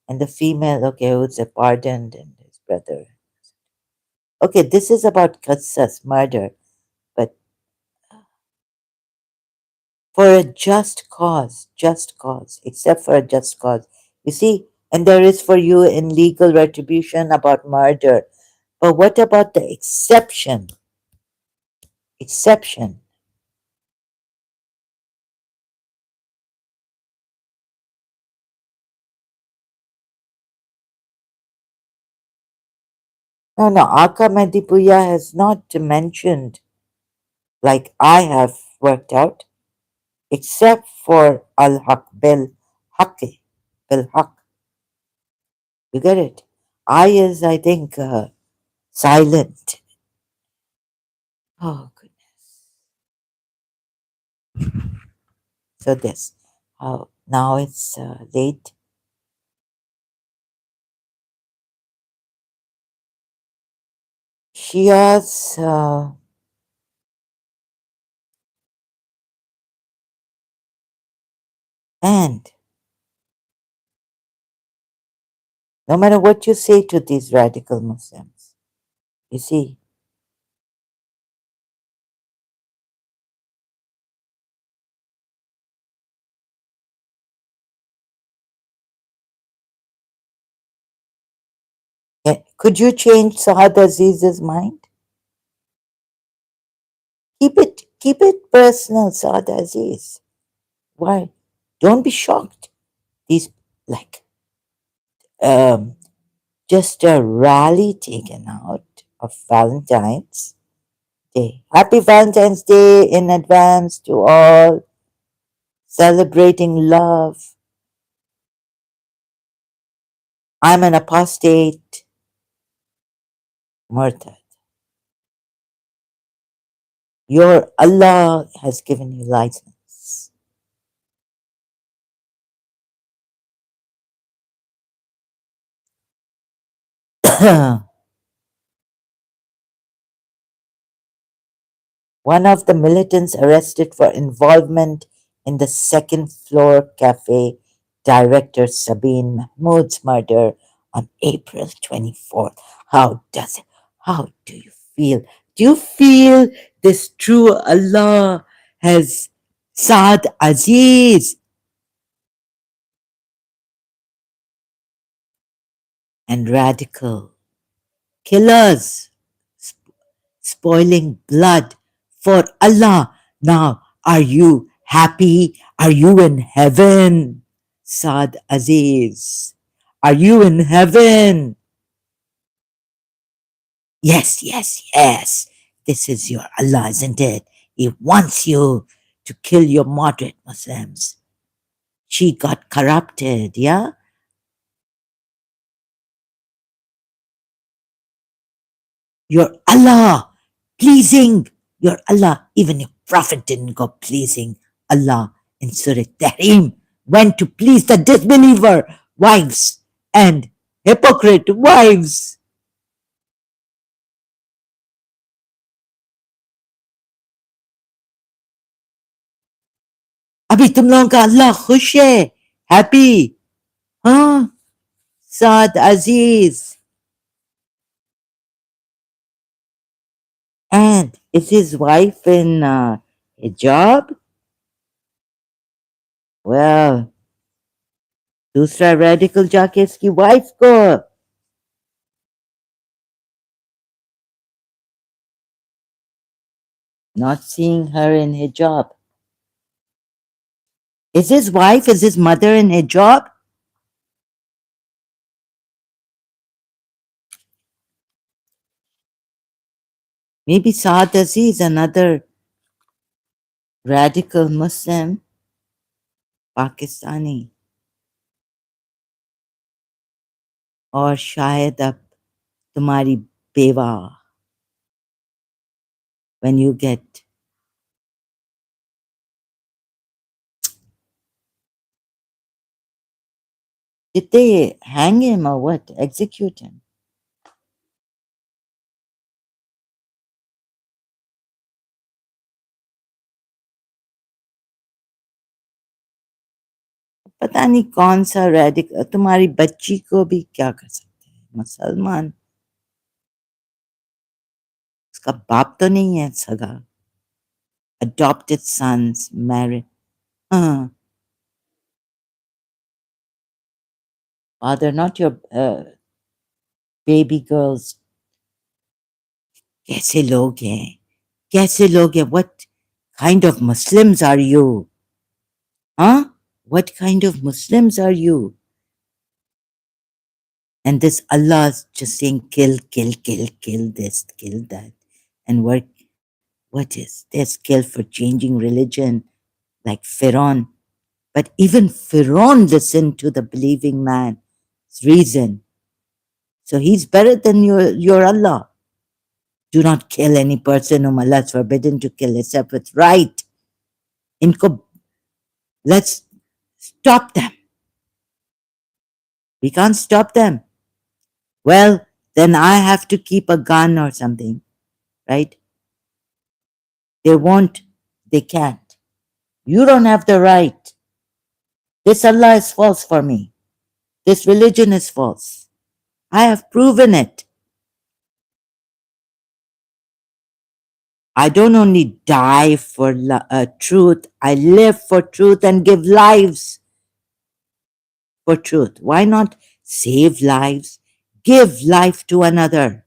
And the female, okay, who's a pardoned and his brother. Okay, this is about qasas, murder, but for a just cause, except for a just cause. You see, and there is for you in legal retribution about murder. But what about the exception? Exception. No, no, Aka Medipuya has not mentioned, like I have worked out, except for Al Haq Bil Haqi, Bil Haq. You get it? I is, I think, silent. Oh, goodness. So this. Now it's late. Shia's, and no matter what you say to these radical Muslims, you see, could you change Saad Aziz's mind? Keep it personal, Saad Aziz. Why? Don't be shocked. These, like, um, just a rally taken out of Valentine's Day. Happy Valentine's Day in advance to all, celebrating love. I'm an apostate, murtad. Your Allah has given you license. One of the militants arrested for involvement in the second floor cafe director Sabine Mahmood's murder on April 24th. How does it? How do you feel? Do you feel this true Allah has Saad Aziz and radical killers spoiling blood for Allah? Now, are you happy? Are you in heaven? Saad Aziz, are you in heaven? Yes, yes, yes. This is your Allah, isn't it? He wants you to kill your moderate Muslims. She got corrupted, yeah? Your Allah, pleasing your Allah. Even your Prophet didn't go pleasing Allah in Surah Tahrim, went to please the disbeliever wives and hypocrite wives. अभी तुम लोगों का अल्लाह खुश है, happy, हाँ? Saad Aziz. And is his wife in hijab? Well, दूसरा radical जाके इसकी wife को not seeing her in hijab. Is his mother in hijab? Maybe Saad Aziz, another radical Muslim, Pakistani. और शायद अब तुम्हारी बेवा, when you get, did they hang him or what? Execute him? पता नहीं कौन सा रेडिकल, तुम्हारी बच्ची को भी क्या कर सकते हैं मुसलमान, उसका बाप तो नहीं है सगा, adopted sons married, हाँ, father not your baby girls. कैसे लोग हैं, कैसे लोग हैं, what kind of Muslims are you, huh? What kind of Muslims are you? And this Allah is just saying kill, kill, kill, kill this, kill that, and what is their skill for changing religion like Pharaoh? But even Pharaoh listened to the believing man's reason. So he's better than your Allah. Do not kill any person whom Allah has forbidden to kill except with right. Inko, let's stop them. We can't stop them. Well, then I have to keep a gun or something, right? They won't, they can't. You don't have the right. This Allah is false for me. This religion is false. I have proven it. I don't only die for truth, I live for truth and give lives for truth. Why not save lives? Give life to another.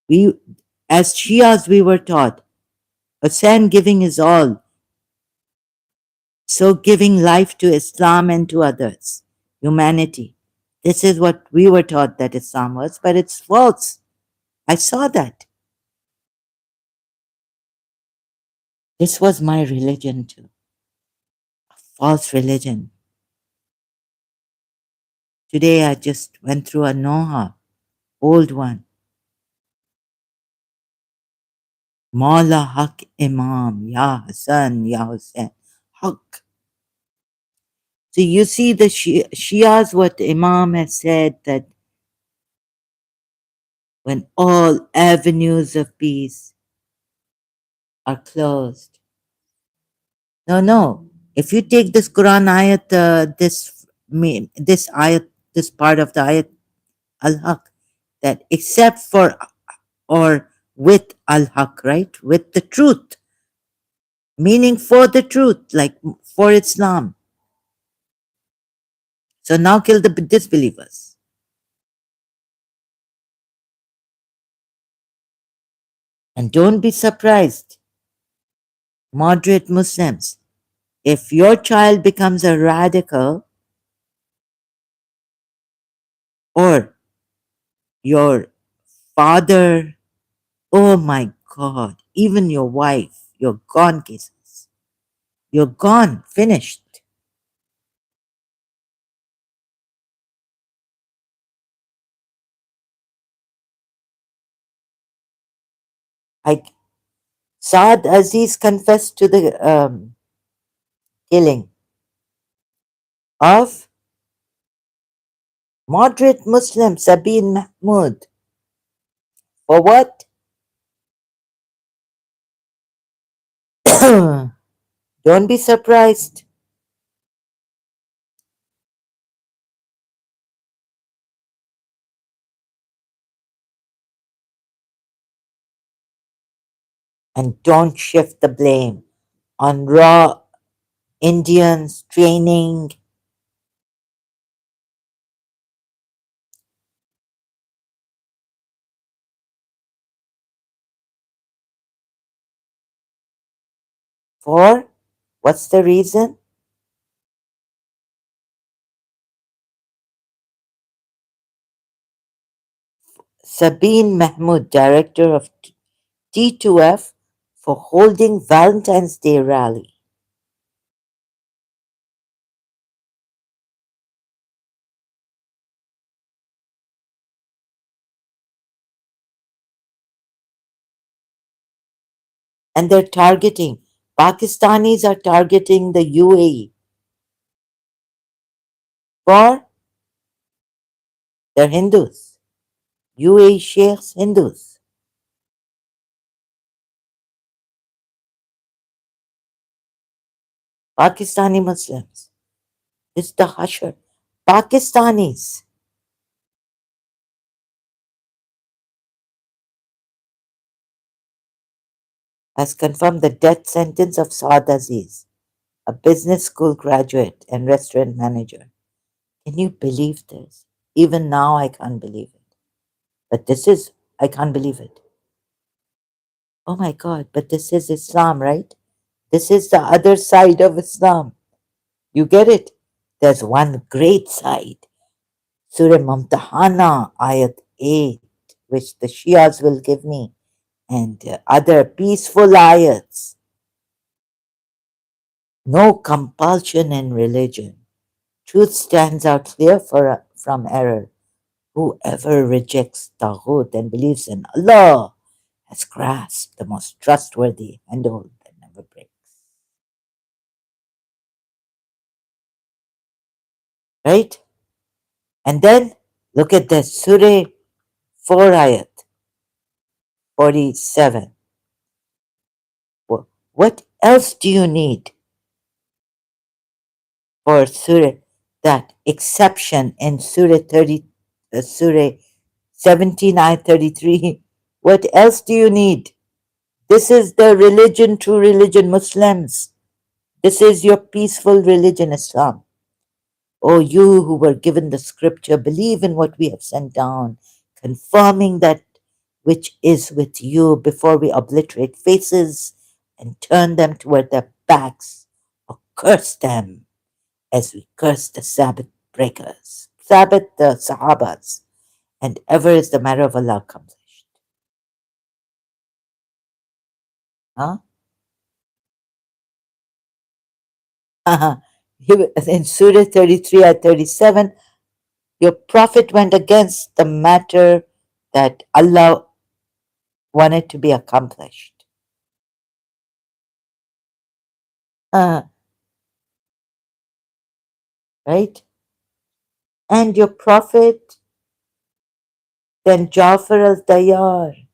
We, as Shias, we were taught, Hussein giving his all. So giving life to Islam and to others, humanity. This is what we were taught that Islam was, but it's false. I saw that. This was my religion too. A false religion. Today I just went through a Noha, old one. Maula Haq Imam, Ya Hassan, Ya Hussein. Haq. So you see, the Shias, what Imam has said, that when all avenues of peace are closed. No, no. If you take this Quran ayat, this ayat, this part of the ayat al haq, that except for or with al haq, right? With the truth, meaning for the truth, like for Islam. So now kill the disbelievers. And don't be surprised, moderate Muslims, if your child becomes a radical, or your father, oh my God, even your wife, you're gone, cases. You're gone, finished. I, Saad Aziz confessed to the killing of moderate Muslim Sabine Mahmood. For what? Don't be surprised. And don't shift the blame on raw Indians training. For what's the reason? Sabine Mahmood, director of T2F, for holding Valentine's Day rally. And they're targeting, Pakistanis are targeting the UAE for their Hindus, UAE Sheikhs Hindus, Pakistani Muslims. It's the husher. Pakistanis has confirmed the death sentence of Saad Aziz, a business school graduate and restaurant manager. Can you believe this? Even now, I can't believe it. But this is, I can't believe it. Oh my God, but this is Islam, right? This is the other side of Islam. You get it? There's one great side. Surah Mumtahana, Ayat 8, which the Shias will give me, and other peaceful ayats. No compulsion in religion. Truth stands out clear from error. Whoever rejects Taghut and believes in Allah has grasped the most trustworthy handhold that never breaks. Right? And then look at the Surah 4 ayat 47. What else do you need for Surah, that exception in Surah 30, Surah 17 ayat 33? What else do you need? This is the religion, true religion, Muslims. This is your peaceful religion, Islam. O you who were given the scripture, believe in what we have sent down, confirming that which is with you before we obliterate faces and turn them toward their backs, or curse them as we curse the Sabbath breakers, Sabbath the Sahabas, and ever is the matter of Allah accomplished. Huh? In Surah 33 at 37, your prophet went against the matter that Allah wanted to be accomplished. Uh, right? And your prophet, then Jafar al-Tayyar.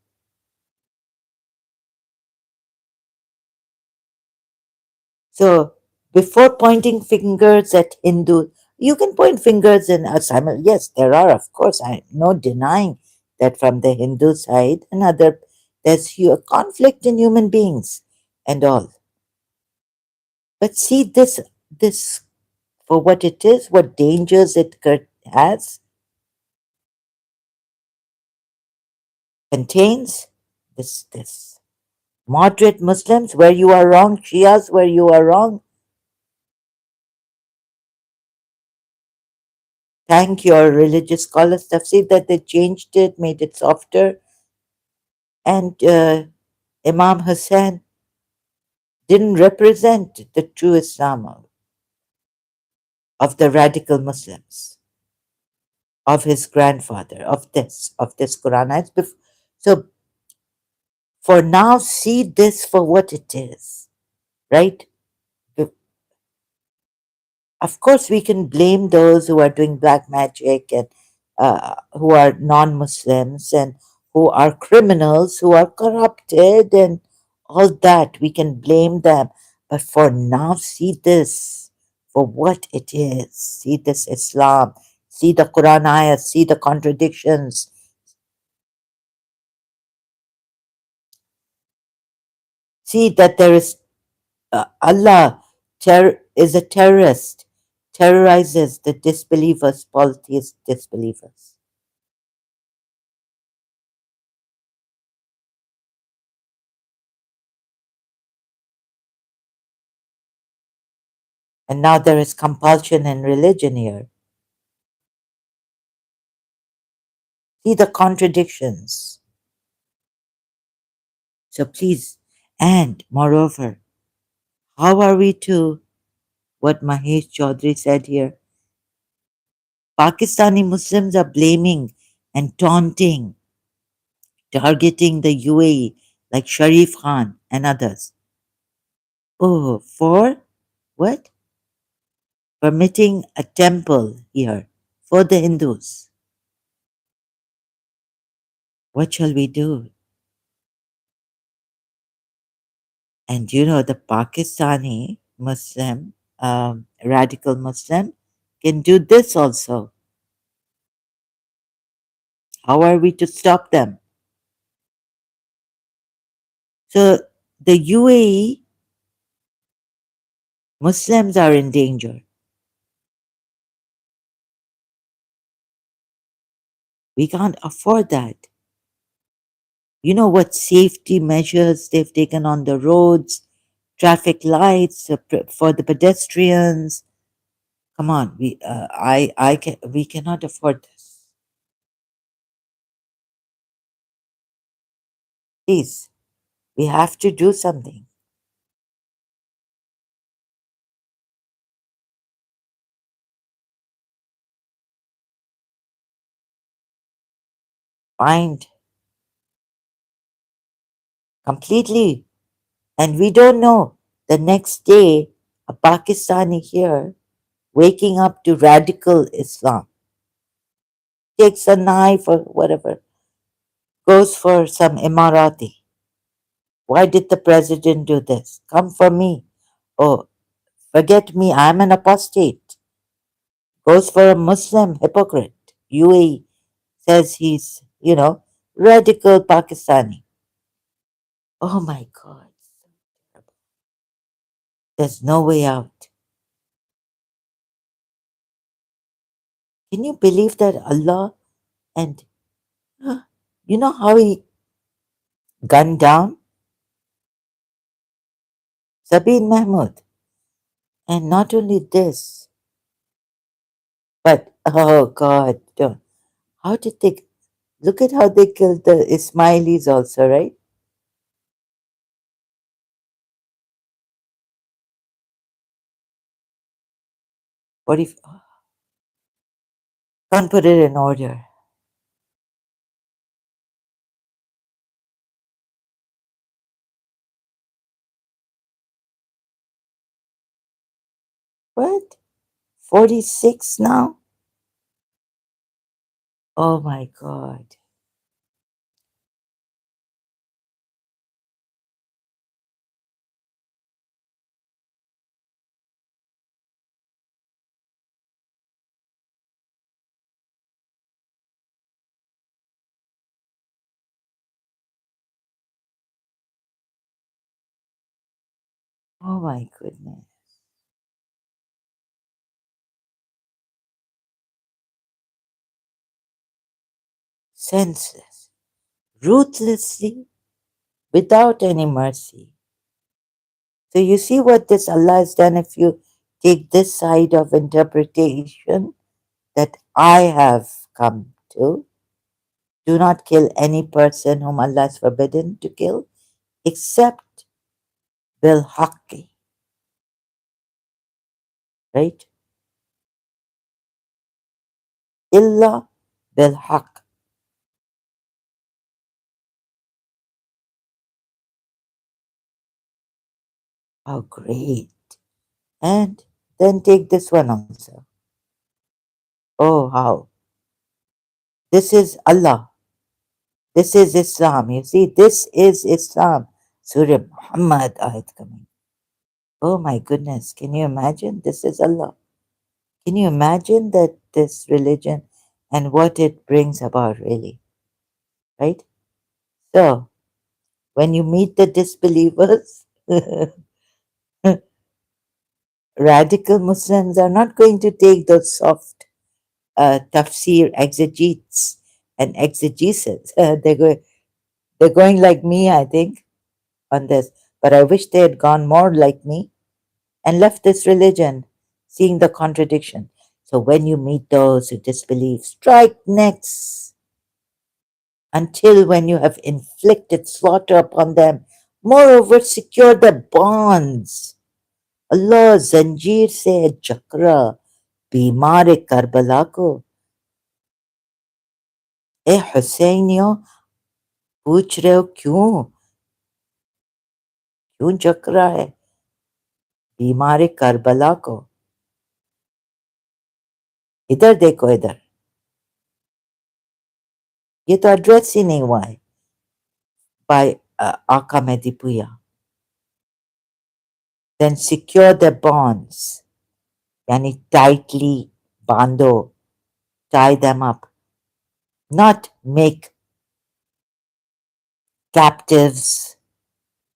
So before pointing fingers at Hindu, you can point fingers in a yes, there are, of course, I no denying that from the Hindu side, another there's conflict in human beings and all. But see this for what it is, what dangers it has, contains. This moderate Muslims where you are wrong, Shias where you are wrong. Thank your religious scholars tafsir that they changed it, made it softer, and Imam Hussein didn't represent the true Islam of the radical Muslims, of his grandfather, of this Quran. So for now, see this for what it is, right? Of course, we can blame those who are doing black magic and who are non-Muslims and who are criminals, who are corrupted, and all that. We can blame them, but for now, see this for what it is. See this Islam. See the Quran ayahs. See the contradictions. See that there is Allah is a terrorist, terrorizes the disbelievers, polytheist disbelievers. And now there is compulsion in religion here. See the contradictions. So please, and moreover, how are we to, what Mahesh Chaudhary said here? Pakistani Muslims are blaming and taunting, targeting the UAE like Sharif Khan and others. Oh, for what? Permitting a temple here for the Hindus. What shall we do? And the Pakistani Muslim, radical Muslim, can do this also. How are we to stop them? So the UAE Muslims are in danger. We can't afford that. You know what safety measures they've taken on the roads, traffic lights for the pedestrians. Come on, we cannot afford this. Please, we have to do something. Find completely. And we don't know the next day a Pakistani here waking up to radical Islam, takes a knife or whatever, goes for some Emirati. Why did the president do this? Come for me. Oh, forget me, I'm an apostate. Goes for a Muslim hypocrite. UAE says he's, radical Pakistani. Oh my God. There's no way out. Can you believe that Allah and you know how he gunned down Sabine Mahmood? And not only this, but oh God, how did they look at how they killed the Ismailis also, right? What if can't put it in order? What? 46 now? Oh my God. Oh my goodness. Senseless. Ruthlessly, without any mercy. So you see what this Allah has done if you take this side of interpretation that I have come to. Do not kill any person whom Allah has forbidden to kill except bil haqqi, right? Illa bil haqq. How great. And then take this one also. Oh, how. This is Allah. This is Islam. You see, this is Islam. Surah Muhammad ayat coming. Oh my goodness. Can you imagine? This is Allah. Can you imagine that this religion and what it brings about, really? Right? So, when you meet the disbelievers, radical Muslims are not going to take those soft tafsir exegetes and exegesis. They're going like me, I think, on this. But I wish they had gone more like me and left this religion, seeing the contradiction. So when you meet those who disbelieve, strike next until when you have inflicted slaughter upon them. Moreover, secure the bonds. Allah Zanjir se chakra, बीमार Karbala को ए हुसैनियो पूछ रहे हो क्यों चकरा है बीमार Karbala को इधर देखो इधर ये तो एड्रेस ही नहीं हुआ है by Aka Medipuya. Then secure the bonds, yani tightly bando, tie them up, not make captives.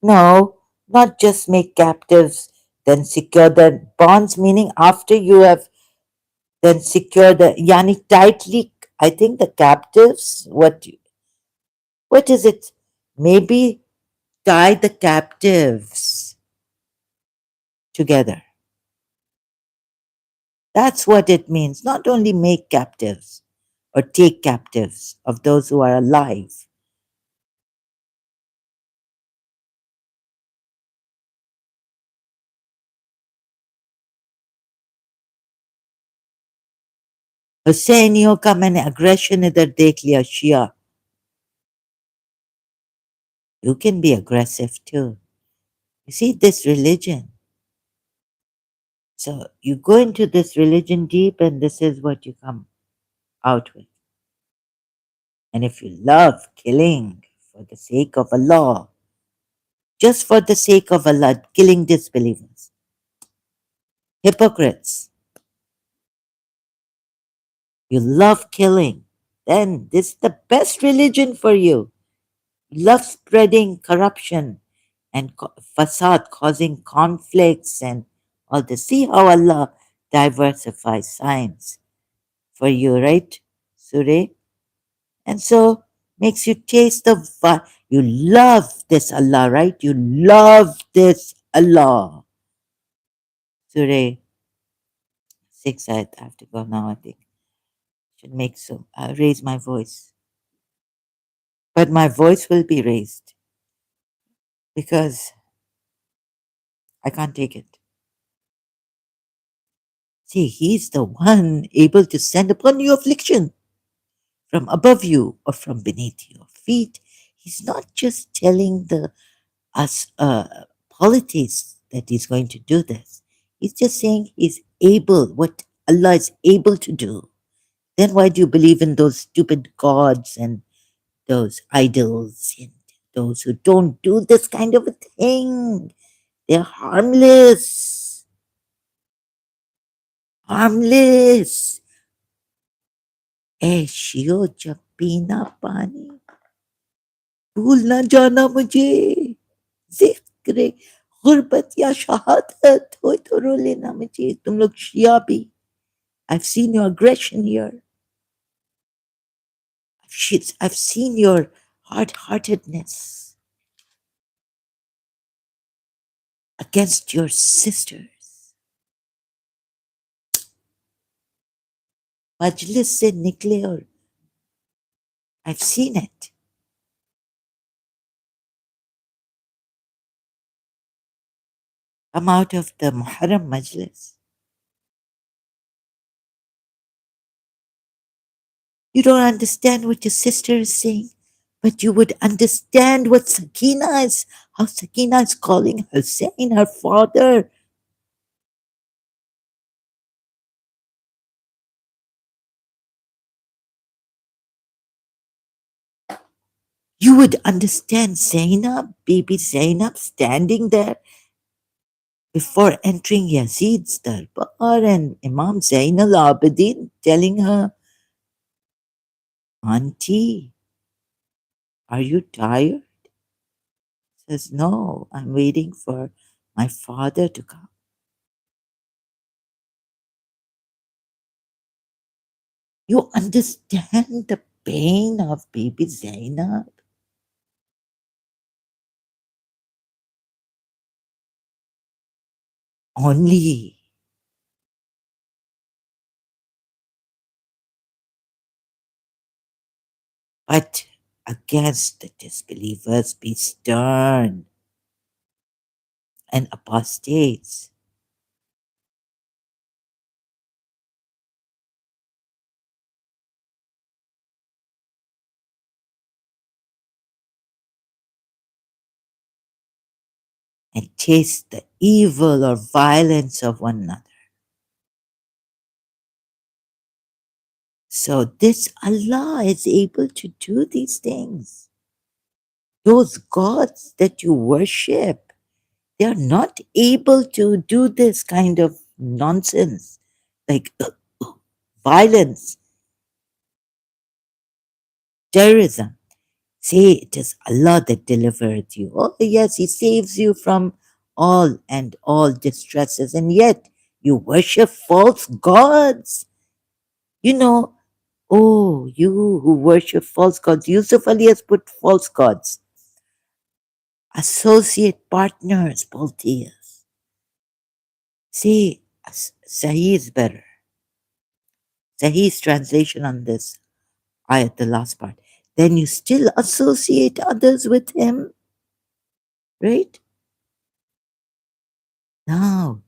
No, not just make captives, then secure the bonds, meaning after you have then secure the yani tightly. I think the captives. What is it? Maybe tie the captives together. That's what it means. Not only make captives or take captives of those who are alive. हुसैनियों का मैंने aggression इधर देख लिया Shia. You can be aggressive too. You see this religion. So you go into this religion deep and this is what you come out with. And if you love killing for the sake of Allah, just for the sake of Allah, killing disbelievers, hypocrites, you love killing, then this is the best religion for you. You love spreading corruption and facade, causing conflicts and all this. See how Allah diversifies science for you, right, Surah? And so makes you taste the you love this Allah, right? You love this Allah. Surah 6, I have to go now, I think. Should make so raise my voice. But my voice will be raised because I can't take it. See, he's the one able to send upon you affliction from above you or from beneath your feet. He's not just telling the us politics that he's going to do this. He's just saying he's able. What Allah is able to do, then why do you believe in those stupid gods and those idols and those who don't do this kind of a thing? They're harmless. Harmless. ऐशियो जब पीना पानी भूल ना जाना मुझे जिक्र गुर्बत या शहादत हो तो रो लेना मुझे तुम लोग शिया भी I've seen your aggression here. I've seen your hard-heartedness against your sisters. मजलिस से निकले और I've seen it. Come out of the Muharram Majlis. You don't understand what your sister is saying, but you would understand what Sakina is, how Sakina is calling Hussein, her father. You would understand Zainab, baby Zainab, standing there before entering Yazid's darbar and Imam Zain al Abidin telling her, Auntie, are you tired? Says, No, I'm waiting for my father to come. You understand the pain of baby Zainab? Only. But against the disbelievers be stern and apostates. And taste the evil or violence of one another. So this Allah is able to do these things. Those gods that you worship, they are not able to do this kind of nonsense, like violence, terrorism. Say it is Allah that delivered you. Oh, yes, He saves you from all distresses, and yet you worship false gods. You know, oh, you who worship false gods, Yusuf Ali has put false gods, associate partners, polytheists. See, Sahih is better. Sahih's translation on this ayat, the last part. Then you still associate others with him, right? Now,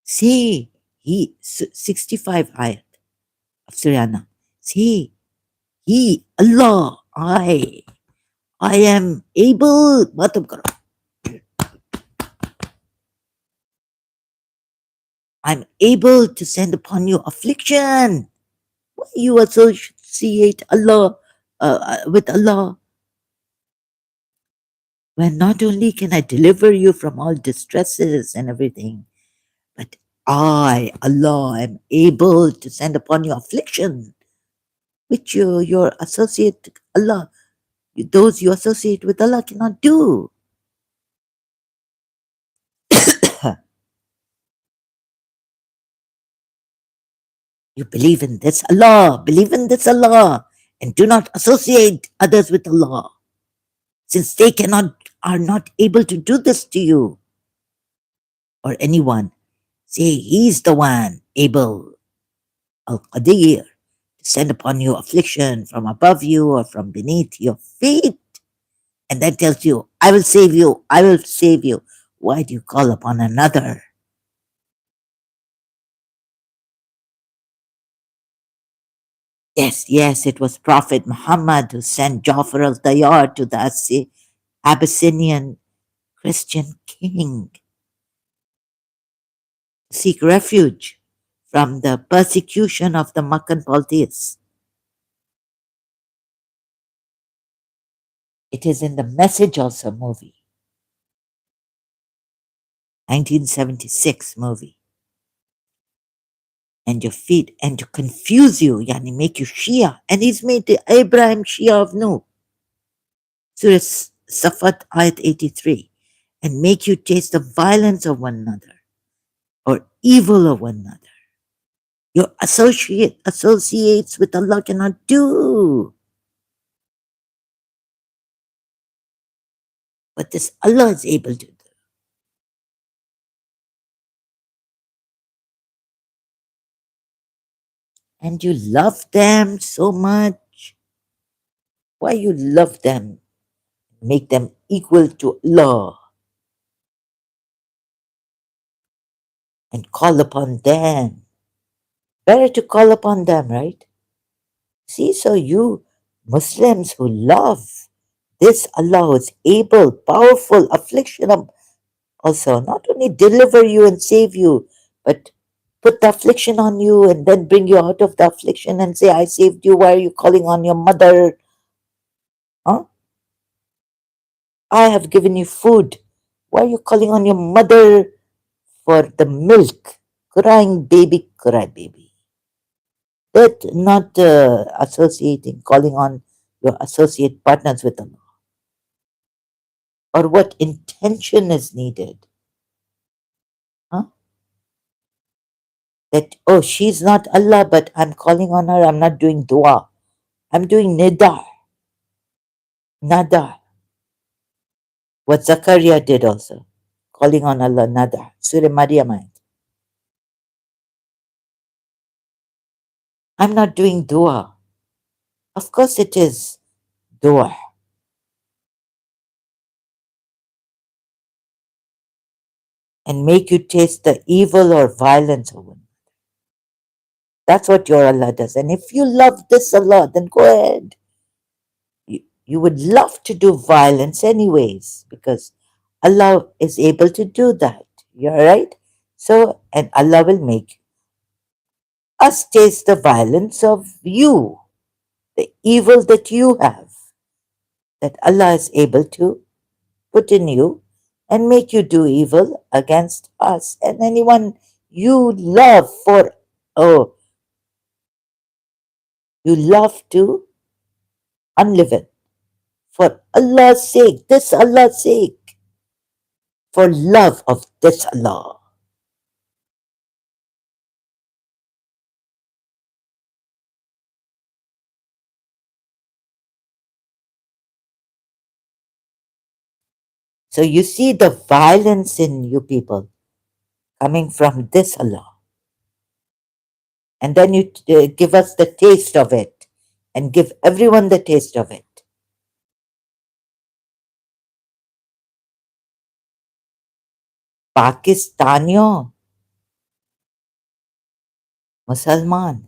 see, 65 ayat of Surah. See, Allah, I am able, matlab karo. I'm able to send upon you affliction. Why you associate Allah with Allah when not only can I deliver you from all distresses and everything, but I, Allah, am able to send upon you affliction, which your associate Allah, those you associate with Allah cannot do. You believe in this Allah, believe in this Allah, and do not associate others with Allah, since they are not able to do this to you or anyone. Say, He's the one able, Al Qadir, to send upon you affliction from above you or from beneath your feet. And that tells you, I will save you, I will save you. Why do you call upon another? Yes, yes, it was Prophet Muhammad who sent Jafar al Tayyar to the Abyssinian Christian king to seek refuge from the persecution of the Makkan polytheists. It is in the Message also movie, 1976 movie. And your feet, and to confuse you, yani make you Shia. And he's made the Abraham Shia of Nu, Surah Safat Ayat 83, and make you taste the violence of one another or evil of one another. Your associates with Allah cannot do what this Allah is able to do. And you love them so much. Why you love them? Make them equal to Allah and call upon them. Better to call upon them, right? See, so you Muslims who love this Allah who is able, powerful, affliction also not only deliver you and save you, but put the affliction on you and then bring you out of the affliction and say, I saved you. Why are you calling on your mother? Huh? I have given you food. Why are you calling on your mother for the milk? Crying baby, cry baby. That not associating, calling on your associate partners with Allah. Or what intention is needed? Huh? That, oh, she's not Allah, but I'm calling on her, I'm not doing dua. I'm doing nida, nada. What Zakaria did also, calling on Allah, nada. Surah Maryam ayat. I'm not doing dua. Of course it is dua. And make you taste the evil or violence of one. That's what your Allah does. And if you love this Allah, then go ahead. You would love to do violence anyways, because Allah is able to do that. You're right? So, and Allah will make us taste the violence of you, the evil that you have, that Allah is able to put in you and make you do evil against us and anyone you love for, oh, you love to unlive it. For Allah's sake, this Allah's sake, for love of this Allah. So you see the violence in you people coming from this Allah. And then you give us the taste of it and give everyone the taste of it. Pakistaniyon, Musalman,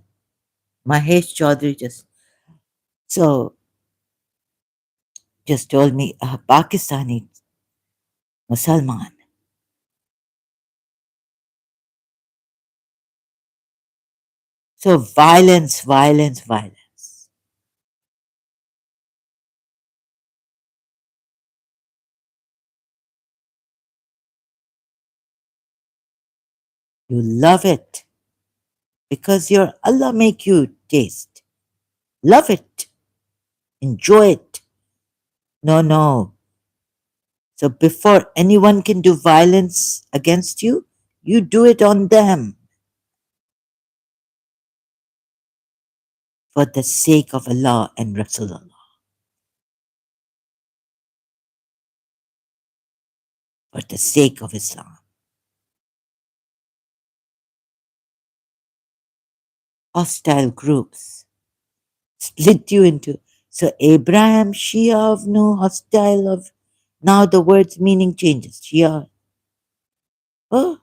Mahesh Chaudhary so just told me Pakistani Musalman. So violence, violence, violence. You love it because your Allah make you taste. Love it. Enjoy it. No, no. So before anyone can do violence against you, you do it on them for the sake of Allah and Rasulullah, for the sake of Islam. Hostile groups split you into. So Abraham, Shia of no, hostile of. Now the word's meaning changes. Shia. Oh,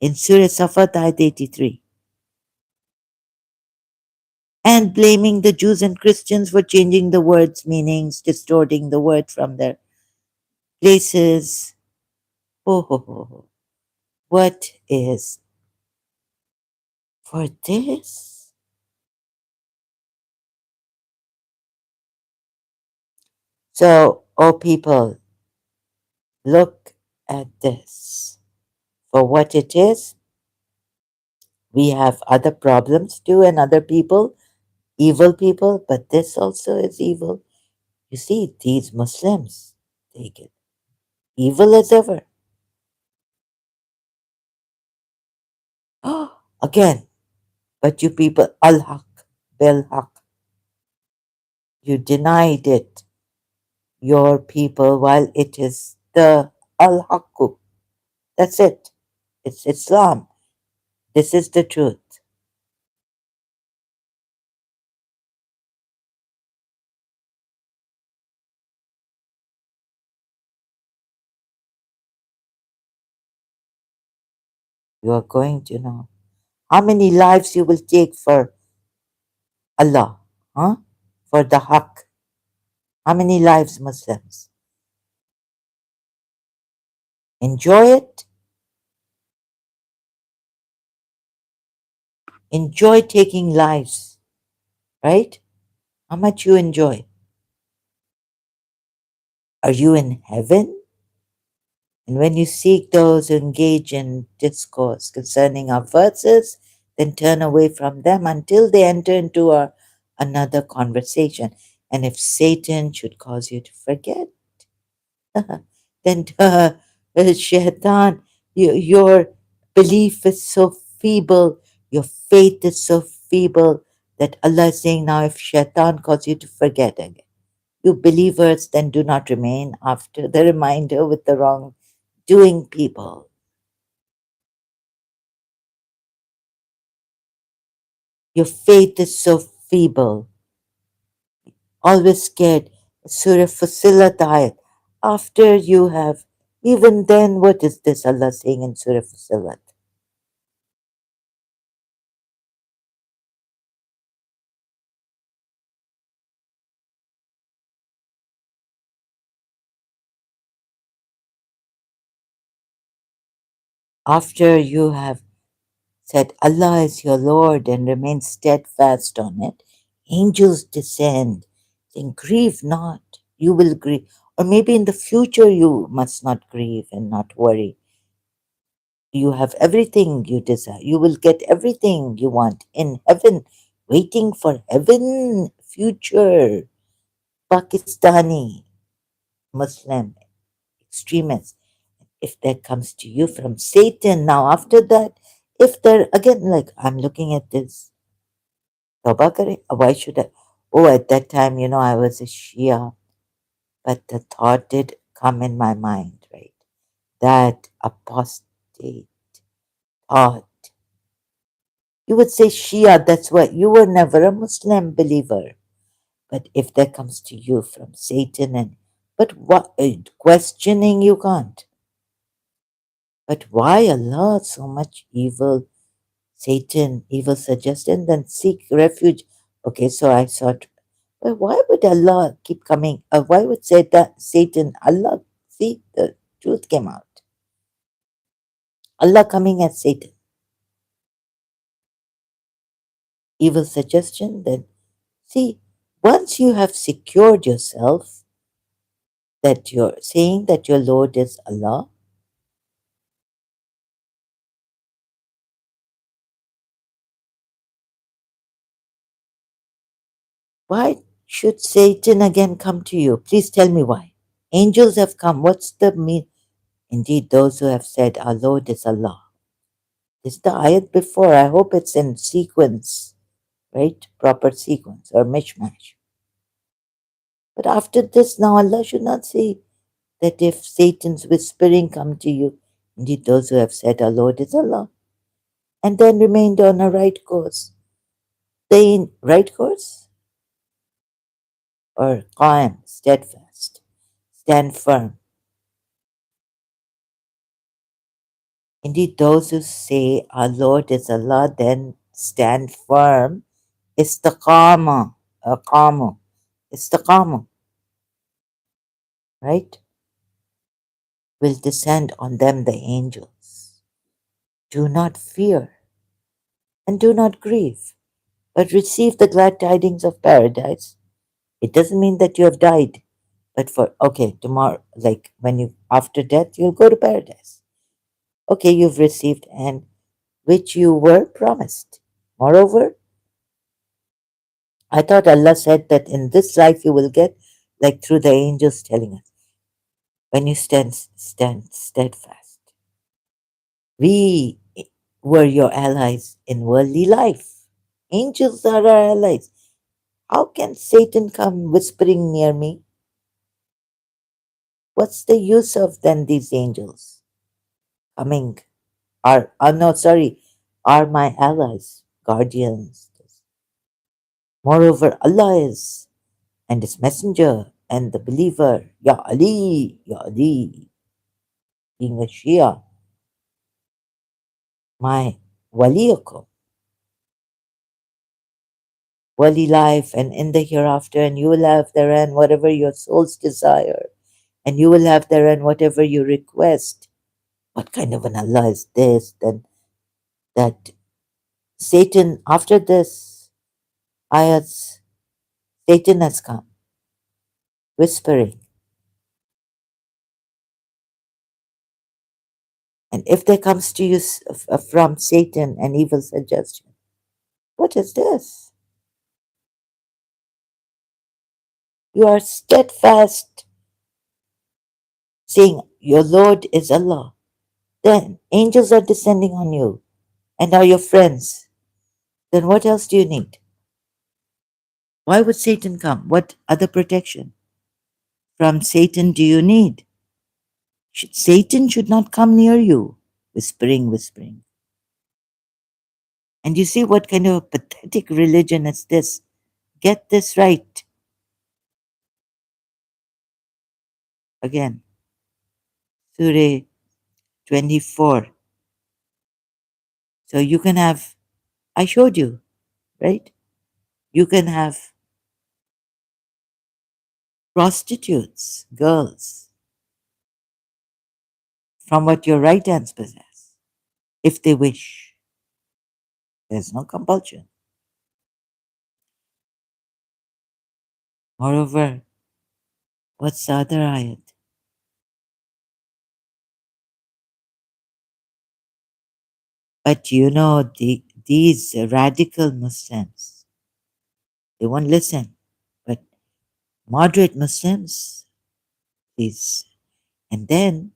in Surah Safat ayat 83. And blaming the Jews and Christians for changing the word's meanings, distorting the word from their places. Oh, ho, ho, ho. What is For this. So, oh people, look at this. For what it is, we have other problems too, and other people, evil people, but this also is evil. You see, these Muslims, they get evil as ever. Oh, again, but you people, Al Haq, Bil Haq, you denied it, your people, while it is the Al Haqqu. That's it. It's Islam. This is the truth. You are going to know how many lives you will take for Allah, huh? For the Haqq. How many lives, Muslims? Enjoy it. Enjoy taking lives, right? How much you enjoy? Are you in heaven? And when you seek those who engage in discourse concerning our verses, then turn away from them until they enter into another conversation. And if Satan should cause you to forget, then Shaitan, your belief is so feeble, your faith is so feeble that Allah is saying now if Shaitan causes you to forget again, you believers then do not remain after the reminder with the wrong doing people. Your faith is so feeble, always scared. Surah Fusilat ayat. After you have, even then, what is this Allah saying in Surah Fusilat? After you have said Allah is your Lord and remain steadfast on it, angels descend, saying, grieve not, you will grieve. Or maybe in the future you must not grieve and not worry. You have everything you desire. You will get everything you want in heaven, waiting for heaven, future. Pakistani Muslim extremists. If that comes to you from Satan, now after that, if there again, like I'm looking at this, Tawbah kare, why should I? Oh, at that time, I was a Shia, but the thought did come in my mind, right? That apostate thought. You would say Shia, that's what you were never a Muslim believer. But if that comes to you from Satan and but what questioning you can't. But why Allah so much evil, Satan, evil suggestion, then seek refuge. Okay, so I thought, well, why would Allah keep coming? Why would Satan, Allah, see, the truth came out. Allah coming as Satan, evil suggestion, then see, once you have secured yourself that you're saying that your Lord is Allah, why should Satan again come to you? Please tell me why. Angels have come. What's the mean? Indeed, those who have said, our Lord is Allah. Is the ayat before? I hope it's in sequence, right? Proper sequence or mishmash. But after this, now Allah should not say that if Satan's whispering come to you, indeed those who have said, our Lord is Allah, and then remained on a right course. Stay in right course or qaim, steadfast, stand firm. Indeed, those who say our Lord is Allah then stand firm. Istiqama, aqamu, istiqamu, right? Will descend on them the angels. Do not fear. and do not grieve, but receive the glad tidings of paradise. It doesn't mean that you have died, but for, okay, tomorrow, like when you, after death, you'll go to paradise. Okay, you've received, and which you were promised. Moreover, I thought Allah said that in this life you will get, like through the angels telling us, when you stand steadfast. We were your allies in worldly life. Angels are our allies. How can Satan come whispering near me? What's the use of then these angels coming? Are no, sorry, are my allies, guardians. Moreover, Allah is, and His Messenger, and the believer, Ya Ali, being a Shia, my Waliyakum, Wali life, and in the hereafter, and you will have therein whatever your souls desire, and you will have therein whatever you request. What kind of an Allah is this? Then that Satan, after this ayats, Satan has come, whispering. And if there comes to you from Satan an evil suggestion, what is this? You are steadfast, saying, your Lord is Allah. Then angels are descending on you and are your friends. Then what else do you need? Why would Satan come? What other protection from Satan do you need? Satan should not come near you, whispering, whispering. And you see what kind of a pathetic religion is this? Get this right. Again, Surah 24. So you can have, I showed you, right? You can have prostitutes, girls, from what your right hands possess, if they wish. There's no compulsion. Moreover, what's the other ayat? But you know, these radical Muslims, they won't listen. But moderate Muslims, please. And then,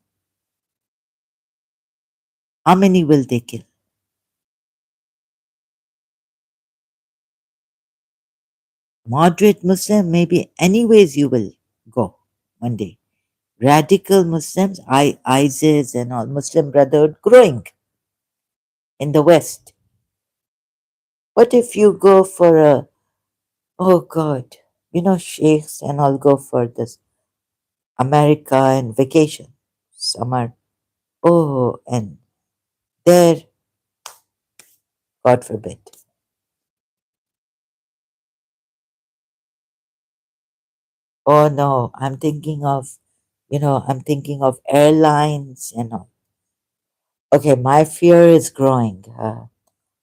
how many will they kill? Moderate Muslim, maybe anyways you will go one day. Radical Muslims, ISIS and all Muslim Brotherhood growing in the West. What if you go for a, oh God, you know, sheikhs and all go for this America and vacation, summer. Oh, and there, God forbid. Oh no, I'm thinking of, I'm thinking of airlines and all. Okay, my fear is growing.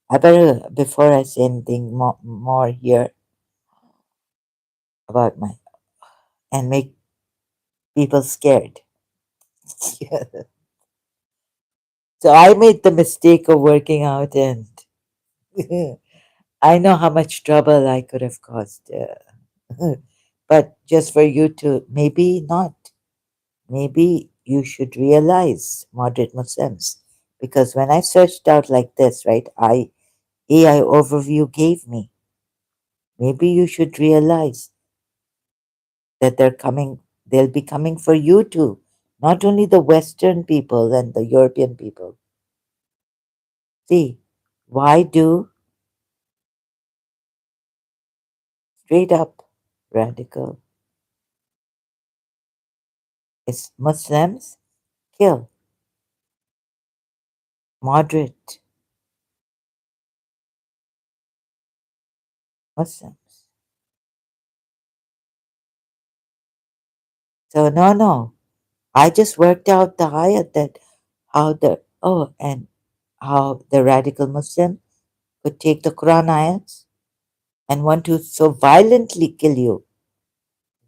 I better, before I say anything more here about my, and make people scared. So I made the mistake of working out, and I know how much trouble I could have caused. But just for you to, maybe not, maybe you should realize, moderate Muslims, because when I searched out like this, right, AI overview gave me, maybe you should realize that they'll be coming for you too, not only the Western people and the European people. See, why do straight up radical is Muslims kill moderate Muslims? So no, no. I just worked out the ayat that how the, oh, and how the radical Muslim could take the Quran ayats and want to so violently kill you,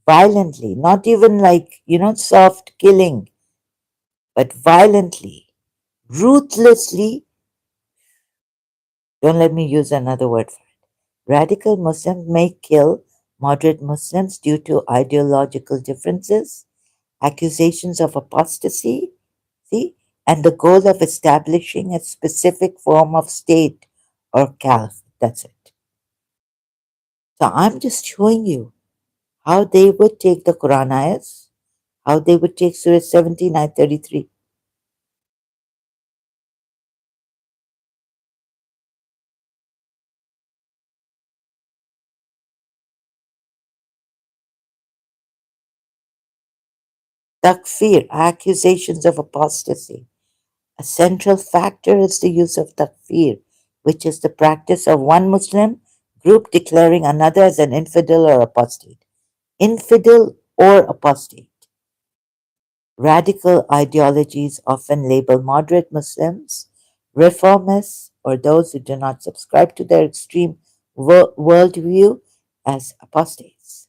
violently, not even like, soft killing, but violently, ruthlessly. Don't let me use another word for it. Radical Muslims may kill moderate Muslims due to ideological differences, accusations of apostasy, see, and the goal of establishing a specific form of state or caliph. That's it. So I'm just showing you how they would take the Quran ayahs, how they would take Surah 17, ayat 33. Takfir, accusations of apostasy. A central factor is the use of takfir, which is the practice of one Muslim group declaring another as an infidel or apostate. Infidel or apostate. Radical ideologies often label moderate Muslims, reformists, or those who do not subscribe to their extreme worldview as apostates,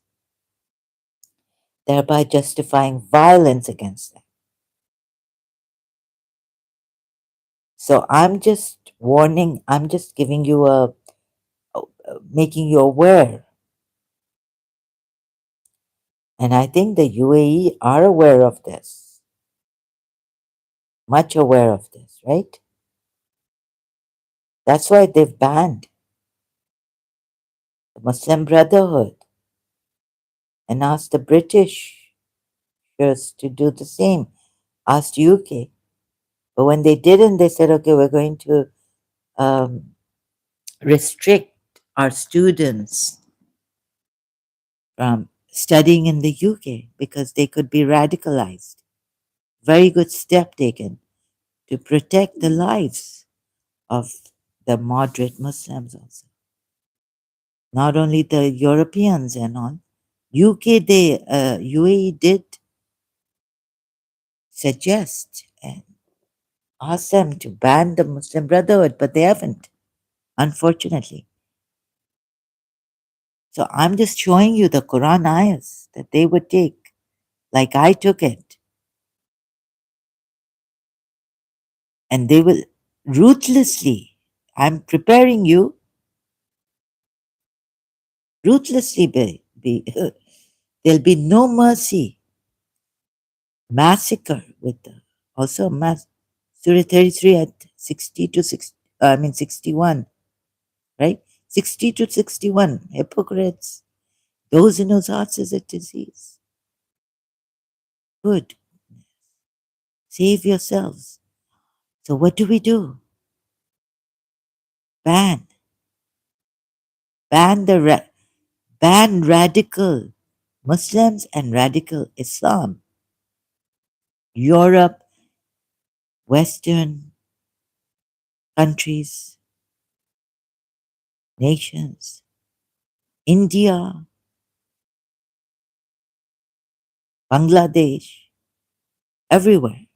thereby justifying violence against them. So I'm just warning, I'm just giving you making you aware. And I think the UAE are aware of this, much aware of this, right? That's why they've banned the Muslim Brotherhood and asked the British to do the same, asked UK. But when they didn't, they said, okay, we're going to um, restrict our students from studying in the UK because they could be radicalized. Very good step taken to protect the lives of the moderate Muslims also. Not only the Europeans and all. UK, UAE did suggest and ask them to ban the Muslim Brotherhood, but they haven't, unfortunately. So I'm just showing you the Quran ayahs that they would take, like I took it, and they will ruthlessly, I'm preparing you, ruthlessly there'll be no mercy, massacre with the, also mass, Surah 33 at 60 to 6, 61, right? 60 to 61, hypocrites, those in whose hearts is a disease. Good. Save yourselves. So what do we do? Ban. Ban ban radical Muslims and radical Islam. Europe, Western countries, nations, India, Bangladesh, everywhere.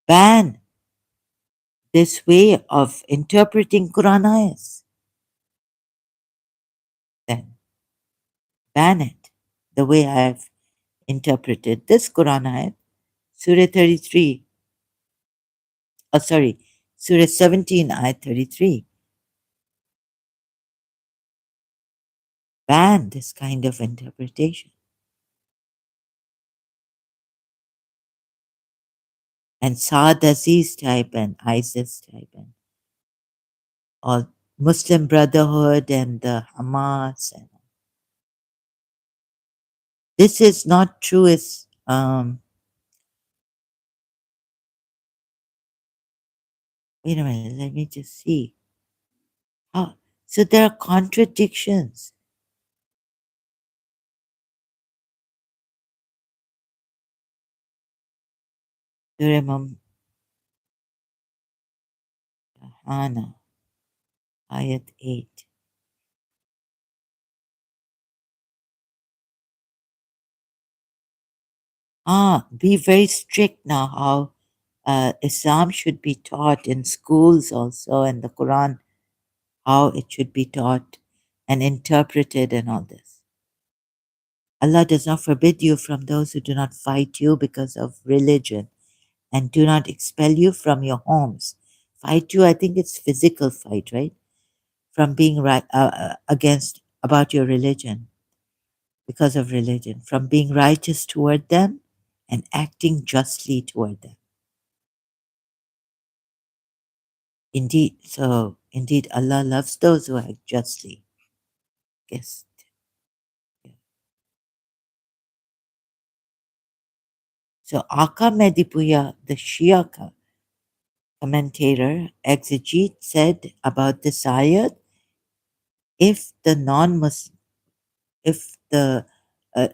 Ban this way of interpreting Quran ayahs. Then ban it the way I have interpreted this Quran ayat, Surah 33, sorry, Surah 17, ayat 33. Ban this kind of interpretation. And Saad Aziz type and ISIS type and all Muslim Brotherhood and the Hamas. And this is not true. It's, wait a minute, let me just see. Oh, so there are contradictions. Surah Hana, Ayat 8. Be very strict now how Islam should be taught in schools also, and the Quran, how it should be taught and interpreted, and all this. Allah does not forbid you from those who do not fight you because of religion and do not expel you from your homes. Fight you, I think it's physical fight, right? From being right against about your religion, because of religion, from being righteous toward them and acting justly toward them. Indeed, Allah loves those who act justly. Yes. So Aka Medipuya, the Shia commentator, exegete, said about this ayat, if the non-Muslim, if the,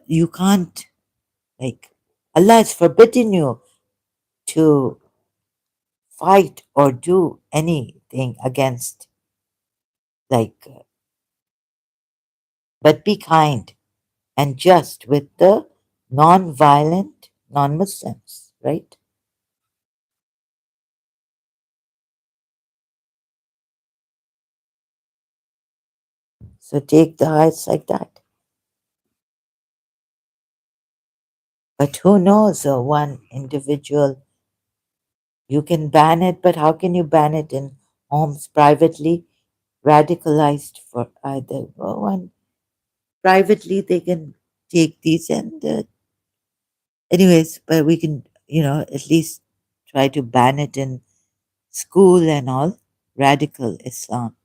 you can't, like, Allah has forbidden you to fight or do anything against, like, but be kind and just with the non-violent non-Muslims, right? So take the ayats like that. But who knows, one individual, you can ban it, but how can you ban it in homes privately, radicalized for either one? Privately, they can take these and, anyways, but we can, at least try to ban it in school and all. Radical Islam.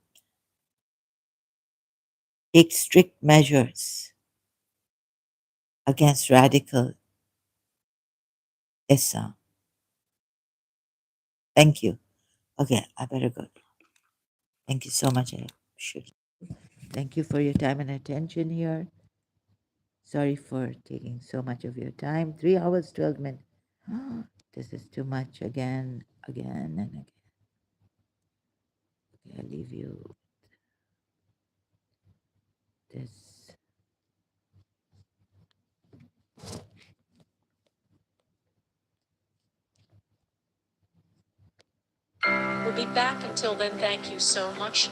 Take strict measures against radical Islam. Thank you. Okay, I better go. Thank you so much. I should. Thank you for your time and attention here. Sorry for taking so much of your time. 3 hours, 12 minutes. This is too much again, and again. Okay, I'll leave you this. We'll be back. Until then, thank you so much.